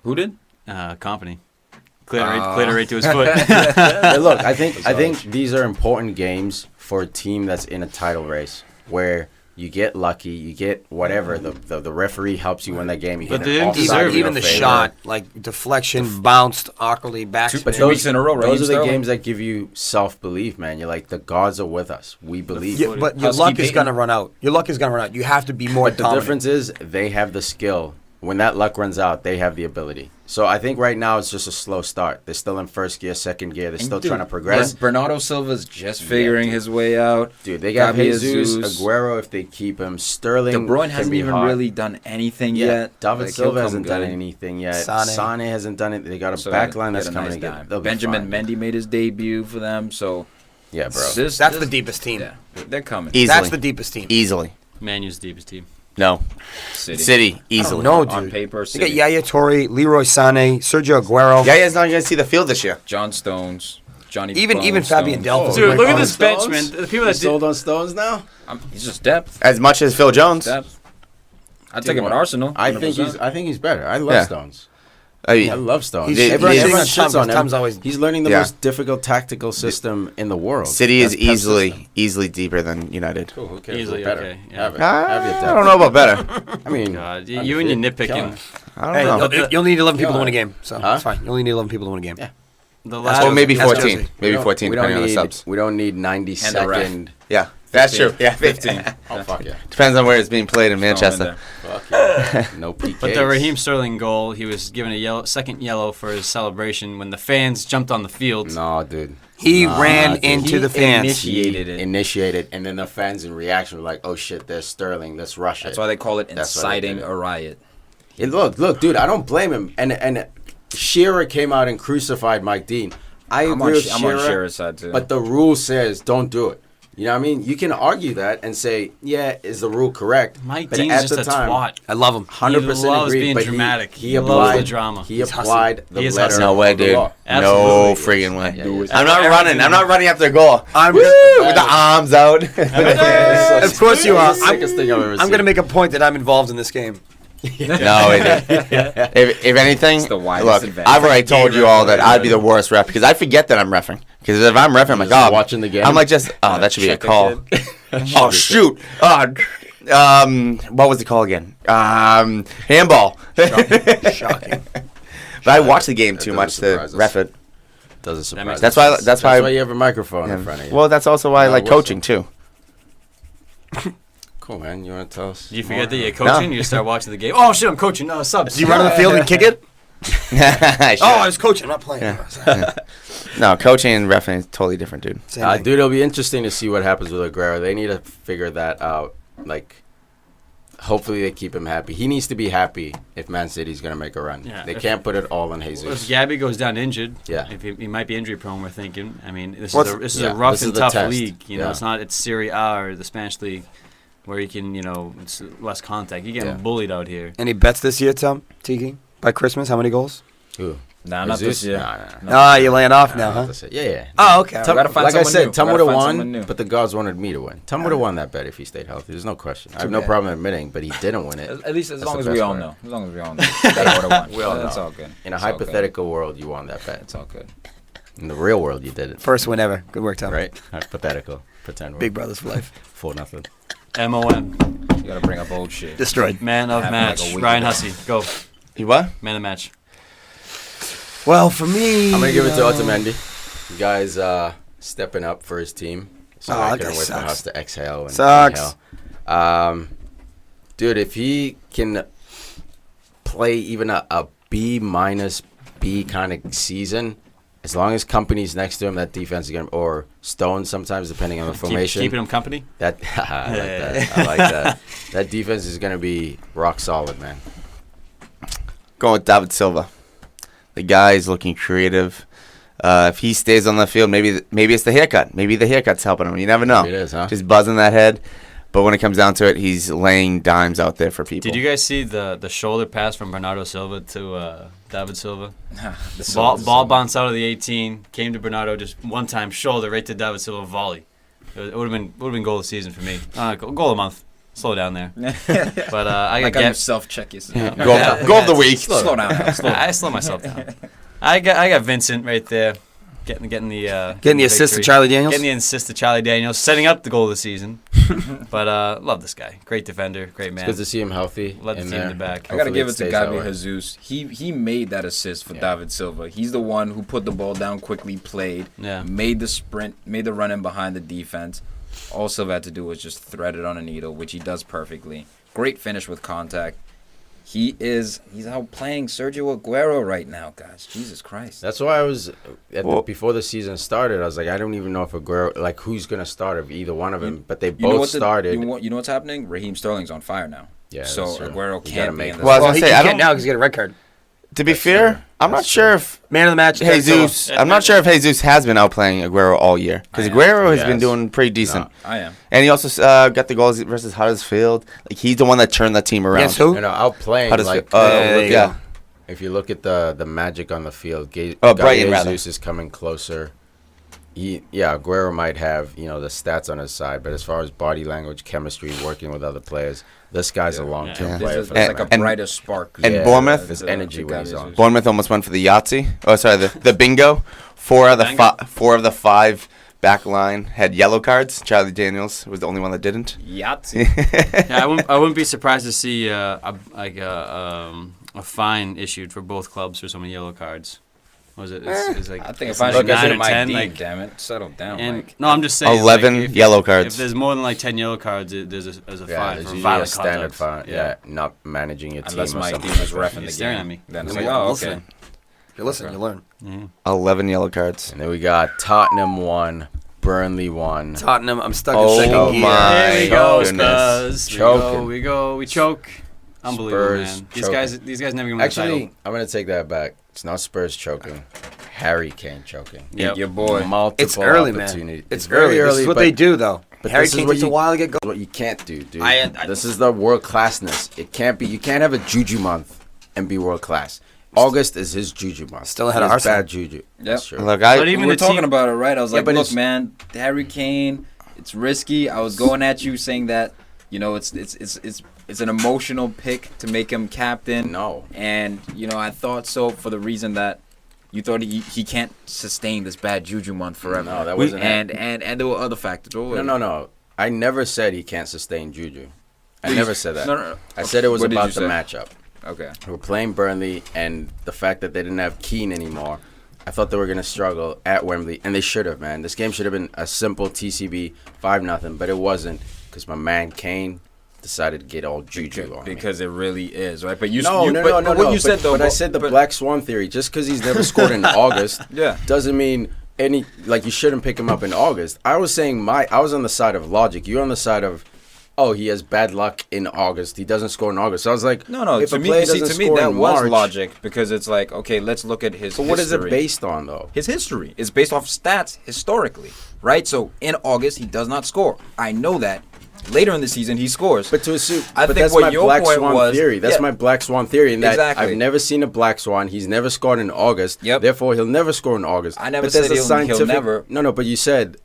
Speaker 2: Who did?
Speaker 3: Company. Cleared right to his foot.
Speaker 5: Hey, look, I think these are important games for a team that's in a title race where you get lucky, you get whatever. The referee helps you win that game. You
Speaker 3: But
Speaker 5: get
Speaker 3: they
Speaker 5: an
Speaker 3: didn't
Speaker 5: offside
Speaker 3: deserve
Speaker 5: in
Speaker 3: it.
Speaker 5: your
Speaker 1: Even the
Speaker 5: favor.
Speaker 1: shot, like deflection, bounced awkwardly back.
Speaker 2: But
Speaker 1: spin.
Speaker 2: Two weeks in a row, Raheem
Speaker 5: Those are the
Speaker 2: Sterling.
Speaker 5: games that give you self-belief, man. You're like, the gods are with us. We believe.
Speaker 1: Yeah, but your
Speaker 2: Husky
Speaker 1: luck is
Speaker 2: Payton.
Speaker 1: gonna run out. Your luck is gonna run out. You have to be more
Speaker 5: But the
Speaker 1: dominant.
Speaker 5: difference is they have the skill. When that luck runs out, they have the ability. So I think right now it's just a slow start. They're still in first gear, second gear. They're still trying to progress.
Speaker 2: Bernardo Silva's just figuring his way out.
Speaker 5: Dude, they got
Speaker 2: Gabi
Speaker 5: Jesus, Aguero if they keep him. Sterling.
Speaker 2: De Bruyne
Speaker 5: can
Speaker 2: hasn't
Speaker 5: be
Speaker 2: even
Speaker 5: hot.
Speaker 2: really done anything
Speaker 5: Yeah,
Speaker 2: yet.
Speaker 5: David
Speaker 2: Like, he'll
Speaker 5: Silva
Speaker 2: come
Speaker 5: hasn't done
Speaker 2: good.
Speaker 5: anything yet.
Speaker 1: Sane.
Speaker 5: Sane hasn't done it. They got a
Speaker 2: So
Speaker 5: back
Speaker 2: they
Speaker 5: line that's
Speaker 2: got a
Speaker 5: coming
Speaker 2: nice
Speaker 5: together.
Speaker 2: dime.
Speaker 5: They'll be
Speaker 2: Benjamin
Speaker 5: fine.
Speaker 2: Mendy made his debut for them, so
Speaker 5: Yeah, bro.
Speaker 1: That's the deepest team.
Speaker 2: Yeah, they're coming.
Speaker 4: Easily.
Speaker 1: That's the deepest team.
Speaker 4: Easily.
Speaker 3: Man U's deepest team.
Speaker 4: No. City, easily.
Speaker 1: No, dude.
Speaker 2: On paper,
Speaker 1: You
Speaker 2: City.
Speaker 1: got Yaya Toure, Leroy Sané, Sergio Aguero.
Speaker 4: Yaya's not going to see the field this year.
Speaker 2: John Stones, Johnny.
Speaker 1: Even Fabian
Speaker 2: Stones.
Speaker 1: Delph.
Speaker 3: Dude, look at
Speaker 5: on
Speaker 3: this bench,
Speaker 5: Stones?
Speaker 3: man. The people that
Speaker 5: sold on Stones now.
Speaker 2: He's just depth.
Speaker 4: As much as Phil Jones.
Speaker 2: Depth. I'd take him at Arsenal.
Speaker 5: I think
Speaker 2: 100%.
Speaker 5: he's better. I love
Speaker 4: Yeah.
Speaker 5: Stones.
Speaker 4: I mean,
Speaker 5: I love Stones.
Speaker 1: He's-
Speaker 5: Everyone
Speaker 1: everyone
Speaker 5: shits
Speaker 1: shits
Speaker 5: on
Speaker 1: Tom's
Speaker 5: him.
Speaker 1: always-
Speaker 5: He's learning the
Speaker 4: Yeah.
Speaker 5: most difficult tactical system in the world.
Speaker 4: City is
Speaker 5: That's Pep's system.
Speaker 4: easily deeper than United.
Speaker 5: Cool, who cares?
Speaker 3: Easily,
Speaker 5: We're better.
Speaker 3: okay, yeah.
Speaker 5: Have it.
Speaker 4: I
Speaker 5: Have your
Speaker 4: don't know about better.
Speaker 5: I mean,
Speaker 3: God, you and your nitpicking.
Speaker 4: I
Speaker 1: Hey,
Speaker 4: don't know.
Speaker 1: you'll need 11 people to win a game, so
Speaker 5: Huh?
Speaker 1: it's fine. You only need 11 people to win a game.
Speaker 5: Yeah.
Speaker 3: The
Speaker 4: Well,
Speaker 3: last
Speaker 4: maybe
Speaker 1: That's
Speaker 4: 14.
Speaker 1: Josie.
Speaker 4: Maybe 14,
Speaker 5: we don't
Speaker 4: depending on the
Speaker 5: need,
Speaker 4: subs.
Speaker 5: we don't need 90
Speaker 2: And the ref.
Speaker 5: second.
Speaker 4: Yeah, that's
Speaker 5: 15.
Speaker 4: true. Yeah,
Speaker 2: 15.
Speaker 5: Oh fuck yeah!
Speaker 4: Depends on where it's being played in
Speaker 2: Throw him in
Speaker 4: Manchester.
Speaker 5: Fuck yeah! No PKs.
Speaker 3: But the Raheem Sterling goal, he was given a second yellow for his celebration when the fans jumped on the field.
Speaker 5: No, dude.
Speaker 1: He
Speaker 5: Nah,
Speaker 1: ran
Speaker 5: dude.
Speaker 1: into
Speaker 2: He
Speaker 1: the fans.
Speaker 2: initiated it.
Speaker 5: Initiated, and then the fans in reaction were like, "Oh shit, there's Sterling. Let's rush it."
Speaker 2: That's why they call it
Speaker 5: That's why they
Speaker 2: inciting
Speaker 5: did it.
Speaker 2: a riot.
Speaker 5: And look, dude. I don't blame him. And Shearer came out and crucified Mike Dean. I
Speaker 2: I'm
Speaker 5: agree
Speaker 2: on,
Speaker 5: with
Speaker 2: I'm on
Speaker 5: Shearer,
Speaker 2: Shearer's side too.
Speaker 5: but the rule says don't do it. You know what I mean? You can argue that and say, yeah, is the rule correct?
Speaker 3: Mike
Speaker 5: But
Speaker 3: Dean's
Speaker 5: at
Speaker 3: just
Speaker 5: the
Speaker 3: a
Speaker 5: time,
Speaker 3: twat.
Speaker 1: I love him.
Speaker 5: 100%
Speaker 3: He loves
Speaker 5: agree,
Speaker 3: being
Speaker 5: but
Speaker 3: dramatic.
Speaker 5: He
Speaker 3: He loves
Speaker 5: applied
Speaker 3: the drama.
Speaker 5: He
Speaker 1: He's
Speaker 5: applied the
Speaker 3: He is
Speaker 5: letter.
Speaker 3: Hussey.
Speaker 4: No way,
Speaker 5: of the
Speaker 4: dude.
Speaker 5: law.
Speaker 4: No
Speaker 5: Absolutely.
Speaker 4: friggin' way.
Speaker 5: Yeah, yeah.
Speaker 4: I'm not running. I'm not running after a goal.
Speaker 1: I'm
Speaker 4: Woo!
Speaker 1: gonna,
Speaker 4: With the arms out.
Speaker 1: of course you are.
Speaker 5: It's the sickest thing I've ever seen.
Speaker 1: I'm going to make a point that I'm involved in this game.
Speaker 4: No, if anything,
Speaker 2: It's the widest
Speaker 4: look,
Speaker 2: advantage.
Speaker 4: I've already told you all that I'd be the worst ref because I forget that I'm reffing. Because if I'm reffing, I'm like,
Speaker 5: just
Speaker 4: oh,
Speaker 5: watching the game?
Speaker 4: I'm like, just, oh, that should be a
Speaker 2: Check a
Speaker 4: call. Oh, shoot. What was the call again? Handball.
Speaker 1: Shocking.
Speaker 4: But I watch the game too
Speaker 5: doesn't
Speaker 4: much to
Speaker 5: surprise us.
Speaker 4: ref it.
Speaker 5: Doesn't surprise
Speaker 3: makes
Speaker 5: us.
Speaker 4: That's why. That's why.
Speaker 5: you have a microphone in front of you.
Speaker 4: Well, that's also why I
Speaker 5: No,
Speaker 4: like
Speaker 5: whistle.
Speaker 4: coaching too.
Speaker 5: Cool, man. You want to tell us?
Speaker 3: You forget that you're coaching, you start watching the game. Oh shit, I'm coaching. No, subs.
Speaker 1: Do you run on the field and kick it?
Speaker 4: I
Speaker 1: Oh, I was coaching. I'm not playing.
Speaker 4: No, coaching and refing is totally different, dude.
Speaker 1: Same thing.
Speaker 5: Dude, it'll be interesting to see what happens with Aguero. They need to figure that out. Like, hopefully they keep him happy. He needs to be happy if Man City's going to make a run.
Speaker 3: Yeah,
Speaker 5: They
Speaker 3: if-
Speaker 5: can't put it all on
Speaker 3: If
Speaker 5: Jesus.
Speaker 3: Gabby goes down injured,
Speaker 5: Yeah.
Speaker 3: if he might be injury prone, we're thinking. I mean, this
Speaker 1: What's-
Speaker 3: is
Speaker 5: yeah,
Speaker 3: a rough
Speaker 5: this is
Speaker 3: and
Speaker 5: the
Speaker 3: tough
Speaker 5: test.
Speaker 3: league. You know,
Speaker 5: Yeah.
Speaker 3: it's not it's Serie A or the Spanish league where you can, it's less contact. You're getting
Speaker 5: Yeah.
Speaker 3: bullied out here.
Speaker 1: Any bets this year, Tom? Tiki? By Christmas, how many goals?
Speaker 5: Ooh.
Speaker 2: Nah, not
Speaker 5: Jesus?
Speaker 2: this year.
Speaker 5: Nah.
Speaker 1: Ah, you're laying off now, huh?
Speaker 5: That's it. Yeah.
Speaker 1: Oh, okay.
Speaker 5: Tom,
Speaker 2: gotta find
Speaker 5: like I
Speaker 2: someone
Speaker 5: said,
Speaker 2: new.
Speaker 5: Tom
Speaker 2: Gotta
Speaker 5: would have
Speaker 2: find someone
Speaker 5: won,
Speaker 2: new.
Speaker 5: but the gods wanted me to win. Tom would have won that bet if he stayed healthy. There's no question. I have no
Speaker 1: bad.
Speaker 5: problem admitting, but he didn't win it.
Speaker 2: At least as
Speaker 5: That's
Speaker 2: long
Speaker 5: the
Speaker 2: as we
Speaker 5: best
Speaker 2: all
Speaker 5: part.
Speaker 2: know. As long as we all know. That I would have won.
Speaker 5: We all
Speaker 2: That's
Speaker 5: know.
Speaker 2: all good.
Speaker 5: In a
Speaker 2: It's all good.
Speaker 5: hypothetical world, you won that bet.
Speaker 2: It's all good.
Speaker 5: In the real world, you did it.
Speaker 1: First win ever. Good work, Tom.
Speaker 5: Right? Hypothetical. Pretend world.
Speaker 1: Big brothers for life.
Speaker 5: 4-0.
Speaker 3: MOM,
Speaker 2: You gotta bring up old shit.
Speaker 1: Destroyed.
Speaker 3: man of
Speaker 2: Happened like
Speaker 3: match,
Speaker 2: a week
Speaker 3: Ryan
Speaker 2: ago.
Speaker 3: Hussey. Go,
Speaker 4: You what?
Speaker 3: man of match.
Speaker 1: Well, for me,
Speaker 5: I'm going to give it to Otamendi. You guys stepping up for his team. So
Speaker 1: Oh,
Speaker 5: I
Speaker 1: that
Speaker 5: couldn't
Speaker 1: guy
Speaker 5: wait for my
Speaker 1: sucks.
Speaker 5: house to exhale and
Speaker 1: Sucks.
Speaker 5: inhale. Dude, if he can play even a B minus B kind of season, as long as company's next to him, that defense is going to, or Stone sometimes, depending on the formation.
Speaker 3: Keeping him company.
Speaker 5: That I like that. I like that. That defense is going to be rock solid, man.
Speaker 4: Going with David Silva. The guy is looking creative. If he stays on the field, maybe it's the haircut. Maybe the haircut's helping him. You never know.
Speaker 5: Maybe it is, huh?
Speaker 4: Just buzzing that head. But when it comes down to it, he's laying dimes out there for people.
Speaker 3: Did you guys see the shoulder pass from Bernardo Silva to David Silva?
Speaker 2: The
Speaker 3: Ball
Speaker 2: Silva-
Speaker 3: bounced out of the 18, came to Bernardo, just one time shoulder right to David Silva volley. It would have been goal of the season for me. Goal of the month. Slow down there. But I
Speaker 2: Like
Speaker 3: got
Speaker 2: I'm self-check yourself.
Speaker 4: Go of the week.
Speaker 2: Slow down.
Speaker 3: I slow myself down. I got Vincent right there, getting the
Speaker 1: assist to
Speaker 3: victory.
Speaker 1: Charlie Daniels.
Speaker 3: Getting the assist to Charlie Daniels, setting up the goal of the season. But love this guy, great defender, great man.
Speaker 5: Good to see him healthy.
Speaker 3: Led the
Speaker 5: in
Speaker 3: team in
Speaker 5: there.
Speaker 3: the back.
Speaker 2: I gotta
Speaker 5: Hopefully
Speaker 2: give it to
Speaker 5: stays that
Speaker 2: Gabi
Speaker 5: way.
Speaker 2: Jesus. He made that assist for David Silva. He's the one who put the ball down quickly, played,
Speaker 3: Yeah.
Speaker 2: made the sprint, made the run in behind the defense. All Silva had to do was just thread it on a needle, which he does perfectly. Great finish with contact. He's outplaying Sergio Aguero right now, guys. Jesus Christ.
Speaker 5: That's why I was before the season started. I was like, I don't even know if Aguero, like, who's gonna start of either one of them. But they both started.
Speaker 2: You know what's happening? Raheem Sterling's on fire now.
Speaker 5: Yeah,
Speaker 2: so
Speaker 5: that's true.
Speaker 2: Aguero
Speaker 5: You
Speaker 2: can't
Speaker 5: gotta
Speaker 2: be
Speaker 5: make
Speaker 2: in
Speaker 5: it.
Speaker 2: this.
Speaker 4: Well, I was
Speaker 1: Well,
Speaker 4: gonna
Speaker 1: he
Speaker 4: say, I
Speaker 1: can't
Speaker 4: don't.
Speaker 1: now because he got a red card.
Speaker 4: To be fair, I'm not sure if
Speaker 1: Man of the match.
Speaker 4: Jesus. I'm not sure if Jesus has been outplaying Aguero all year because Aguero has been doing pretty decent.
Speaker 2: No, I am.
Speaker 4: And he also got the goals versus Huddersfield. Like he's the one that turned that team around.
Speaker 1: Yes, who?
Speaker 5: Outplaying.
Speaker 4: Huddersfield.
Speaker 5: Like, if you look at the magic on the field,
Speaker 4: Brighton rather.
Speaker 5: Jesus is coming closer. Aguero might have the stats on his side, but as far as body language, chemistry, working with other players, this guy's a long-term player.
Speaker 2: It's like a brighter spark.
Speaker 4: And Bournemouth,
Speaker 5: his energy when he's on.
Speaker 4: Bournemouth almost went for the Yahtzee. Oh, sorry, the bingo. Four of the five back line had yellow cards. Charlie Daniels was the only one that didn't.
Speaker 2: Yahtzee.
Speaker 3: I wouldn't be surprised to see a fine issued for both clubs for so many yellow cards. Was it? It's like
Speaker 2: I think
Speaker 3: it's
Speaker 2: if I should
Speaker 3: like
Speaker 2: go
Speaker 3: 9
Speaker 2: to
Speaker 3: or
Speaker 2: my
Speaker 3: 10,
Speaker 2: team,
Speaker 3: like,
Speaker 2: damn it, settle down.
Speaker 3: and
Speaker 2: Mike.
Speaker 3: no, I'm just saying.
Speaker 4: 11
Speaker 3: like,
Speaker 4: yellow cards.
Speaker 3: If there's more than like 10 yellow cards, there's a fine
Speaker 5: there's
Speaker 3: for
Speaker 5: usually
Speaker 3: violent
Speaker 5: a standard
Speaker 3: conduct.
Speaker 5: fine. Not managing your team
Speaker 2: Unless
Speaker 5: or
Speaker 2: my
Speaker 5: something.
Speaker 2: team is
Speaker 5: like
Speaker 2: reffing
Speaker 5: that.
Speaker 2: the
Speaker 3: staring
Speaker 2: game.
Speaker 3: at me.
Speaker 2: Then it's
Speaker 1: I'm
Speaker 2: like, oh, okay.
Speaker 1: listening. If you listen, you learn.
Speaker 4: 11 yellow cards.
Speaker 5: And then we got Tottenham 1, Burnley 1.
Speaker 1: Tottenham, I'm stuck
Speaker 4: Oh
Speaker 1: in second gear.
Speaker 4: my
Speaker 3: Here we go,
Speaker 4: goodness.
Speaker 3: Spurs.
Speaker 5: Choking.
Speaker 3: We choke. Unbelievable,
Speaker 5: Spurs
Speaker 3: man.
Speaker 5: choking.
Speaker 3: These guys never gonna win the
Speaker 5: Actually,
Speaker 3: title.
Speaker 5: I'm going to take that back. It's not Spurs choking. Harry Kane choking.
Speaker 3: Yep.
Speaker 2: Your boy.
Speaker 5: Multiple
Speaker 1: It's early, man.
Speaker 5: opportunities.
Speaker 1: It's
Speaker 5: very
Speaker 1: early. This is what
Speaker 5: but
Speaker 1: they do, though.
Speaker 5: but
Speaker 1: Harry
Speaker 5: this is
Speaker 1: Kane
Speaker 5: what
Speaker 1: takes a
Speaker 5: you-
Speaker 1: while to get going.
Speaker 5: what you can't do, dude.
Speaker 1: I-
Speaker 5: this is the world classness. It can't be. You can't have a juju month and be world class. August is his juju month.
Speaker 1: Still ahead
Speaker 5: He
Speaker 1: of
Speaker 5: has
Speaker 1: Arsenal.
Speaker 5: bad juju.
Speaker 2: Yep.
Speaker 5: That's true.
Speaker 4: Look,
Speaker 3: But
Speaker 2: We
Speaker 3: even
Speaker 2: were
Speaker 3: the
Speaker 2: talking
Speaker 3: team,
Speaker 2: about it, right? I was
Speaker 5: Yeah,
Speaker 2: like,
Speaker 5: but
Speaker 2: look,
Speaker 5: it's-
Speaker 2: man, Harry Kane, it's risky. I was going at you saying that, it's an emotional pick to make him captain.
Speaker 5: No.
Speaker 2: And, I thought so for the reason that you thought he can't sustain this bad juju month forever.
Speaker 5: No, that wasn't it.
Speaker 2: And there were other factors.
Speaker 5: No. I never said he can't sustain juju. I never said that.
Speaker 2: No.
Speaker 5: I said it was
Speaker 2: What did
Speaker 5: about
Speaker 2: you
Speaker 5: the
Speaker 2: say?
Speaker 5: matchup.
Speaker 2: Okay.
Speaker 5: We're playing Burnley, and the fact that they didn't have Keane anymore, I thought they were going to struggle at Wembley, and they should have, man. This game should have been a simple TCB 5-0, but it wasn't because my man Kane decided to get all juju on me.
Speaker 2: Because it really is, right? But you
Speaker 5: No.
Speaker 2: But what you said, though.
Speaker 5: But I said the Black Swan theory. Just because he's never scored in August
Speaker 2: Yeah.
Speaker 5: doesn't mean you shouldn't pick him up in August. I was saying I was on the side of logic. You're on the side of, he has bad luck in August. He doesn't score in August. So I was like,
Speaker 2: No.
Speaker 5: if
Speaker 2: To
Speaker 5: a
Speaker 2: me,
Speaker 5: player
Speaker 2: see,
Speaker 5: doesn't
Speaker 2: to me
Speaker 5: score
Speaker 2: that
Speaker 5: in
Speaker 2: was
Speaker 5: March,
Speaker 2: logic because it's like, okay, let's look at his.
Speaker 5: But what is it
Speaker 2: history.
Speaker 5: based on, though?
Speaker 2: His history is based off stats historically, right? So in August he does not score. I know that. Later in the season he scores.
Speaker 5: But to assume,
Speaker 2: I
Speaker 5: but
Speaker 2: think
Speaker 5: that's
Speaker 2: what
Speaker 5: my
Speaker 2: your
Speaker 5: Black
Speaker 2: point
Speaker 5: Swan
Speaker 2: was-
Speaker 5: theory. That's
Speaker 2: yeah.
Speaker 5: my Black Swan theory. In that
Speaker 2: Exactly.
Speaker 5: I've never seen a Black Swan. He's never scored in August.
Speaker 2: Yep.
Speaker 5: Therefore, he'll never score in August.
Speaker 2: I never
Speaker 5: but there's
Speaker 2: said
Speaker 5: a
Speaker 2: he'll never.
Speaker 5: No. But you said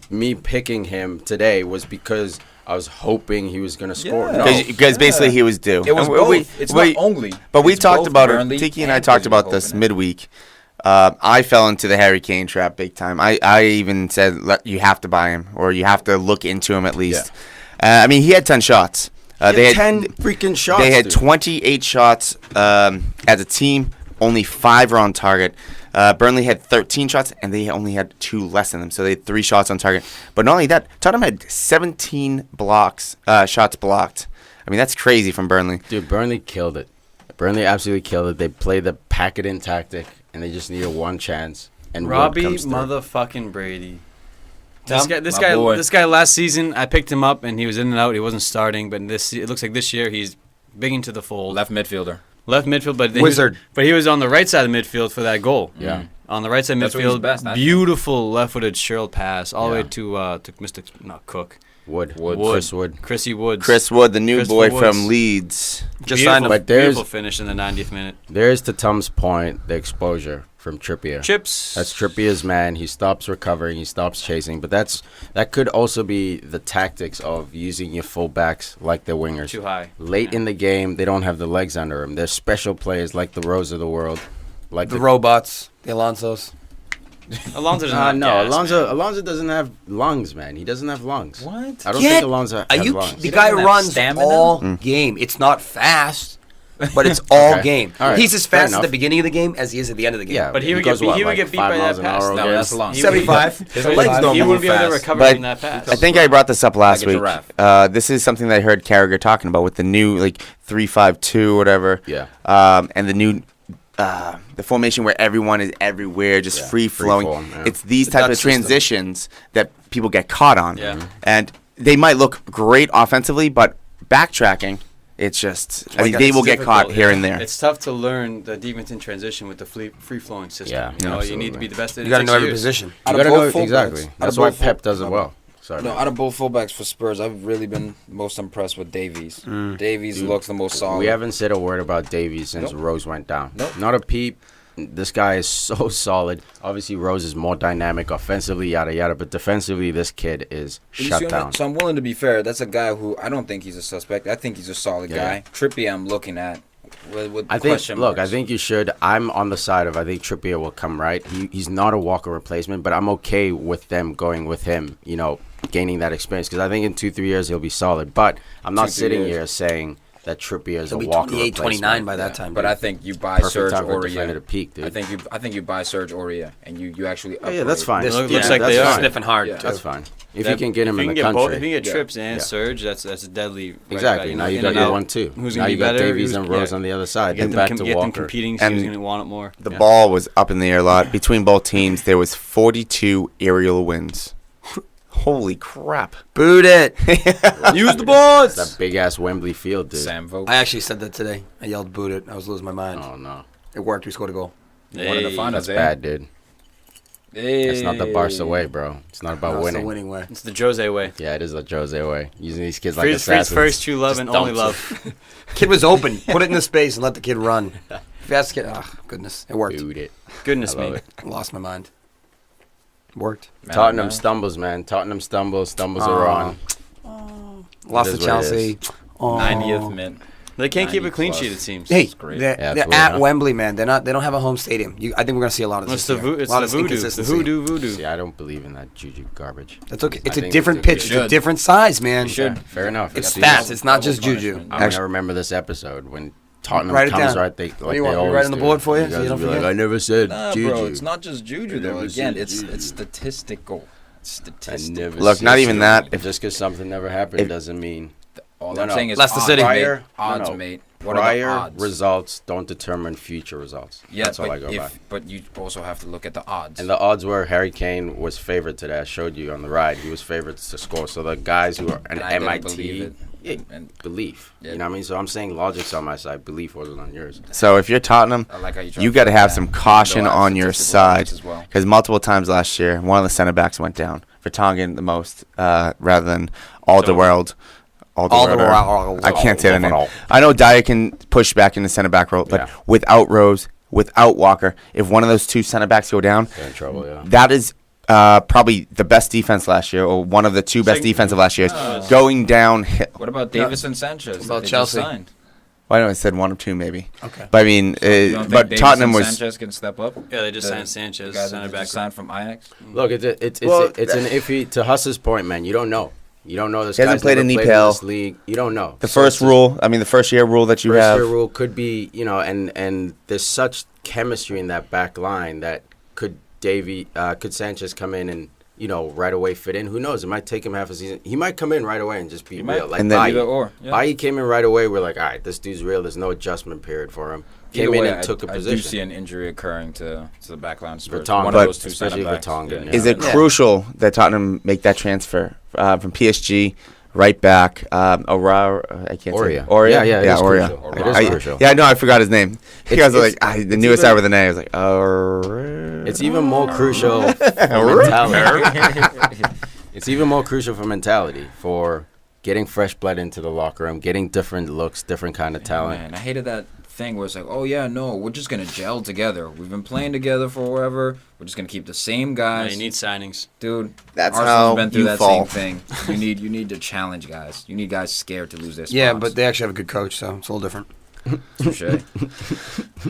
Speaker 5: me picking him today was because I was hoping he was going to score.
Speaker 2: Yeah.
Speaker 5: No.
Speaker 4: Because basically he was due.
Speaker 2: It was
Speaker 4: And
Speaker 2: both. It's not only.
Speaker 4: But we
Speaker 2: It's
Speaker 4: talked
Speaker 2: both
Speaker 4: about
Speaker 2: Burnley
Speaker 4: it. Tiki and
Speaker 2: and
Speaker 4: I talked
Speaker 2: Visual
Speaker 4: about this
Speaker 2: Hope in it.
Speaker 4: midweek. I fell into the Harry Kane trap big time. I even said you have to buy him or you have to look into him at least. I mean, he had 10 shots.
Speaker 5: They had 10 freaking shots.
Speaker 4: They had
Speaker 5: dude.
Speaker 4: 28 shots as a team. Only 5 were on target. Burnley had 13 shots, and they only had 2 less than them. So they had 3 shots on target. But not only that, Tottenham had 17 shots blocked. I mean, that's crazy from Burnley.
Speaker 5: Dude, Burnley killed it. Burnley absolutely killed it. They played the pack-it-in tactic, and they just needed one chance. And Wood
Speaker 3: Robbie
Speaker 5: comes through.
Speaker 3: motherfucking Brady.
Speaker 1: Tom?
Speaker 3: This
Speaker 2: My boy.
Speaker 3: guy. Last season, I picked him up and he was in and out. He wasn't starting, but it looks like this year he's big into the fold.
Speaker 2: Left midfielder.
Speaker 3: Left midfield, but
Speaker 1: Wizard.
Speaker 3: But he was on the right side of the midfield for that goal.
Speaker 5: Yeah.
Speaker 3: On the right side
Speaker 2: That's where he's
Speaker 3: midfield,
Speaker 2: best, I think.
Speaker 3: beautiful left-footed Cheryl pass all the
Speaker 5: Yeah.
Speaker 3: way to Mr. Not Cook,
Speaker 5: Wood.
Speaker 2: Wood.
Speaker 5: Chris Wood.
Speaker 3: Chrissy Woods.
Speaker 4: Chris Wood, the new
Speaker 3: Christopher
Speaker 4: boy
Speaker 3: Woods.
Speaker 4: from Leeds.
Speaker 1: Just
Speaker 3: beautiful,
Speaker 1: signed him.
Speaker 5: But there's-
Speaker 3: beautiful finish in the 90th minute.
Speaker 5: There's to Tom's point, the exposure from Trippier.
Speaker 3: Chips.
Speaker 5: That's Trippier's man. He stops recovering. He stops chasing. But that could also be the tactics of using your fullbacks like their wingers.
Speaker 3: Too high.
Speaker 5: Late in the game, they don't have the legs under them. They're special players like the Rose of the world. Like
Speaker 1: The robots, the Alonsos.
Speaker 3: Alonso doesn't have
Speaker 5: no,
Speaker 3: gas, man.
Speaker 5: Alonso doesn't have lungs, man. He doesn't have lungs.
Speaker 2: What?
Speaker 5: I don't
Speaker 1: Get-
Speaker 5: think Alonso
Speaker 1: Are
Speaker 5: has
Speaker 1: you?
Speaker 5: lungs.
Speaker 1: The guy
Speaker 2: doesn't have
Speaker 1: runs
Speaker 2: stamina?
Speaker 1: all game. It's not fast, but it's all
Speaker 5: Okay.
Speaker 1: game.
Speaker 5: All right.
Speaker 1: He's as
Speaker 5: Fair
Speaker 1: fast at the
Speaker 5: enough.
Speaker 1: beginning of the game as he is at the end of the game.
Speaker 5: Yeah,
Speaker 3: But he would
Speaker 5: goes
Speaker 3: get
Speaker 5: what,
Speaker 3: beat
Speaker 5: like
Speaker 3: by
Speaker 5: 5
Speaker 3: that
Speaker 5: miles an
Speaker 3: pass.
Speaker 5: hour
Speaker 2: No,
Speaker 5: over
Speaker 2: that's
Speaker 5: his-
Speaker 2: long.
Speaker 1: 75.
Speaker 2: His legs don't
Speaker 3: He
Speaker 2: move
Speaker 3: wouldn't be able to
Speaker 2: fast.
Speaker 3: recover
Speaker 4: But
Speaker 3: from that pass.
Speaker 4: I think I brought this up last
Speaker 2: Like a
Speaker 4: week.
Speaker 2: giraffe.
Speaker 4: This is something that I heard Carragher talking about with the new 3-5-2 whatever.
Speaker 5: Yeah.
Speaker 4: And the new the formation where everyone is everywhere, just free flowing.
Speaker 5: Free-flowing, yeah.
Speaker 4: It's these
Speaker 1: The
Speaker 4: type
Speaker 1: Dutch
Speaker 4: of
Speaker 1: system.
Speaker 4: transitions that people get caught on.
Speaker 3: Yeah.
Speaker 4: And they might look great offensively, but backtracking It's just,
Speaker 1: Well,
Speaker 4: they will get
Speaker 3: difficult,
Speaker 4: caught here and there.
Speaker 3: It's tough to learn the defense in transition with the free-flowing system.
Speaker 5: Yeah,
Speaker 3: you know, you
Speaker 5: absolutely.
Speaker 3: need to be the best.
Speaker 1: You got to know every position.
Speaker 5: You
Speaker 2: Out of
Speaker 5: gotta know
Speaker 2: both fullbacks-
Speaker 5: exactly.
Speaker 2: out
Speaker 5: That's
Speaker 2: of
Speaker 5: why
Speaker 2: both
Speaker 5: Pep
Speaker 2: full-
Speaker 5: does it well. Sorry.
Speaker 2: No,
Speaker 5: man.
Speaker 2: out of both fullbacks for Spurs, I've really been most impressed with Davies. Davies looks the most solid.
Speaker 5: We haven't said a word about Davies since
Speaker 2: Nope.
Speaker 5: Rose went down.
Speaker 2: Nope.
Speaker 5: Not a peep. This guy is so solid. Obviously, Rose is more dynamic offensively, yada yada. But defensively, this kid is
Speaker 2: You
Speaker 5: shut
Speaker 2: see what I mean?
Speaker 5: down.
Speaker 2: So I'm willing to be fair. That's a guy who I don't think he's a suspect. I think he's a solid
Speaker 5: Yeah.
Speaker 2: guy. Trippier, I'm looking at with
Speaker 5: I think.
Speaker 2: question
Speaker 5: Look,
Speaker 2: marks.
Speaker 5: I think you should. I'm on the side of I think Trippier will come right. He's not a Walker replacement, but I'm okay with them going with him. You know, gaining that experience because I think in 2-3 years he'll be solid. But I'm not
Speaker 2: 2-3
Speaker 5: sitting
Speaker 2: years.
Speaker 5: here saying that Trippier is
Speaker 1: He'll
Speaker 5: a
Speaker 1: be
Speaker 5: Walker
Speaker 1: 28, 29
Speaker 5: replacement.
Speaker 1: by that time.
Speaker 2: But
Speaker 1: dude.
Speaker 2: I think you buy
Speaker 5: Perfect
Speaker 2: Serge
Speaker 5: time for a defender to
Speaker 2: Aurier.
Speaker 5: peak, dude.
Speaker 2: I think you buy Serge Aurier and you actually.
Speaker 5: Oh, yeah, that's
Speaker 2: upgrade.
Speaker 5: fine.
Speaker 1: This
Speaker 3: Looks
Speaker 1: yeah,
Speaker 3: like
Speaker 5: that's
Speaker 3: they are
Speaker 5: fine.
Speaker 1: sniffing hard.
Speaker 2: Yeah.
Speaker 1: too.
Speaker 5: That's fine. If you can get him
Speaker 3: if
Speaker 5: in
Speaker 3: you
Speaker 5: the
Speaker 3: can get
Speaker 5: country.
Speaker 3: if you can get
Speaker 2: Yeah.
Speaker 3: Trips and
Speaker 5: Yeah.
Speaker 3: Surge, that's a deadly. right
Speaker 5: Exactly.
Speaker 3: back.
Speaker 5: Now you
Speaker 3: In
Speaker 5: got
Speaker 3: and
Speaker 5: your
Speaker 3: out.
Speaker 5: 1-2.
Speaker 3: Who's
Speaker 5: Now
Speaker 3: gonna
Speaker 5: you
Speaker 3: be
Speaker 5: got
Speaker 3: better?
Speaker 5: Davies
Speaker 3: Who's-
Speaker 5: and Rose
Speaker 3: yeah.
Speaker 5: on the other side.
Speaker 3: Get
Speaker 5: Get
Speaker 3: them,
Speaker 5: back
Speaker 3: get
Speaker 5: to
Speaker 3: them
Speaker 5: Walker.
Speaker 3: competing.
Speaker 4: And
Speaker 3: Who's going to want it more?
Speaker 4: The
Speaker 3: Yeah.
Speaker 4: ball was up in the air a lot. Between both teams, there was 42 aerial wins. Holy crap.
Speaker 1: Boot it. Use the boards.
Speaker 5: That big ass Wembley field, dude.
Speaker 2: Sam Vogt.
Speaker 1: I actually said that today. I yelled boot it. I was losing my mind.
Speaker 5: Oh no,
Speaker 1: It worked. We scored a goal.
Speaker 2: One of the finals,
Speaker 5: that's bad, dude. It's not the Barca way, bro. It's not about
Speaker 1: No, it's the
Speaker 5: winning.
Speaker 1: winning way.
Speaker 3: It's the Jose way.
Speaker 5: Yeah, it is the Jose way. Using these kids like
Speaker 3: Freed's
Speaker 5: assassins.
Speaker 3: first true love
Speaker 5: Just
Speaker 3: and only
Speaker 5: dumps it.
Speaker 3: love.
Speaker 1: Kid was open. Put it in the space and let the kid run. If you ask the kid, oh, goodness. It worked.
Speaker 5: Dude, it.
Speaker 3: Goodness
Speaker 5: I love
Speaker 3: me.
Speaker 5: it.
Speaker 1: I lost my mind. Worked.
Speaker 5: Tottenham stumbles, man. Tottenham stumbles are on.
Speaker 1: Lost
Speaker 5: It
Speaker 1: to
Speaker 5: is what it
Speaker 1: Chelsea.
Speaker 5: is.
Speaker 1: Oh.
Speaker 2: 90th minute.
Speaker 3: They can't keep a
Speaker 2: 90
Speaker 3: clean
Speaker 2: plus.
Speaker 3: sheet, it seems.
Speaker 1: Hey,
Speaker 2: great.
Speaker 1: they're
Speaker 5: Absolutely
Speaker 1: at
Speaker 5: not.
Speaker 1: Wembley, man. They don't have a home stadium. I think we're gonna see a lot of this.
Speaker 3: It's the
Speaker 1: this year.
Speaker 3: it's
Speaker 1: a lot
Speaker 3: the
Speaker 1: of
Speaker 3: voodoo. The
Speaker 1: inconsistency.
Speaker 3: voodoo.
Speaker 5: See, I don't believe in that juju garbage.
Speaker 1: That's okay. It's
Speaker 5: I
Speaker 1: a
Speaker 5: think
Speaker 1: different
Speaker 5: it's a-
Speaker 1: pitch. It's a
Speaker 2: should.
Speaker 1: different size, man.
Speaker 2: should.
Speaker 5: Fair enough.
Speaker 1: It's
Speaker 5: See,
Speaker 1: stats. It's not
Speaker 2: Double
Speaker 1: just juju.
Speaker 2: punishment.
Speaker 5: I'm gonna remember this episode when Tottenham
Speaker 1: Write it
Speaker 5: comes
Speaker 1: down.
Speaker 5: right. They like
Speaker 1: do you
Speaker 5: they
Speaker 1: want? Me to
Speaker 5: always
Speaker 1: write on the
Speaker 5: do.
Speaker 1: board for you so
Speaker 5: guys
Speaker 1: you don't
Speaker 5: will be like,
Speaker 1: forget?
Speaker 5: I never said
Speaker 2: Nah,
Speaker 5: juju.
Speaker 2: bro, it's not just juju though.
Speaker 5: never
Speaker 2: Again,
Speaker 5: said
Speaker 2: it's
Speaker 5: juju.
Speaker 2: statistical. It's
Speaker 5: I
Speaker 2: statistical.
Speaker 5: never
Speaker 4: Look,
Speaker 5: said
Speaker 4: not even
Speaker 5: juju.
Speaker 4: that.
Speaker 5: If just because something never happened doesn't mean
Speaker 2: All
Speaker 5: No,
Speaker 2: I'm
Speaker 5: no.
Speaker 2: saying is
Speaker 1: Leicester
Speaker 2: odds,
Speaker 1: City.
Speaker 2: mate.
Speaker 5: No,
Speaker 2: Odds,
Speaker 5: no.
Speaker 2: mate. What are the
Speaker 5: prior
Speaker 2: odds?
Speaker 5: results don't determine future results.
Speaker 2: Yeah,
Speaker 5: That's all I
Speaker 2: but
Speaker 5: go by.
Speaker 2: but you also have to look at the odds.
Speaker 5: And the odds were Harry Kane was favored today. I showed you on the ride. He was favored to score. So the guys who are an
Speaker 2: And I didn't
Speaker 5: MIT,
Speaker 2: believe it.
Speaker 5: yeah,
Speaker 2: And
Speaker 5: belief.
Speaker 2: Yeah.
Speaker 5: You know what I mean? So I'm saying logic's on my side. Belief wasn't on yours.
Speaker 4: So if you're Tottenham,
Speaker 2: I like how
Speaker 4: you got to have some caution
Speaker 2: Though I have
Speaker 4: on your
Speaker 2: statistical
Speaker 4: side.
Speaker 2: evidence as well.
Speaker 4: Because multiple times last year, one of the center backs went down. Vertonghen the most, rather than Alderweireld. I can't say the name.
Speaker 5: Alderweireld.
Speaker 4: I know Dyer can push back in the center back role, but
Speaker 5: Yeah.
Speaker 4: without Rose, without Walker, if one of those two center backs go down,
Speaker 5: They're in trouble, yeah.
Speaker 4: that is probably the best defense last year, or one of the two best defensive last years, going downhill.
Speaker 2: What about Davis and Sanchez?
Speaker 1: What about
Speaker 2: They just
Speaker 1: Chelsea?
Speaker 2: signed.
Speaker 4: Well, I know I said one or two maybe.
Speaker 1: Okay.
Speaker 4: But I mean,
Speaker 2: You don't think
Speaker 4: but
Speaker 2: Davis
Speaker 4: Tottenham
Speaker 2: and
Speaker 4: was.
Speaker 2: Sanchez can step up.
Speaker 3: Yeah, they just
Speaker 2: The-
Speaker 3: signed Sanchez,
Speaker 2: The guys
Speaker 3: center
Speaker 2: that
Speaker 3: back.
Speaker 2: just signed from Ajax.
Speaker 5: Look, it's
Speaker 4: Well,
Speaker 5: an iffy. To Huss's point, man, you don't know. You don't know this.
Speaker 4: He hasn't
Speaker 5: guy's
Speaker 4: played
Speaker 5: never
Speaker 4: in
Speaker 5: played
Speaker 4: EPL.
Speaker 5: this league. You don't know.
Speaker 4: The
Speaker 5: So
Speaker 4: first
Speaker 5: it's a-
Speaker 4: rule, I mean, the first year rule that you
Speaker 5: First
Speaker 4: have.
Speaker 5: year rule could be, and there's such chemistry in that back line that could Sanchez come in and right away fit in? Who knows? It might take him half a season. He might come in right away and just be real.
Speaker 2: might.
Speaker 5: Like
Speaker 4: And then-
Speaker 5: Bailly.
Speaker 2: Either or. Yeah.
Speaker 5: Bailly came in right away. We're like, all right, this dude's real. There's no adjustment period for him.
Speaker 2: Either
Speaker 5: Came in
Speaker 2: way,
Speaker 5: and took a
Speaker 2: I do
Speaker 5: position.
Speaker 2: see an injury occurring to the backline. Spurs.
Speaker 5: Vertonghen,
Speaker 2: One
Speaker 4: but
Speaker 2: of those two
Speaker 5: especially
Speaker 2: center backs.
Speaker 5: Vertonghen, yeah.
Speaker 4: Is it
Speaker 1: Yeah.
Speaker 4: crucial that Tottenham make that transfer from PSG right back? Aurora, I can't
Speaker 5: Oria.
Speaker 4: say. Oria?
Speaker 5: Yeah, it is
Speaker 4: Oria.
Speaker 5: crucial.
Speaker 2: It is
Speaker 5: crucial.
Speaker 4: Yeah, no, I forgot his name. You guys are
Speaker 5: it's-
Speaker 4: like, the
Speaker 5: it's
Speaker 4: newest
Speaker 5: even-
Speaker 4: out with an A. I was like, Aurora.
Speaker 5: It's even more crucial for mentality. It's even more crucial for mentality, for getting fresh blood into the locker room, getting different looks, different kind of talent.
Speaker 2: Man, I hated that thing where it's like, oh yeah, no, we're just gonna gel together. We've been playing together for whatever. We're just gonna keep the same
Speaker 3: Yeah,
Speaker 2: guys.
Speaker 3: you need signings.
Speaker 2: Dude,
Speaker 4: That's
Speaker 2: Arsenal's
Speaker 4: how
Speaker 2: been through
Speaker 4: you
Speaker 2: that
Speaker 4: fall.
Speaker 2: same thing. You need to challenge guys. You need guys scared to lose their spots.
Speaker 1: Yeah, but they actually have a good coach, so it's a little different.
Speaker 2: Touche.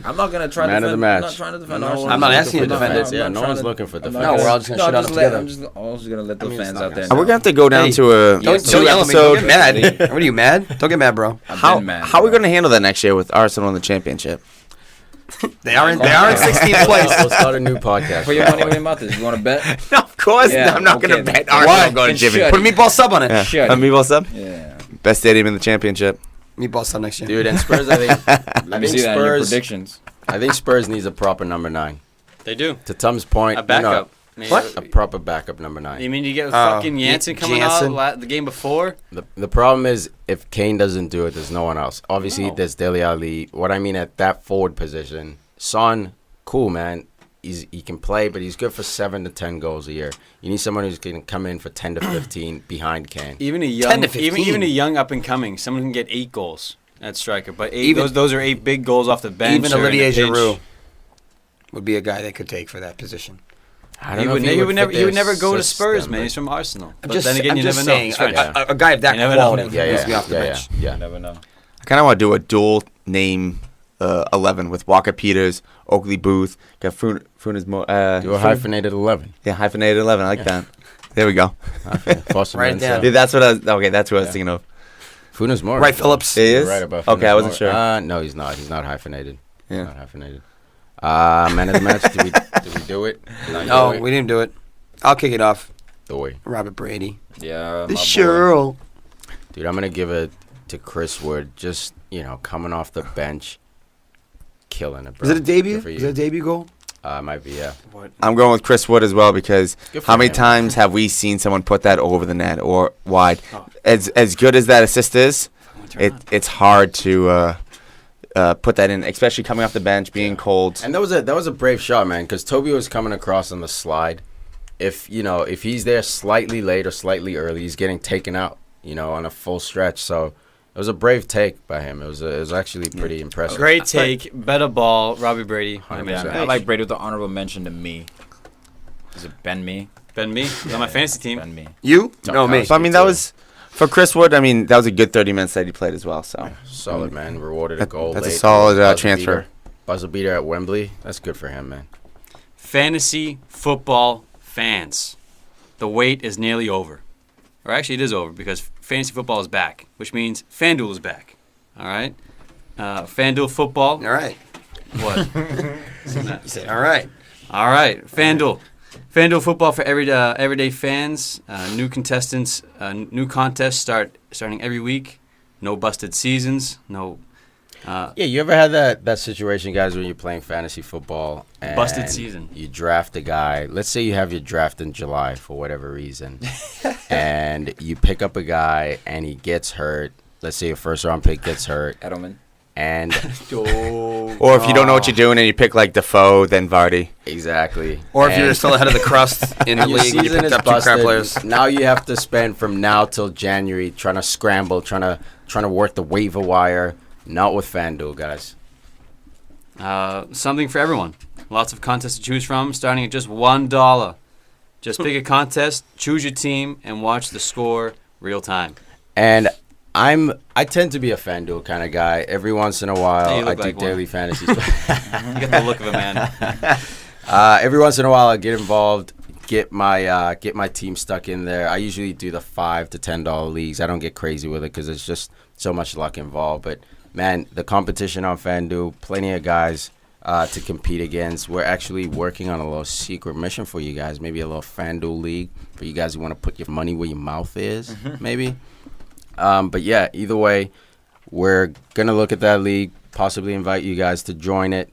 Speaker 2: I'm not gonna try
Speaker 5: Man
Speaker 2: to
Speaker 5: of the
Speaker 2: defend.
Speaker 5: match.
Speaker 2: I'm not trying to defend
Speaker 5: No
Speaker 2: Arsenal.
Speaker 5: one's
Speaker 1: I'm not
Speaker 5: looking
Speaker 1: asking you
Speaker 5: for
Speaker 1: to defend it.
Speaker 5: defenders. Yeah,
Speaker 2: I'm
Speaker 5: no
Speaker 2: not
Speaker 5: one's
Speaker 2: trying
Speaker 5: looking for
Speaker 2: I'm not
Speaker 5: defenders.
Speaker 1: No,
Speaker 2: gonna-
Speaker 1: we're all just gonna shut out
Speaker 2: let
Speaker 1: together.
Speaker 2: I'm just gonna let the
Speaker 5: I mean, it's
Speaker 2: fans
Speaker 5: not
Speaker 2: out there.
Speaker 5: gonna
Speaker 2: know.
Speaker 4: We're going to have to go down
Speaker 1: Hey,
Speaker 4: to a
Speaker 1: Don't
Speaker 4: two
Speaker 1: yell at me. Don't
Speaker 4: episode.
Speaker 1: get mad. What are you mad? Don't get mad, bro.
Speaker 2: I've
Speaker 4: How,
Speaker 2: been mad,
Speaker 4: how are we
Speaker 2: bro.
Speaker 4: going to handle that next year with Arsenal in the championship?
Speaker 1: They are in 16th place.
Speaker 5: We'll start a new podcast.
Speaker 2: Put your money where your mouth is. You want to bet?
Speaker 4: No, of course.
Speaker 2: Yeah,
Speaker 4: I'm not
Speaker 2: okay.
Speaker 4: going to bet
Speaker 2: Why?
Speaker 4: Arsenal going
Speaker 2: Then
Speaker 4: to Jimmy.
Speaker 2: shut
Speaker 1: Put a meatball sub on it.
Speaker 4: Yeah.
Speaker 2: Shut
Speaker 4: A
Speaker 2: it.
Speaker 4: meatball sub?
Speaker 2: Yeah.
Speaker 4: Best stadium in the championship.
Speaker 1: Meatball sub next year.
Speaker 5: Dude, and Spurs, I think
Speaker 2: Let me see that in your predictions.
Speaker 5: I think Spurs needs a proper number 9.
Speaker 3: They do.
Speaker 5: To Tom's point,
Speaker 3: A backup.
Speaker 1: What?
Speaker 5: A proper backup number 9.
Speaker 3: You mean you get fucking Jansen coming
Speaker 1: Jansen.
Speaker 3: out the game before?
Speaker 5: The problem is if Kane doesn't do it, there's no one else. Obviously,
Speaker 3: No.
Speaker 5: there's Dele Alli. What I mean at that forward position, Son, cool, man. He can play, but he's good for 7 to 10 goals a year. You need someone who's going to come in for 10 to 15 behind Kane.
Speaker 3: Even a
Speaker 1: 10
Speaker 3: young,
Speaker 1: to 15.
Speaker 3: even a young up and coming, someone can get 8 goals at striker. But
Speaker 1: Even-
Speaker 3: those are 8 big goals off the bench.
Speaker 1: Even
Speaker 3: or in a
Speaker 1: Olivier
Speaker 3: pinch.
Speaker 1: Giroud would be a guy they could take for that position.
Speaker 5: I
Speaker 3: He
Speaker 5: don't know
Speaker 3: would,
Speaker 5: if
Speaker 3: he would never.
Speaker 5: fit
Speaker 3: He would
Speaker 5: their
Speaker 3: never go to Spurs,
Speaker 5: system,
Speaker 3: man.
Speaker 5: but-
Speaker 3: He's from Arsenal. But
Speaker 1: Just,
Speaker 3: then again,
Speaker 1: I'm
Speaker 3: you
Speaker 1: just
Speaker 3: never know.
Speaker 1: saying,
Speaker 3: He's French.
Speaker 1: a guy of that
Speaker 3: You never know.
Speaker 1: quality needs to be off the bench.
Speaker 5: Yeah.
Speaker 2: You never know.
Speaker 4: I kind of want to do a dual name 11 with Walker Peters, Oakley Booth, got Funes Mo.
Speaker 5: Do a hyphenated 11.
Speaker 4: Yeah, hyphenated 11. I like that. There we go.
Speaker 5: Foster
Speaker 1: Write it down.
Speaker 4: Dude, that's what I was. Okay, that's what I was thinking of.
Speaker 5: Funes Mori.
Speaker 1: Right, Phillips.
Speaker 4: He is.
Speaker 5: Right above
Speaker 4: Okay,
Speaker 5: Funes
Speaker 4: I wasn't
Speaker 5: Mori.
Speaker 4: sure.
Speaker 5: No, he's not. He's not hyphenated.
Speaker 4: Yeah.
Speaker 5: He's not hyphenated. Man of the match. Did we do it?
Speaker 1: No, we didn't do it. I'll kick it off.
Speaker 5: The way.
Speaker 1: Robert Brady.
Speaker 2: Yeah,
Speaker 1: The
Speaker 2: my boy.
Speaker 1: Cheryl.
Speaker 5: Dude, I'm gonna give it to Chris Wood. Just coming off the bench, killing it. Bro.
Speaker 1: Was it a debut?
Speaker 5: Good for
Speaker 1: Was
Speaker 5: you.
Speaker 1: it a debut goal?
Speaker 5: Might be, yeah.
Speaker 4: I'm going with Chris Wood as well because
Speaker 5: Good for
Speaker 4: how many
Speaker 5: him.
Speaker 4: times have we seen someone put that over the net or wide?
Speaker 3: Oh.
Speaker 4: As good as that assist is,
Speaker 3: Turn on.
Speaker 4: it's hard to put that in, especially coming off the bench, being cold.
Speaker 5: And that was a brave shot, man, because Toby was coming across on the slide. If he's there slightly late or slightly early, he's getting taken out, on a full stretch. So it was a brave take by him. It was actually pretty impressive.
Speaker 3: Great take, better ball, Robbie Brady. I mean,
Speaker 5: 100%.
Speaker 2: I like Brady with the honorable mention to me. Is it Ben Me?
Speaker 3: Ben me. He's on my fantasy team.
Speaker 2: Ben Me.
Speaker 1: You? No, me.
Speaker 4: So I mean, that was for Chris Wood. I mean, that was a good 30 minutes that he played as well. So
Speaker 5: Solid, man. Rewarded a
Speaker 4: That-
Speaker 5: goal.
Speaker 4: that's a
Speaker 5: late.
Speaker 4: solid,
Speaker 5: Buzzer
Speaker 4: transfer.
Speaker 5: beater. Buzzer beater at Wembley. That's good for him, man.
Speaker 3: Fantasy football fans, the wait is nearly over. Or actually, it is over because fantasy football is back, which means FanDuel is back. All right? FanDuel football.
Speaker 1: All right.
Speaker 3: What?
Speaker 1: You said, all right.
Speaker 3: All right, FanDuel. FanDuel football for everyday fans. New contestants, new contests starting every week. No busted seasons. No
Speaker 5: Yeah, you ever had that situation, guys, when you're playing fantasy football and
Speaker 3: Busted season.
Speaker 5: you draft a guy. Let's say you have your draft in July for whatever reason, and you pick up a guy and he gets hurt. Let's say your first round pick gets hurt,
Speaker 2: Edelman.
Speaker 5: and
Speaker 4: or if you don't know what you're doing and you pick like Defoe, then Vardy.
Speaker 5: exactly.
Speaker 1: Or if you're
Speaker 5: And
Speaker 1: still ahead of the crust in the
Speaker 5: your
Speaker 1: league, and you
Speaker 5: season
Speaker 1: picked
Speaker 5: is
Speaker 1: up 2 crap players.
Speaker 5: busted. Now you have to spend from now till January trying to scramble, trying to work the waiver wire. Not with FanDuel, guys.
Speaker 3: something for everyone. Lots of contests to choose from, starting at just $1. Just pick a contest, choose your team, and watch the score real time.
Speaker 5: And I tend to be a FanDuel kind of guy. Every once in a
Speaker 3: Yeah,
Speaker 5: while,
Speaker 3: you
Speaker 5: I
Speaker 3: look
Speaker 5: do
Speaker 3: like one.
Speaker 5: daily fantasy.
Speaker 3: You get the look of it, man.
Speaker 5: Every once in a while, I get involved, get my team stuck in there. I usually do the $5 to $10 leagues. I don't get crazy with it because there's just so much luck involved. But man, the competition on FanDuel, plenty of guys to compete against. We're actually working on a little secret mission for you guys. Maybe a little FanDuel league for you guys who want to put your money where your mouth is, maybe. But yeah, either way, we're going to look at that league, possibly invite you guys to join it.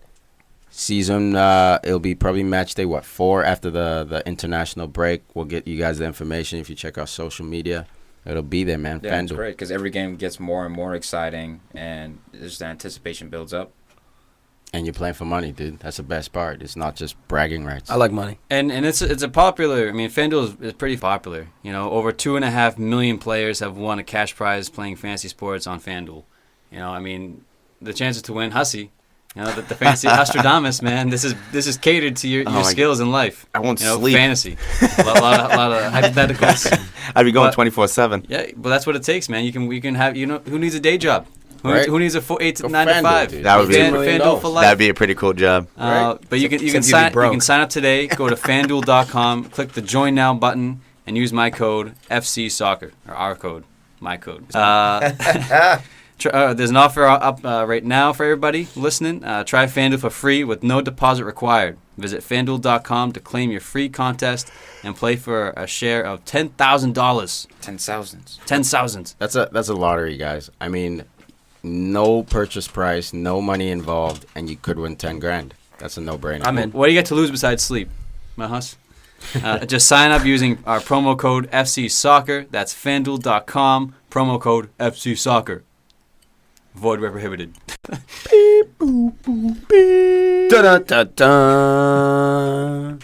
Speaker 5: Season, it'll be probably match day, 4 after the international break. We'll get you guys the information if you check our social media. It'll be there, man.
Speaker 2: Yeah, it's
Speaker 5: FanDuel.
Speaker 2: great because every game gets more and more exciting, and just the anticipation builds up.
Speaker 5: And you're playing for money, dude. That's the best part. It's not just bragging rights.
Speaker 1: I like money.
Speaker 3: And it's a popular. I mean, FanDuel is pretty popular. Over 2.5 million players have won a cash prize playing fantasy sports on FanDuel. I mean, the chances to win Hussey. The fantasy Nostradamus, man. This is catered to your
Speaker 4: my
Speaker 3: skills in life.
Speaker 4: I won't sleep.
Speaker 3: Fantasy. a lot of hypotheticals.
Speaker 4: I'd be going
Speaker 3: But-
Speaker 4: 24/7.
Speaker 3: Yeah, but that's what it takes, man. You can have. Who needs a day job?
Speaker 5: Right.
Speaker 3: Who needs a 8 to
Speaker 5: Go
Speaker 3: 9 to
Speaker 5: FanDuel,
Speaker 3: 5?
Speaker 5: dude.
Speaker 4: That would be-
Speaker 5: $2 million.
Speaker 3: FanDuel for life.
Speaker 4: That'd be a pretty cool job.
Speaker 3: But you can
Speaker 1: Except you'd be
Speaker 3: sign
Speaker 1: broke.
Speaker 3: up today. Go to FanDuel.com, click the Join Now button, and use my code FC Soccer or our code, my code. There's an offer up right now for everybody listening. Try FanDuel for free with no deposit required. Visit FanDuel.com to claim your free contest and play for a share of $10,000.
Speaker 2: 10,000s.
Speaker 3: 10,000.
Speaker 5: That's a lottery, guys. I mean, no purchase price, no money involved, and you could win 10 grand. That's a no-brainer.
Speaker 3: I'm in. What do you got to lose besides sleep, my Huss? Just sign up using our promo code FC Soccer. That's FanDuel.com. Promo code FC Soccer. Void where prohibited.
Speaker 1: Da-da-da-da.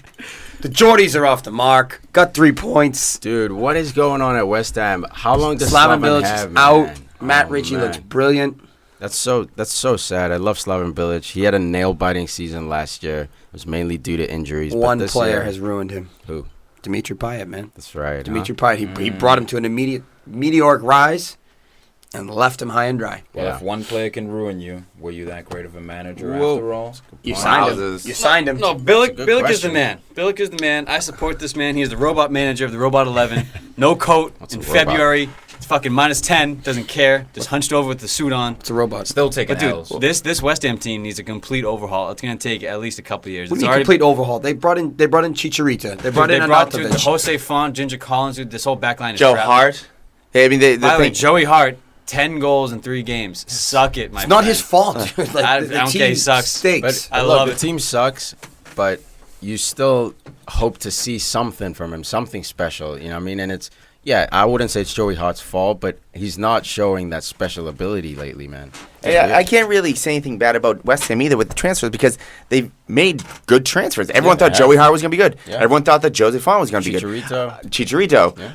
Speaker 1: The Geordies are off the mark. Got 3 points.
Speaker 5: Dude, what is going on at West Ham? How long does
Speaker 1: Slaven
Speaker 5: Slaven
Speaker 1: Bilic
Speaker 5: have,
Speaker 1: is
Speaker 5: man?
Speaker 1: out. Matt
Speaker 5: Oh,
Speaker 1: Ritchie
Speaker 5: man.
Speaker 1: looks brilliant.
Speaker 5: That's so sad. I love Slaven Bilic. He had a nail-biting season last year. It was mainly due to injuries. but
Speaker 1: One
Speaker 5: this
Speaker 1: player
Speaker 5: year-
Speaker 1: has ruined him.
Speaker 5: Who?
Speaker 1: Dimitri Payet, man.
Speaker 5: That's right.
Speaker 1: Dimitri Payet. He brought him to an immediate meteoric rise and left him high and dry.
Speaker 2: Well,
Speaker 5: Yeah.
Speaker 2: if one player can ruin you, were you that great of a manager
Speaker 5: Whoa.
Speaker 2: after all?
Speaker 1: You signed him.
Speaker 4: Wowzers.
Speaker 1: You signed him.
Speaker 3: No, Bilic,
Speaker 5: That's a good
Speaker 3: Bilic is the
Speaker 5: question.
Speaker 3: man. Bilic is the man. I support this man. He's the robot manager of the Robot 11. No coat
Speaker 5: What's
Speaker 3: in
Speaker 5: a robot?
Speaker 3: February. It's fucking -10. Doesn't care. Just hunched over with the suit on.
Speaker 1: It's a robot.
Speaker 2: Still taking
Speaker 3: But dude,
Speaker 2: L's.
Speaker 3: this West Ham team needs a complete overhaul. It's gonna take at least a couple of years.
Speaker 1: What
Speaker 3: It's
Speaker 1: do you mean
Speaker 3: already
Speaker 1: complete overhaul? They brought in Chicharito. They brought
Speaker 3: Dude,
Speaker 1: in
Speaker 3: they brought dude,
Speaker 1: Anatovic.
Speaker 3: Jose Font, Ginger Collins. Dude, this whole backline is
Speaker 4: Joe
Speaker 3: crap.
Speaker 4: Hart. Hey, I mean, the
Speaker 3: By the way,
Speaker 4: thing.
Speaker 3: Joey Hart, 10 goals in 3 games. Suck it, my
Speaker 1: It's not
Speaker 3: friend.
Speaker 1: his fault. dude. Like,
Speaker 3: I
Speaker 1: the
Speaker 3: don't
Speaker 1: team
Speaker 3: care, he sucks.
Speaker 1: stinks.
Speaker 3: I
Speaker 5: Look,
Speaker 3: love
Speaker 5: the
Speaker 3: it.
Speaker 5: team sucks, but you still hope to see something from him, something special. You know what I mean? And it's, yeah, I wouldn't say it's Joey Hart's fault, but he's not showing that special ability lately, man.
Speaker 4: Hey, I can't really say anything bad about West Ham either with the transfers because they've made good transfers. Everyone
Speaker 5: they
Speaker 4: thought
Speaker 5: have.
Speaker 4: Joey Hart was going to be good.
Speaker 5: Yeah.
Speaker 4: Everyone thought that Jose Font was going to be good.
Speaker 5: Chicharito.
Speaker 4: Chicharito.
Speaker 5: Yeah.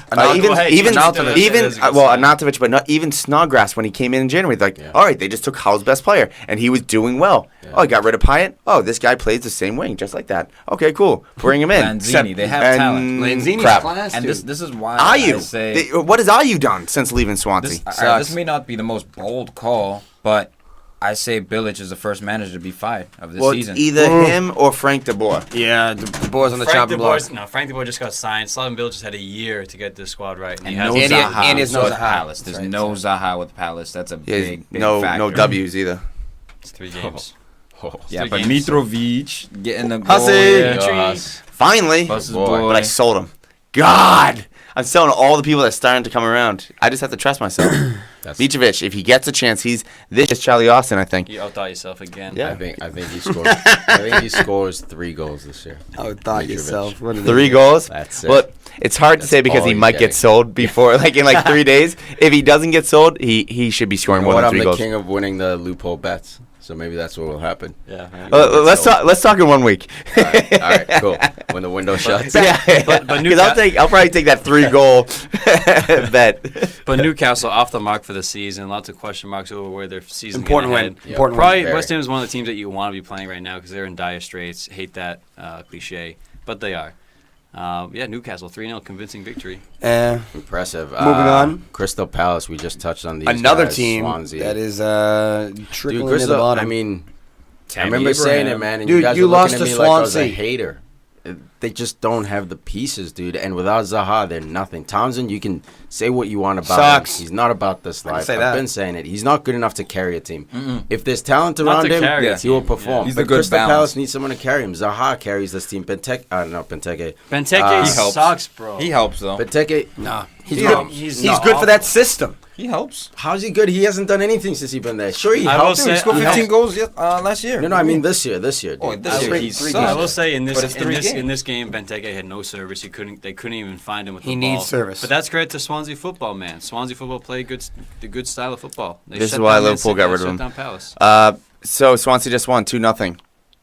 Speaker 4: Arnautovic, but not even Snodgrass when he came in January. Like,
Speaker 5: Yeah.
Speaker 4: all right, they just took Hull's best player, and he was doing well.
Speaker 5: Yeah.
Speaker 4: Oh, he got rid of Payet. Oh, this guy plays the same wing, just like that. Okay, cool. Bring him in.
Speaker 2: Lanzini, they have
Speaker 4: And
Speaker 2: talent.
Speaker 1: Lanzini's
Speaker 4: crap.
Speaker 1: class,
Speaker 2: And
Speaker 1: dude.
Speaker 2: this is why
Speaker 4: Ayu.
Speaker 2: I say
Speaker 4: What has Ayu done since leaving Swansea?
Speaker 2: this may not be the most bold call, but I say Bilic is the first manager to be fired of this
Speaker 4: Well,
Speaker 2: season.
Speaker 4: it's either him or Frank de Boer.
Speaker 1: Yeah, the boys on the
Speaker 3: Frank
Speaker 1: chopping
Speaker 3: de
Speaker 1: block.
Speaker 3: Boer, no, Frank de Boer just got signed. Slaven Bilic just had a year to get this squad right. And he
Speaker 2: and
Speaker 3: has
Speaker 2: no
Speaker 1: And he-
Speaker 2: Zaha
Speaker 1: and he has no
Speaker 2: with
Speaker 1: Zaha.
Speaker 2: Palace.
Speaker 1: That's
Speaker 2: There's
Speaker 1: right,
Speaker 2: no
Speaker 1: sorry.
Speaker 2: Zaha with Palace. That's a
Speaker 4: Yeah,
Speaker 2: big
Speaker 4: no
Speaker 2: factor.
Speaker 4: W's either.
Speaker 3: It's 3 games.
Speaker 2: Yeah,
Speaker 3: 3
Speaker 2: but
Speaker 3: games.
Speaker 2: Mitrovic getting the goal.
Speaker 4: Hussey.
Speaker 2: Yeah.
Speaker 4: Finally,
Speaker 2: Bus his
Speaker 5: Boy.
Speaker 2: boy.
Speaker 4: but I sold him. God, I'm selling all the people that's starting to come around. I just have to trust myself. Mitrovic, if he gets a chance, this is Charlie Austin, I think.
Speaker 3: You outthought yourself again.
Speaker 4: Yeah.
Speaker 5: I think he scores. I think he scores 3 goals this year.
Speaker 1: Oh, thought
Speaker 5: Mitrovic.
Speaker 1: yourself. What is
Speaker 4: 3
Speaker 1: it?
Speaker 4: goals.
Speaker 5: That's it.
Speaker 4: But it's hard to
Speaker 5: That's
Speaker 4: say because
Speaker 5: all
Speaker 4: he
Speaker 5: he's
Speaker 4: might
Speaker 5: getting.
Speaker 4: get sold before, like in 3 days. If he doesn't get sold, he should be scoring
Speaker 5: You know
Speaker 4: more
Speaker 5: what?
Speaker 4: than
Speaker 5: I'm
Speaker 4: 3
Speaker 5: the
Speaker 4: goals.
Speaker 5: king of winning the loophole bets, so maybe that's what will happen.
Speaker 3: Yeah.
Speaker 4: Let's talk in 1 week.
Speaker 5: All right, cool. When the window shuts.
Speaker 4: Yeah,
Speaker 3: but
Speaker 4: because I'll probably take that 3-goal bet.
Speaker 3: But Newcastle off the mark for the season. Lots of question marks over where their season
Speaker 1: Important
Speaker 3: gonna
Speaker 1: win.
Speaker 3: head.
Speaker 5: Yeah.
Speaker 1: Important win.
Speaker 3: Probably
Speaker 5: Very.
Speaker 3: West Ham is one of the teams that you want to be playing right now because they're in dire straits. Hate that cliche, but they are. Yeah, Newcastle 3-0 convincing victory.
Speaker 5: Impressive.
Speaker 1: Moving on.
Speaker 5: Crystal Palace. We just touched on these.
Speaker 1: Another
Speaker 5: guys,
Speaker 1: team
Speaker 5: Swansea.
Speaker 1: that is
Speaker 5: Dude,
Speaker 1: trickling to the
Speaker 5: Crystal.
Speaker 1: bottom.
Speaker 5: I mean,
Speaker 2: Tammy
Speaker 5: I remember saying
Speaker 2: Abraham.
Speaker 5: it, man. And
Speaker 1: Dude,
Speaker 5: you guys
Speaker 1: you
Speaker 5: were looking
Speaker 1: lost
Speaker 5: at
Speaker 1: to
Speaker 5: me like I was a
Speaker 1: Swansea.
Speaker 5: hater. They just don't have the pieces, dude. And without Zaha, they're nothing. Townsend, you can say what you want about
Speaker 1: Sucks.
Speaker 5: him. He's not about this
Speaker 1: I can
Speaker 5: life.
Speaker 1: say
Speaker 5: I've
Speaker 1: that.
Speaker 5: been saying it. He's not good enough to carry a team. If there's talent
Speaker 3: Not
Speaker 5: around
Speaker 3: to
Speaker 5: him,
Speaker 3: carry a
Speaker 5: he will
Speaker 3: team,
Speaker 5: perform.
Speaker 3: yeah.
Speaker 2: He's
Speaker 5: But
Speaker 2: the good
Speaker 5: Crystal
Speaker 2: balance.
Speaker 5: Palace needs someone to carry him. Zaha carries this team. Benteke
Speaker 3: Benteke
Speaker 2: He helps.
Speaker 3: sucks, bro.
Speaker 2: He helps though.
Speaker 5: Benteke,
Speaker 1: nah, he's
Speaker 5: He's
Speaker 1: good.
Speaker 5: not-
Speaker 3: he's
Speaker 1: He's
Speaker 3: not
Speaker 1: good for that
Speaker 3: awful.
Speaker 1: system.
Speaker 2: He helps.
Speaker 5: how's he good? He hasn't done anything since he's been there. Sure, he
Speaker 3: I will
Speaker 5: helped.
Speaker 3: say-
Speaker 2: He scored
Speaker 3: he
Speaker 2: 15 goals last year.
Speaker 5: No, I mean this year. Dude.
Speaker 2: Oh, this
Speaker 3: I
Speaker 2: year
Speaker 3: will-
Speaker 2: he's
Speaker 1: three
Speaker 2: sucked.
Speaker 3: I will say in
Speaker 2: But
Speaker 3: this
Speaker 2: it's 3 games.
Speaker 3: in this game, Benteke had no service. They couldn't even find him with
Speaker 1: He
Speaker 3: the ball.
Speaker 1: needs service.
Speaker 3: But that's great to Swansea football, man. Swansea football play the good style of football. They
Speaker 4: This
Speaker 3: shut
Speaker 4: is why
Speaker 3: down Man
Speaker 4: Liverpool
Speaker 3: City,
Speaker 4: got
Speaker 3: they
Speaker 4: rid of
Speaker 3: shut
Speaker 4: him.
Speaker 3: down Palace.
Speaker 4: So Swansea just won 2-0.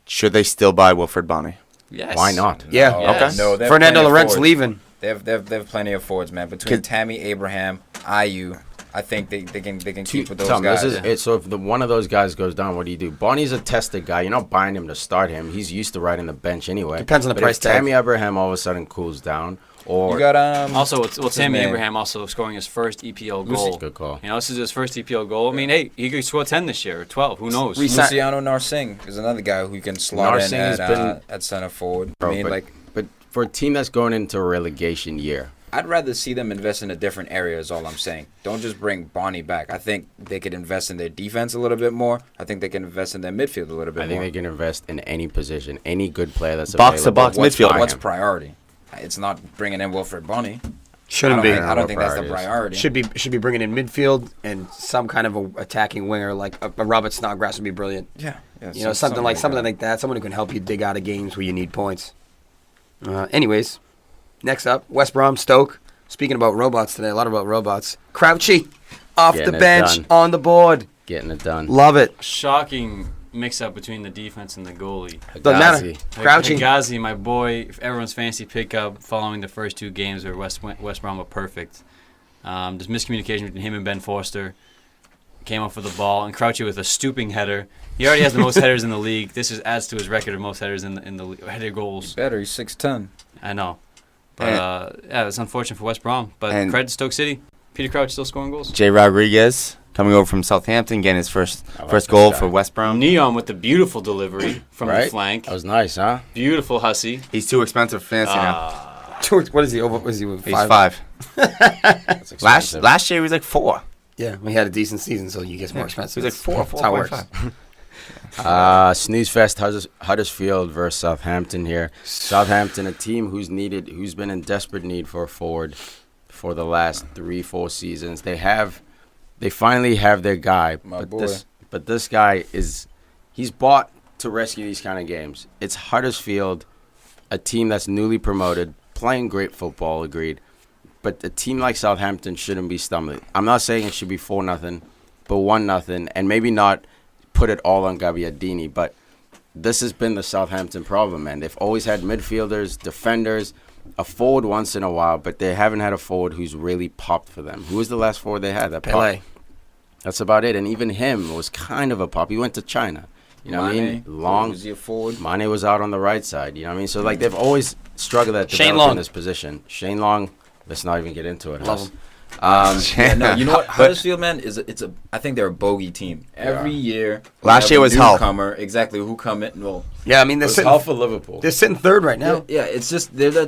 Speaker 4: Should they still buy Wilfred Bonny?
Speaker 3: Yes.
Speaker 5: Why not?
Speaker 1: Yeah.
Speaker 2: Oh,
Speaker 3: Yes.
Speaker 2: No, they have
Speaker 1: Fernando
Speaker 2: plenty of
Speaker 1: Llorent's
Speaker 2: forwards.
Speaker 1: leaving.
Speaker 2: They have plenty of forwards, man. Between Tammy Abraham, Ayu, I think they can keep with those
Speaker 5: Tom,
Speaker 2: guys.
Speaker 5: this is it. So if one of those guys goes down, what do? Bonnie's a tested guy. You're not buying him to start him. He's used to riding the bench anyway.
Speaker 1: Depends on the
Speaker 5: But
Speaker 1: price
Speaker 5: if
Speaker 1: tag.
Speaker 5: Tammy Abraham all of a sudden cools down, or
Speaker 2: You got
Speaker 3: Also,
Speaker 2: what's his
Speaker 3: Tammy
Speaker 2: name?
Speaker 3: Abraham also scoring his first EPL
Speaker 5: Lucy,
Speaker 3: goal.
Speaker 5: good call.
Speaker 3: You know, this is his first EPL goal. I mean, hey, he could score 10 this year or 12. Who knows?
Speaker 2: Luciano Narsing is another guy who can slot
Speaker 5: Narsing
Speaker 2: in
Speaker 5: has
Speaker 2: at center forward.
Speaker 5: Bro,
Speaker 2: I mean,
Speaker 5: but for a team that's going into a relegation year,
Speaker 2: I'd rather see them invest in a different area is all I'm saying. Don't just bring Bonnie back. I think they could invest in their defense a little bit more. I think they can invest in their midfield a little bit
Speaker 5: I think
Speaker 2: more.
Speaker 5: they can invest in any position, any good player that's
Speaker 4: Box-to-box
Speaker 5: available.
Speaker 4: midfield.
Speaker 5: Buy
Speaker 2: What's
Speaker 5: him.
Speaker 2: priority? It's not bringing in Wilfred Bonnie.
Speaker 1: Shouldn't be.
Speaker 2: I don't think that's the
Speaker 5: Priorities.
Speaker 2: priority.
Speaker 1: Should be bringing in midfield and some kind of a attacking winger like a Robert Snodgrass would be brilliant.
Speaker 2: Yeah.
Speaker 1: You know, something like that. Someone who can help you dig out of games where you need points. Anyways, Next up, West Brom, Stoke. Speaking about robots today, a lot about robots. Crouchy off
Speaker 6: Getting
Speaker 1: the
Speaker 6: it
Speaker 1: bench
Speaker 6: done.
Speaker 1: on the board.
Speaker 6: Getting it done.
Speaker 1: Love it.
Speaker 3: Shocking mix-up between the defense and the goalie.
Speaker 1: Doesn't matter.
Speaker 6: Higazi.
Speaker 1: Crouchy.
Speaker 3: Higazi, my boy, everyone's fantasy pickup following the first 2 games where West Brom were perfect. There's miscommunication between him and Ben Forster. Came up for the ball, and Crouchy with a stooping header. He already has the most headers in the league. This just adds to his record of most headers in the header goals.
Speaker 2: Better, he's 6'10".
Speaker 3: I know. But, yeah, it's unfortunate for West Brom. But
Speaker 4: And-
Speaker 3: credit to Stoke City. Peter Crouch still scoring goals.
Speaker 4: Jay Rodriguez coming over from Southampton, getting his first
Speaker 5: this
Speaker 4: goal
Speaker 5: guy.
Speaker 4: for West Brom.
Speaker 3: Neon with the beautiful delivery from the
Speaker 5: Right?
Speaker 3: flank.
Speaker 6: That was nice, huh?
Speaker 3: Beautiful Hussey.
Speaker 4: He's too expensive for fantasy now.
Speaker 1: What is he? Over? Was he with
Speaker 4: He's 5.
Speaker 5: That's expensive.
Speaker 4: Last year he was like 4.
Speaker 1: Yeah, we had a decent season, so you get more expensive.
Speaker 4: He was like 4,
Speaker 1: That's how it works.
Speaker 4: 4.5.
Speaker 5: Snooze Fest, Huddersfield versus Southampton here. Southampton, a team who's been in desperate need for a forward for the last 3-4 seasons. They finally have their guy, but this guy he's bought to rescue these kind of games. It's Huddersfield, a team that's newly promoted, playing great football, agreed. But a team like Southampton shouldn't be stumbling. I'm not saying it should be 4-0, but 1-0, and maybe not put it all on Gabbiadini, but this has been the Southampton problem, man. They've always had midfielders, defenders, a forward once in a while, but they haven't had a forward who's really popped for them. Who was the last forward they had that
Speaker 1: Pele.
Speaker 5: popped? That's about it, and even him was kind of a pop. He went to China. You know what I mean? Long.
Speaker 2: Was he a forward?
Speaker 5: Mane was out on the right side. You know what I mean? So, like, they've always struggled at
Speaker 1: Shane
Speaker 5: developing
Speaker 1: Long.
Speaker 5: this position. Shane Long, let's not even get into it.
Speaker 1: Love
Speaker 5: Huss.
Speaker 1: him.
Speaker 2: Yeah, no, you know what? Huddersfield, man, I think they're a bogey team. Every year.
Speaker 4: Last
Speaker 2: we
Speaker 4: year
Speaker 2: have
Speaker 4: was
Speaker 2: a
Speaker 4: Hull.
Speaker 2: newcomer. Exactly, who come in? Well,
Speaker 1: Yeah, I mean,
Speaker 5: It's all for Liverpool.
Speaker 1: they're sitting third right now.
Speaker 2: yeah, it's just they're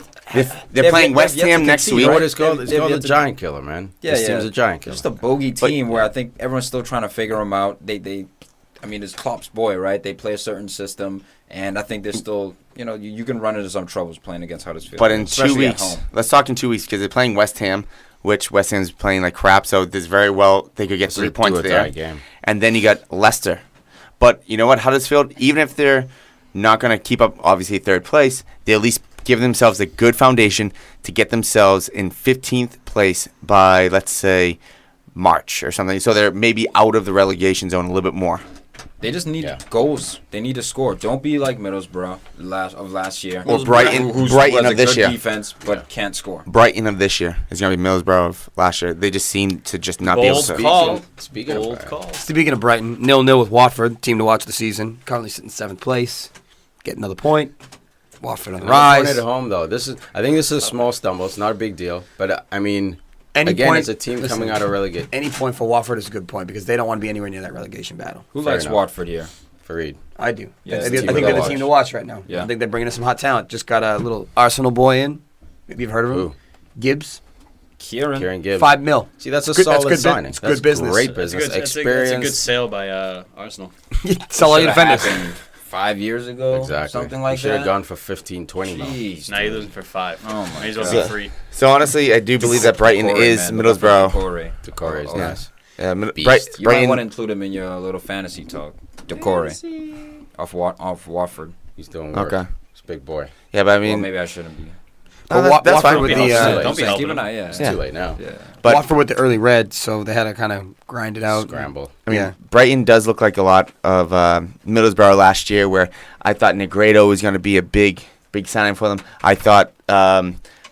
Speaker 4: playing West Ham next
Speaker 5: You
Speaker 4: week.
Speaker 5: know what it's called? It's called a giant killer, man.
Speaker 2: Yeah,
Speaker 5: This team's a giant killer.
Speaker 2: Just a bogey team where I think everyone's still trying to figure them out. I mean, it's Klopp's boy, right? They play a certain system, and I think they're still, you can run into some troubles playing against Huddersfield.
Speaker 4: But in 2
Speaker 2: especially at
Speaker 4: weeks,
Speaker 2: home.
Speaker 4: let's talk in 2 weeks because they're playing West Ham, which West Ham's playing like crap. So there's very well they could get
Speaker 5: It's a
Speaker 4: 3 points
Speaker 5: do-or-die
Speaker 4: there.
Speaker 5: game.
Speaker 4: And then you got Leicester. But you know what, Huddersfield, even if they're not going to keep up, obviously, third place, they at least give themselves a good foundation to get themselves in 15th place by, let's say, March or something. So they're maybe out of the relegation zone a little bit more.
Speaker 2: They just need goals. They need to score. Don't be like Middlesbrough last year.
Speaker 4: Or Brighton
Speaker 2: who
Speaker 4: of
Speaker 2: has a
Speaker 4: this
Speaker 2: good
Speaker 4: year.
Speaker 2: defense, but can't score.
Speaker 4: Brighton of this year is going to be Middlesbrough of last year. They just seem to just not be able
Speaker 3: Bold
Speaker 4: to.
Speaker 3: call.
Speaker 5: Speaking of
Speaker 3: Bold
Speaker 5: Brighton.
Speaker 3: call.
Speaker 1: Speaking of Brighton, 0-0 with Watford, team to watch the season. Currently sitting 7th place. Get another point. Watford on the
Speaker 5: Another point
Speaker 1: rise.
Speaker 5: at home, though. I think this is a small stumble. It's not a big deal. But, I mean,
Speaker 1: Any
Speaker 5: again,
Speaker 1: point-
Speaker 5: it's a team
Speaker 1: listen,
Speaker 5: coming out of relegation.
Speaker 1: Any point for Watford is a good point because they don't want to be anywhere near that relegation battle.
Speaker 2: Who
Speaker 5: Fair
Speaker 2: likes
Speaker 5: enough.
Speaker 2: Watford here?
Speaker 5: Farid.
Speaker 1: I do.
Speaker 2: Yeah,
Speaker 1: I
Speaker 2: it's a
Speaker 1: think
Speaker 2: team
Speaker 1: they're
Speaker 2: to
Speaker 1: the
Speaker 2: watch.
Speaker 1: team to watch right now.
Speaker 2: Yeah.
Speaker 1: I think they're bringing in some hot talent. Just got a little Arsenal boy in. Maybe you've heard of him.
Speaker 5: Who?
Speaker 1: Gibbs.
Speaker 5: Kieran Gibbs.
Speaker 1: $5 million.
Speaker 5: See, that's a
Speaker 1: Good- that's
Speaker 5: solid
Speaker 1: good
Speaker 5: signing.
Speaker 1: it's good business.
Speaker 5: Great
Speaker 3: That's a
Speaker 5: business.
Speaker 3: good- that's a
Speaker 5: Experience.
Speaker 3: good sale by Arsenal.
Speaker 1: Sell all your
Speaker 2: Should've
Speaker 1: defenders.
Speaker 2: happened 5 years ago.
Speaker 5: Exactly.
Speaker 2: Something like
Speaker 5: should
Speaker 2: that.
Speaker 5: have gone for 15, 20 mil.
Speaker 2: Jeez,
Speaker 3: Now you're
Speaker 2: dude.
Speaker 3: losing for 5.
Speaker 2: Oh my
Speaker 3: May as well
Speaker 2: God.
Speaker 3: be free.
Speaker 4: So honestly, I do believe that Brighton
Speaker 2: Corey,
Speaker 4: is
Speaker 2: man.
Speaker 4: Middlesbrough.
Speaker 2: Corey.
Speaker 5: Decore is
Speaker 2: Oh,
Speaker 5: nice.
Speaker 4: Yeah,
Speaker 5: Beast.
Speaker 2: You might want to
Speaker 4: Brighton.
Speaker 2: include him in your little fantasy talk. Decore. Off Watford.
Speaker 5: He's doing work.
Speaker 4: Okay.
Speaker 5: He's a big boy.
Speaker 4: Yeah, but I
Speaker 2: Well,
Speaker 4: mean,
Speaker 2: maybe I shouldn't be.
Speaker 1: But
Speaker 4: that's
Speaker 1: Watford
Speaker 4: fine.
Speaker 1: with
Speaker 3: Don't be
Speaker 1: the
Speaker 3: helping
Speaker 2: Don't be
Speaker 3: him.
Speaker 2: keep an eye. Yeah.
Speaker 5: It's too late now.
Speaker 2: Yeah.
Speaker 4: But-
Speaker 1: Watford with the early red, so they had to kind of grind it out.
Speaker 5: Scramble.
Speaker 4: I mean,
Speaker 1: Yeah.
Speaker 4: Brighton does look like a lot of Middlesbrough last year, where I thought Negredo was going to be a big signing for them. I thought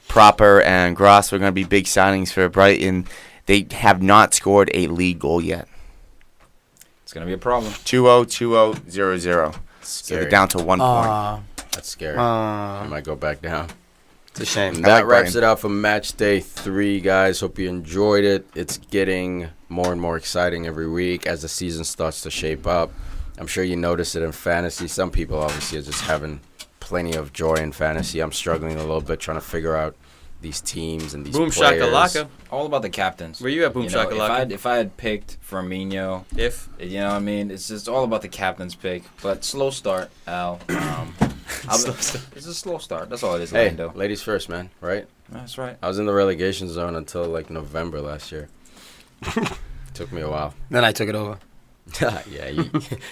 Speaker 4: Proper and Gross were going to be big signings for Brighton. They have not scored a league goal yet.
Speaker 2: It's gonna be a problem.
Speaker 4: 2-0, 2-0, 0-0. So
Speaker 5: Scary.
Speaker 4: they're down to 1 point.
Speaker 5: That's scary. I might go back down.
Speaker 1: It's a shame.
Speaker 5: And
Speaker 4: I
Speaker 5: that
Speaker 4: like
Speaker 5: wraps
Speaker 4: Brighton.
Speaker 5: it out for match day 3, guys. Hope you enjoyed it. It's getting more and more exciting every week as the season starts to shape up. I'm sure you notice it in fantasy. Some people obviously are just having plenty of joy in fantasy. I'm struggling a little bit trying to figure out these teams and these
Speaker 3: Boom
Speaker 5: players.
Speaker 3: shakalaka.
Speaker 2: All about the captains.
Speaker 3: Where you at, Boom shakalaka?
Speaker 2: If I had picked Firmino, you know what I mean, it's just all about the captain's pick. But slow start, Al. It's a slow start. That's all it is.
Speaker 5: Hey,
Speaker 2: Lando.
Speaker 5: ladies first, man. Right?
Speaker 2: That's right.
Speaker 5: I was in the relegation zone until like November last year. Took me a while.
Speaker 1: Then I took it over.
Speaker 5: Yeah,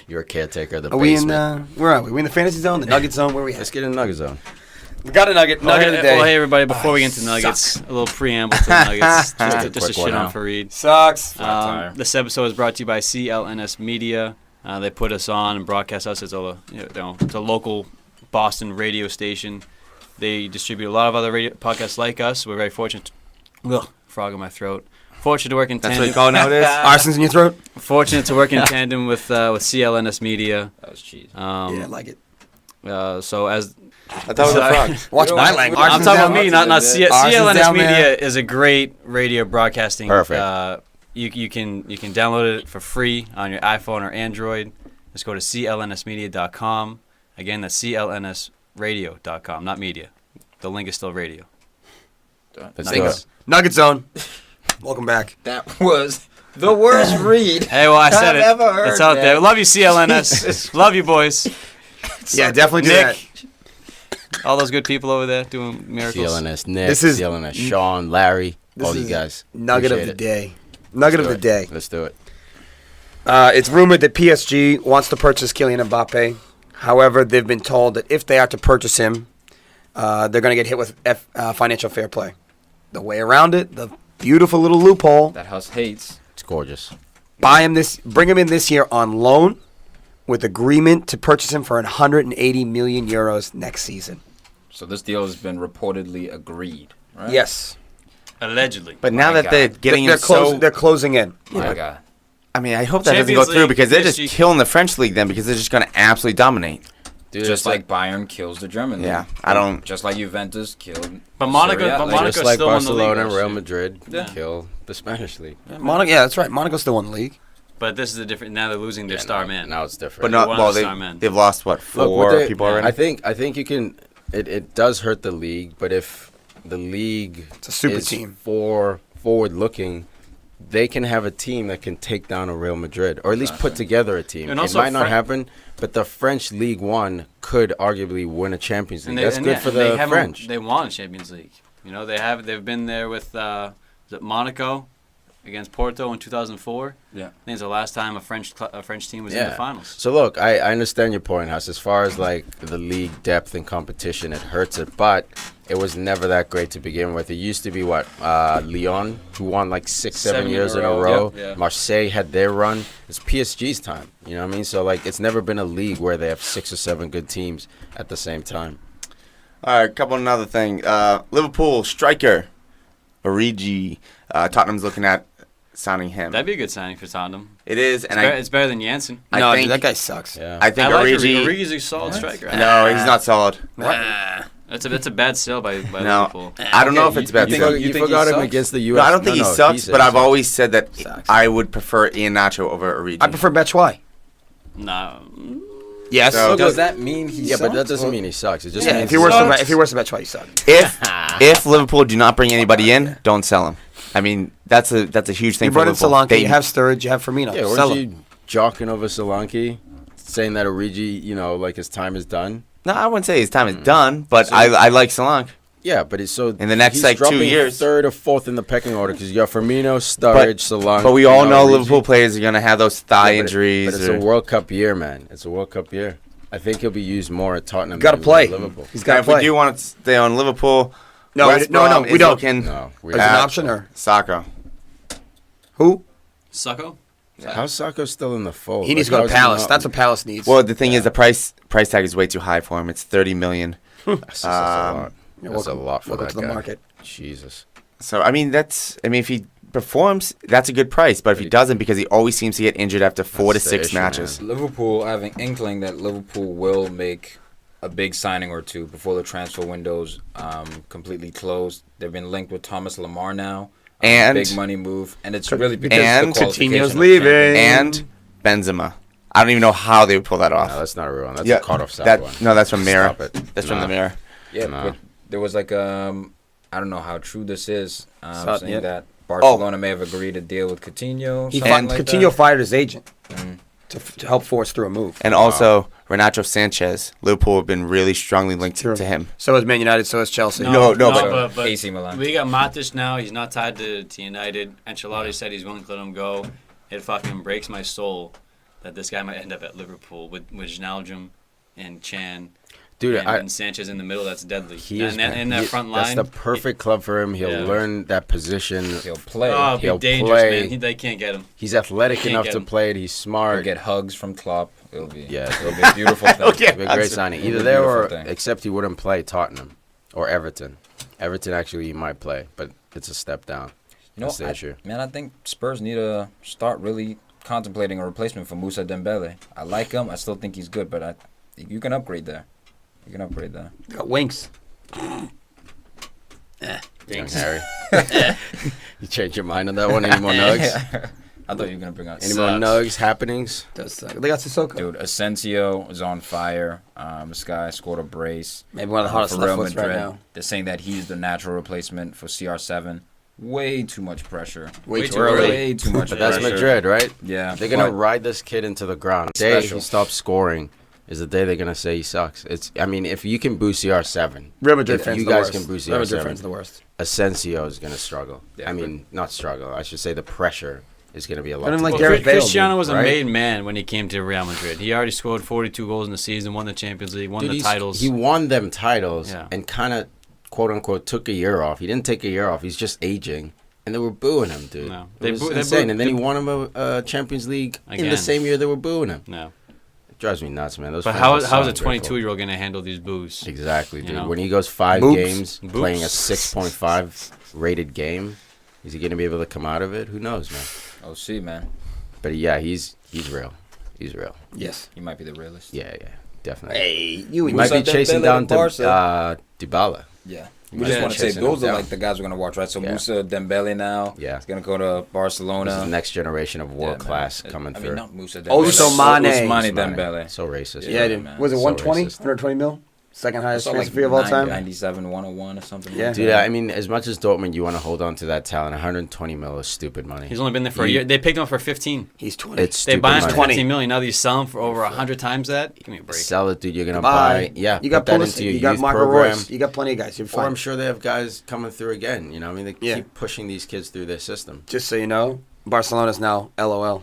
Speaker 5: you're a caretaker of the
Speaker 1: Are we
Speaker 5: basement.
Speaker 1: in? Where are we? We in the fantasy zone, the Nugget zone. Where are we
Speaker 5: Let's
Speaker 1: at?
Speaker 5: get in the Nugget zone.
Speaker 1: We got a nugget. Nugget of the day.
Speaker 3: Well, hey everybody! Before we get into Nuggets, a little preamble to the Nuggets, just to shit on Farid.
Speaker 1: Sucks.
Speaker 3: This episode is brought to you by CLNS Media. They put us on and broadcast us. It's a local Boston radio station. They distribute a lot of other radio podcasts like us. We're very fortunate. Frog in my throat. Fortunate to work in tandem.
Speaker 4: That's what you call it nowadays?
Speaker 1: Arson's in your throat?
Speaker 3: Fortunate to work in tandem with CLNS Media.
Speaker 2: That was cheese.
Speaker 1: Yeah, I like it.
Speaker 3: So as
Speaker 4: I thought it was a frog.
Speaker 1: Watch my language.
Speaker 3: I'm talking about me, not CLNS
Speaker 1: down
Speaker 3: Media
Speaker 1: there.
Speaker 3: is a great radio broadcasting.
Speaker 4: Perfect.
Speaker 3: You can download it for free on your iPhone or Android. Just go to clnsmedia.com. Again, that's clnsradio.com, not media. The link is still radio.
Speaker 4: Let's do it.
Speaker 1: Nugget Zone. Welcome back.
Speaker 2: That was the worst read.
Speaker 3: Hey, well, I said it.
Speaker 2: I've ever heard
Speaker 3: It's out
Speaker 2: that.
Speaker 3: there. Love you, CLNS. Love you, boys.
Speaker 1: Yeah, definitely do that.
Speaker 3: Nick. All those good people over there doing miracles.
Speaker 5: CLNS Nick,
Speaker 1: This is-
Speaker 5: CLNS Sean, Larry, all you
Speaker 1: is
Speaker 5: guys.
Speaker 1: Nugget of
Speaker 5: Appreciate
Speaker 1: the
Speaker 5: it.
Speaker 1: day. Nugget of
Speaker 5: Let's
Speaker 1: the
Speaker 5: do it.
Speaker 1: day.
Speaker 5: Let's do it.
Speaker 1: It's rumored that PSG wants to purchase Kylian Mbappe. However, they've been told that if they are to purchase him, they're going to get hit with financial fair play. The way around it, the beautiful little loophole,
Speaker 2: That house hates.
Speaker 5: It's gorgeous.
Speaker 1: bring him in this year on loan with agreement to purchase him for 180 million euros next season.
Speaker 2: So this deal has been reportedly agreed, right?
Speaker 1: Yes.
Speaker 3: Allegedly.
Speaker 4: But now
Speaker 2: My
Speaker 4: that they're
Speaker 2: God.
Speaker 4: getting
Speaker 1: they're,
Speaker 4: him so...
Speaker 1: they're closing in.
Speaker 2: My God.
Speaker 4: I mean, I hope that doesn't go
Speaker 3: Champions
Speaker 4: through
Speaker 3: League,
Speaker 4: because they're just
Speaker 3: PSG.
Speaker 4: killing the French league then because they're just going to absolutely dominate.
Speaker 5: Dude,
Speaker 2: Just
Speaker 5: it's
Speaker 2: like Bayern kills the German league.
Speaker 4: Yeah, I don't...
Speaker 2: Just like Juventus killed.
Speaker 3: But Monaco-
Speaker 2: Serie A.
Speaker 3: but
Speaker 2: Like,
Speaker 3: Monaco's
Speaker 5: just like
Speaker 3: still in the league,
Speaker 5: Barcelona and
Speaker 3: though,
Speaker 5: Real
Speaker 3: so-
Speaker 5: Madrid
Speaker 3: Yeah.
Speaker 5: kill the Spanish league.
Speaker 1: Monaco, yeah, that's right. Monaco's still won the league.
Speaker 3: But this is the different. Now they're losing their star man.
Speaker 5: Now it's different.
Speaker 4: But not...
Speaker 3: one of
Speaker 4: Well,
Speaker 3: the star men.
Speaker 4: they've lost, what,
Speaker 5: Look,
Speaker 4: four
Speaker 5: what they-
Speaker 4: people already?
Speaker 5: I think you can. It does hurt the league, but if the league
Speaker 1: It's a super
Speaker 5: is
Speaker 1: team.
Speaker 5: forward looking, they can have a team that can take down a Real Madrid, or at least put together a team.
Speaker 3: And
Speaker 5: It
Speaker 3: also
Speaker 5: might not
Speaker 3: Fran-
Speaker 5: happen, but the French League One could arguably win a Champions League. That's good for
Speaker 3: they
Speaker 5: the
Speaker 3: haven't-
Speaker 5: French.
Speaker 3: They won a Champions League. You know, they've been there with is it Monaco against Porto in 2004.
Speaker 2: Yeah.
Speaker 3: I think it's the last time a French team was in the finals.
Speaker 5: So look, I understand your point, Huss. As far as like the league depth and competition, it hurts it, but it was never that great to begin with. It used to be Lyon, who won like 7 years in a row.
Speaker 3: Yeah.
Speaker 5: Marseille had their run. It's PSG's time. You know what I mean? So like, it's never been a league where they have 6 or 7 good teams at the same time.
Speaker 4: All right, couple another thing. Liverpool striker, Origi. Tottenham's looking at signing him.
Speaker 3: That'd be a good signing for Tottenham.
Speaker 4: It is,
Speaker 3: It's,
Speaker 4: and
Speaker 3: it's better than Janssen.
Speaker 4: I
Speaker 1: No,
Speaker 4: think
Speaker 1: dude, that guy sucks.
Speaker 5: Yeah.
Speaker 4: I think
Speaker 3: I like
Speaker 4: Origi.
Speaker 3: Origi's a solid striker.
Speaker 4: No, he's not solid.
Speaker 3: That's a bad sell by
Speaker 4: No,
Speaker 3: Liverpool.
Speaker 4: I don't know if
Speaker 2: Okay,
Speaker 4: it's bad.
Speaker 2: you
Speaker 4: sell.
Speaker 2: think-
Speaker 5: You
Speaker 2: think he
Speaker 5: forgot him
Speaker 2: sucks?
Speaker 5: against the
Speaker 4: No,
Speaker 5: U.S.
Speaker 4: I don't think he sucks,
Speaker 5: said
Speaker 4: but
Speaker 5: he
Speaker 4: I've
Speaker 5: sucks.
Speaker 4: always said that
Speaker 1: Sucks.
Speaker 4: I would prefer Ian Nacho over Origi.
Speaker 1: I prefer Batshuayi.
Speaker 3: No.
Speaker 1: Yes.
Speaker 4: So-
Speaker 5: Does
Speaker 2: that mean he
Speaker 5: Yeah, but that doesn't mean he sucks. It just
Speaker 1: Yeah,
Speaker 5: means
Speaker 1: if you're worse than Batshuayi, you suck.
Speaker 4: if Liverpool do not bring anybody in, don't sell him. I mean, that's a huge thing
Speaker 1: You
Speaker 4: for
Speaker 1: brought in
Speaker 4: Liverpool.
Speaker 1: Solanke,
Speaker 4: They-
Speaker 1: you have Sturridge, you have Firmino.
Speaker 5: Yeah,
Speaker 1: Sell
Speaker 5: weren't
Speaker 1: him.
Speaker 5: you jockeying over Solanke, saying that Origi, like his time is done?
Speaker 4: No, I wouldn't say his time is done, but I like Solanke.
Speaker 5: Yeah, but it's so
Speaker 4: In the next,
Speaker 5: he's
Speaker 4: like, 2
Speaker 5: dropping
Speaker 4: years.
Speaker 5: third or fourth in the pecking order because you got Firmino, Sturridge, Solanke.
Speaker 4: But we all know
Speaker 5: Origi.
Speaker 4: Liverpool players are going to have those thigh
Speaker 5: Yeah,
Speaker 4: injuries.
Speaker 5: But it's a World Cup year, man. It's a World Cup year. I think he'll be used more at Tottenham.
Speaker 1: Got to
Speaker 5: than
Speaker 1: play.
Speaker 5: Liverpool.
Speaker 1: He's
Speaker 4: Now,
Speaker 1: got to
Speaker 4: if we
Speaker 1: play.
Speaker 4: do want to stay on Liverpool,
Speaker 1: No,
Speaker 4: West
Speaker 1: no,
Speaker 4: Brom
Speaker 1: we
Speaker 4: is
Speaker 1: don't.
Speaker 4: looking
Speaker 5: No, we
Speaker 1: As an
Speaker 4: at
Speaker 1: option or
Speaker 4: Saka.
Speaker 1: who?
Speaker 3: Sucko?
Speaker 5: How's Sacco still in the fold?
Speaker 1: He needs to go to Palace. That's what Palace needs.
Speaker 4: Well, the thing is, the price tag is way too high for him. It's $30 million.
Speaker 5: That's a lot.
Speaker 1: You're
Speaker 5: That's
Speaker 1: welcome-
Speaker 5: a lot for
Speaker 1: welcome
Speaker 5: that
Speaker 1: to the
Speaker 5: guy.
Speaker 1: market.
Speaker 5: Jesus.
Speaker 4: So I mean, if he performs, that's a good price. But if he doesn't, because he always seems to get injured after 4 to
Speaker 5: That's the
Speaker 4: 6
Speaker 5: issue,
Speaker 4: matches.
Speaker 2: Liverpool, I have an inkling that Liverpool will make a big signing or two before the transfer windows completely closed. They've been linked with Thomas Lamar now.
Speaker 4: And-
Speaker 2: big money move, and it's really because
Speaker 4: and
Speaker 2: of the qualification
Speaker 1: Coutinho's
Speaker 2: of
Speaker 1: leaving.
Speaker 2: Champions.
Speaker 4: And Benzema. I don't even know how they would pull that off.
Speaker 5: No, that's not a real one. That's a cut-off side
Speaker 4: that,
Speaker 5: one.
Speaker 4: No, that's from Mirror.
Speaker 5: Stop it.
Speaker 4: That's from
Speaker 5: Nah.
Speaker 4: the Mirror.
Speaker 2: Yeah,
Speaker 5: Nah.
Speaker 2: but there was like I don't know how true this is, saying
Speaker 1: yeah.
Speaker 2: that Barcelona may have agreed to deal with Coutinho.
Speaker 1: He
Speaker 2: something like
Speaker 1: Coutinho
Speaker 2: that.
Speaker 1: fired his agent to help force through a move.
Speaker 4: And also, Renato Sanchez. Liverpool have been really strongly linked
Speaker 1: Sure.
Speaker 4: to him.
Speaker 1: So is Man United. So is Chelsea.
Speaker 4: No,
Speaker 3: but
Speaker 2: AC Milan.
Speaker 3: we got Matic now. He's not tied to United. Ancelotti said he's willing to let him go. It fucking breaks my soul that this guy might end up at Liverpool with Wijnaldum and Chan.
Speaker 5: Dude,
Speaker 3: and Sanchez in the middle, that's deadly.
Speaker 5: He is,
Speaker 3: and that front line.
Speaker 5: That's the perfect club for him. He'll learn that position.
Speaker 2: He'll play.
Speaker 3: Oh, it'll be dangerous, man. They can't get him.
Speaker 5: He's athletic
Speaker 3: Can't
Speaker 5: enough
Speaker 3: get
Speaker 5: to
Speaker 3: him.
Speaker 5: play it. He's smart.
Speaker 2: He'll get hugs from Klopp. It'll be
Speaker 5: Yeah.
Speaker 2: It'll be a beautiful thing.
Speaker 5: It'll be a great signing.
Speaker 2: It'll
Speaker 5: Either
Speaker 2: be a
Speaker 5: there
Speaker 2: beautiful
Speaker 5: or,
Speaker 2: thing.
Speaker 5: except he wouldn't play Tottenham or Everton. Everton actually he might play, but it's a step down.
Speaker 2: You know,
Speaker 5: That's the issue.
Speaker 2: I think Spurs need to start really contemplating a replacement for Moussa Dembele. I like him. I still think he's good, but you can upgrade there.
Speaker 1: Got Winks.
Speaker 5: Young Harry. You change your mind on that one? Any more nugs?
Speaker 2: I thought you were gonna bring out
Speaker 5: Any more nugs, happenings?
Speaker 1: Does suck. They got Sissoko.
Speaker 2: Dude, Asensio is on fire. This guy scored a brace.
Speaker 1: Maybe one of the hottest
Speaker 2: for
Speaker 1: left
Speaker 2: Real
Speaker 1: foots right
Speaker 2: Madrid.
Speaker 1: now.
Speaker 2: They're saying that he's the natural replacement for CR7. Way too much pressure.
Speaker 1: Way too early.
Speaker 2: Way too much
Speaker 5: But
Speaker 2: pressure.
Speaker 5: that's Madrid, right?
Speaker 2: Yeah.
Speaker 5: They're gonna
Speaker 2: but
Speaker 5: ride this kid into the ground. The day
Speaker 2: Special.
Speaker 5: he stops scoring is the day they're gonna say he sucks. If you can boost CR7,
Speaker 1: Real Madrid
Speaker 5: if
Speaker 1: fans
Speaker 5: you
Speaker 1: the
Speaker 5: guys
Speaker 1: worst.
Speaker 5: can boost
Speaker 1: Real Madrid
Speaker 5: CR7,
Speaker 1: fans the worst.
Speaker 5: Asensio is gonna struggle.
Speaker 2: Yeah,
Speaker 5: Not struggle. I should say the pressure is gonna be a lot.
Speaker 1: But I'm like
Speaker 5: too
Speaker 1: Gareth
Speaker 5: much.
Speaker 1: Bale,
Speaker 3: Cristiano
Speaker 1: dude,
Speaker 3: was a
Speaker 5: right?
Speaker 3: made man when he came to Real Madrid. He already scored 42 goals in the season, won the Champions League, won
Speaker 5: Dude,
Speaker 3: the titles.
Speaker 5: He won them titles
Speaker 3: Yeah.
Speaker 5: and kind of, quote unquote, took a year off. He didn't take a year off. He's just aging. And they were booing him, dude.
Speaker 3: No.
Speaker 5: They
Speaker 3: They
Speaker 5: was
Speaker 3: they
Speaker 5: insane.
Speaker 3: boo-
Speaker 5: And then
Speaker 3: they-
Speaker 5: he won him a Champions League in the
Speaker 3: Again.
Speaker 5: same year they were booing him.
Speaker 3: No.
Speaker 5: It drives me nuts, man. Those
Speaker 3: But
Speaker 5: fans
Speaker 3: how
Speaker 5: are
Speaker 3: is
Speaker 5: so
Speaker 3: a
Speaker 5: ungrateful.
Speaker 3: 22-year-old going to handle these boos?
Speaker 5: Exactly, dude.
Speaker 3: You know?
Speaker 5: When he goes 5
Speaker 1: Boobs.
Speaker 5: games
Speaker 3: Boobs.
Speaker 5: playing a 6.5 rated game, is he going to be able to come out of it? Who knows, man.
Speaker 2: Oh, see, man.
Speaker 5: But yeah, he's real. He's real.
Speaker 1: Yes.
Speaker 2: He might be the realist.
Speaker 5: Yeah, definitely.
Speaker 1: Hey, you
Speaker 5: He
Speaker 1: and
Speaker 5: might be
Speaker 2: Moussa
Speaker 5: chasing
Speaker 2: Dembele
Speaker 5: down
Speaker 2: to Barca.
Speaker 5: Dybala.
Speaker 2: Yeah.
Speaker 5: He
Speaker 2: We
Speaker 5: might
Speaker 2: just
Speaker 5: be
Speaker 2: want to say
Speaker 5: chasing
Speaker 2: those
Speaker 5: him
Speaker 2: are
Speaker 5: down.
Speaker 2: like the guys we're gonna watch, right? So
Speaker 5: Yeah.
Speaker 2: Moussa Dembele now.
Speaker 5: Yeah.
Speaker 2: He's gonna go to
Speaker 5: This is the
Speaker 2: Barcelona.
Speaker 5: next generation of world
Speaker 2: Yeah,
Speaker 5: class
Speaker 2: man.
Speaker 5: coming
Speaker 2: I
Speaker 5: through.
Speaker 2: mean, not Moussa Dembele.
Speaker 1: Ousmane.
Speaker 2: Ousmane Dembele.
Speaker 5: So racist.
Speaker 1: Yeah,
Speaker 2: Yeah,
Speaker 1: dude.
Speaker 2: man.
Speaker 1: Was it
Speaker 5: So
Speaker 1: 120?
Speaker 5: racist.
Speaker 1: 120 mil? Second highest
Speaker 2: Saw
Speaker 1: transfer fee of all time?
Speaker 2: 97, 101 or something.
Speaker 1: Yeah.
Speaker 2: like
Speaker 5: Dude,
Speaker 2: that.
Speaker 5: I mean, as much as Dortmund, you want to hold on to that talent. 120 mil is stupid money.
Speaker 3: He's only been there for a year. They picked him up for 15.
Speaker 1: He's 20.
Speaker 5: It's
Speaker 3: They
Speaker 5: stupid
Speaker 3: buy him for
Speaker 5: money.
Speaker 1: 20.
Speaker 3: 15 million. Now they sell him for over 100 times that. Give me a break.
Speaker 5: Sell it, dude. You're gonna
Speaker 1: Bye.
Speaker 5: buy. Yeah,
Speaker 1: You got
Speaker 5: put that
Speaker 1: Pulisic.
Speaker 5: into your
Speaker 1: You got
Speaker 5: youth
Speaker 1: Marco
Speaker 5: program.
Speaker 1: Royce. You got plenty of guys. You're
Speaker 5: Or
Speaker 1: fine.
Speaker 5: I'm sure they have guys coming through again. You know, I mean, they
Speaker 1: Yeah.
Speaker 5: keep pushing these kids through their system.
Speaker 1: Just so you know, Barcelona's now LOL.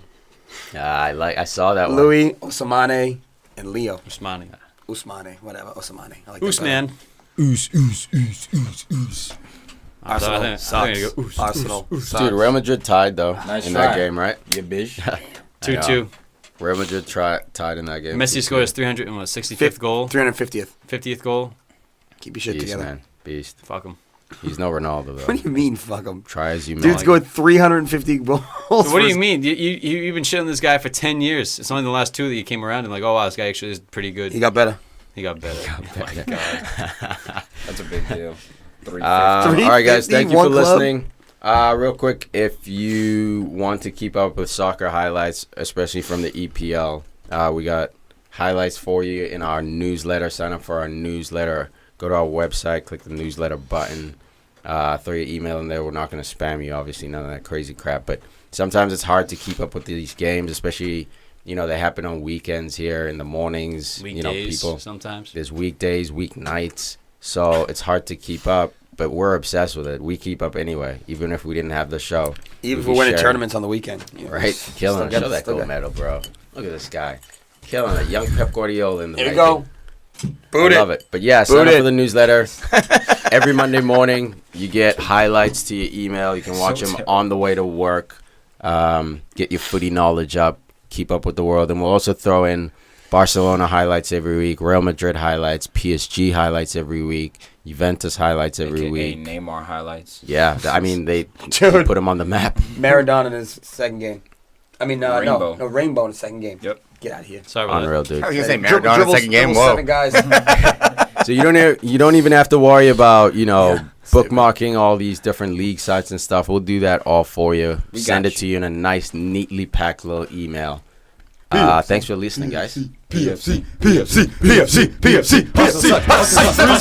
Speaker 5: I saw that one.
Speaker 1: Louis, Ousmane, and Leo.
Speaker 3: Usmani.
Speaker 1: Ousmane, whatever. Ousmane. I like that
Speaker 3: Usman.
Speaker 1: Arsenal
Speaker 3: I think
Speaker 1: sucks.
Speaker 3: I'm gonna go Us.
Speaker 1: Arsenal sucks.
Speaker 5: Dude, Real Madrid tied though
Speaker 2: Nice
Speaker 5: in
Speaker 2: try.
Speaker 5: that game, right?
Speaker 2: Yeah, bish.
Speaker 3: 2-2.
Speaker 5: Real Madrid tied in that game.
Speaker 3: Messi
Speaker 5: 2-2.
Speaker 3: scored his 365th goal,
Speaker 1: 350th.
Speaker 3: 50th goal.
Speaker 1: Keep your shit
Speaker 5: Beast,
Speaker 1: together.
Speaker 5: man. Beast.
Speaker 3: Fuck him.
Speaker 5: He's no Ronaldo though.
Speaker 1: What do you mean, fuck him?
Speaker 5: Try as you may.
Speaker 1: Dude's going 350 goals.
Speaker 3: What do you mean? You've been shitting this guy for 10 years. It's only the last 2 that you came around and like, oh wow, this guy actually is pretty good.
Speaker 1: He got better.
Speaker 3: He got better. Oh my god.
Speaker 2: That's a big deal. 350.
Speaker 5: All right, guys. Thank you for
Speaker 1: 351 club.
Speaker 5: listening. Real quick, if you want to keep up with soccer highlights, especially from the EPL, we got highlights for you in our newsletter. Sign up for our newsletter. Go to our website, click the newsletter button. Throw your email in there. We're not going to spam you, obviously, none of that crazy crap. But sometimes it's hard to keep up with these games, especially, you know, they happen on weekends here in the mornings.
Speaker 3: Weekdays
Speaker 5: you know, people.
Speaker 3: sometimes.
Speaker 5: There's weekdays, weeknights. So it's hard to keep up, but we're obsessed with it. We keep up anyway, even if we didn't have the show.
Speaker 1: Even if
Speaker 5: We'd
Speaker 1: we're
Speaker 5: be
Speaker 1: winning
Speaker 5: sharing.
Speaker 1: tournaments on the weekend. You know,
Speaker 5: Right? Killing it.
Speaker 1: got-
Speaker 5: Show that
Speaker 1: still
Speaker 5: gold
Speaker 1: got-
Speaker 5: medal, bro. Look at this guy. Killing it. Young Pep Guardiola in the
Speaker 1: There you
Speaker 5: making.
Speaker 1: go. Boot
Speaker 5: I
Speaker 1: it.
Speaker 5: love it. But yeah, sign
Speaker 1: Boot
Speaker 5: up
Speaker 1: it.
Speaker 5: for the newsletter. Every Monday morning, you get highlights to your email. You can watch them on the way to work. Get your footy knowledge up. Keep up with the world. And we'll also throw in Barcelona highlights every week, Real Madrid highlights, PSG highlights every week, Juventus highlights every
Speaker 2: AKA
Speaker 5: week.
Speaker 2: Neymar highlights.
Speaker 5: Yeah, I mean, they
Speaker 1: Dude.
Speaker 5: put them on the map.
Speaker 1: Maradona in his second game. I mean,
Speaker 2: Rainbow.
Speaker 1: no, Rainbow in his second game.
Speaker 2: Yep.
Speaker 1: Get out of here.
Speaker 3: Sorry about
Speaker 5: Unreal, dude.
Speaker 4: I was gonna say
Speaker 1: Dribble-
Speaker 4: Maradona
Speaker 1: dribbles-
Speaker 4: second game.
Speaker 1: dribbles
Speaker 4: Whoa.
Speaker 1: 7 guys.
Speaker 5: So you don't even have to worry about, you know,
Speaker 1: Yeah.
Speaker 5: bookmarking all these different league sites and stuff. We'll do that all for you.
Speaker 2: We
Speaker 5: Send
Speaker 2: got
Speaker 5: it to you in a nice, neatly packed little email. Thanks for listening, guys.
Speaker 1: PFC, PFC, PFC, PFC, PFC.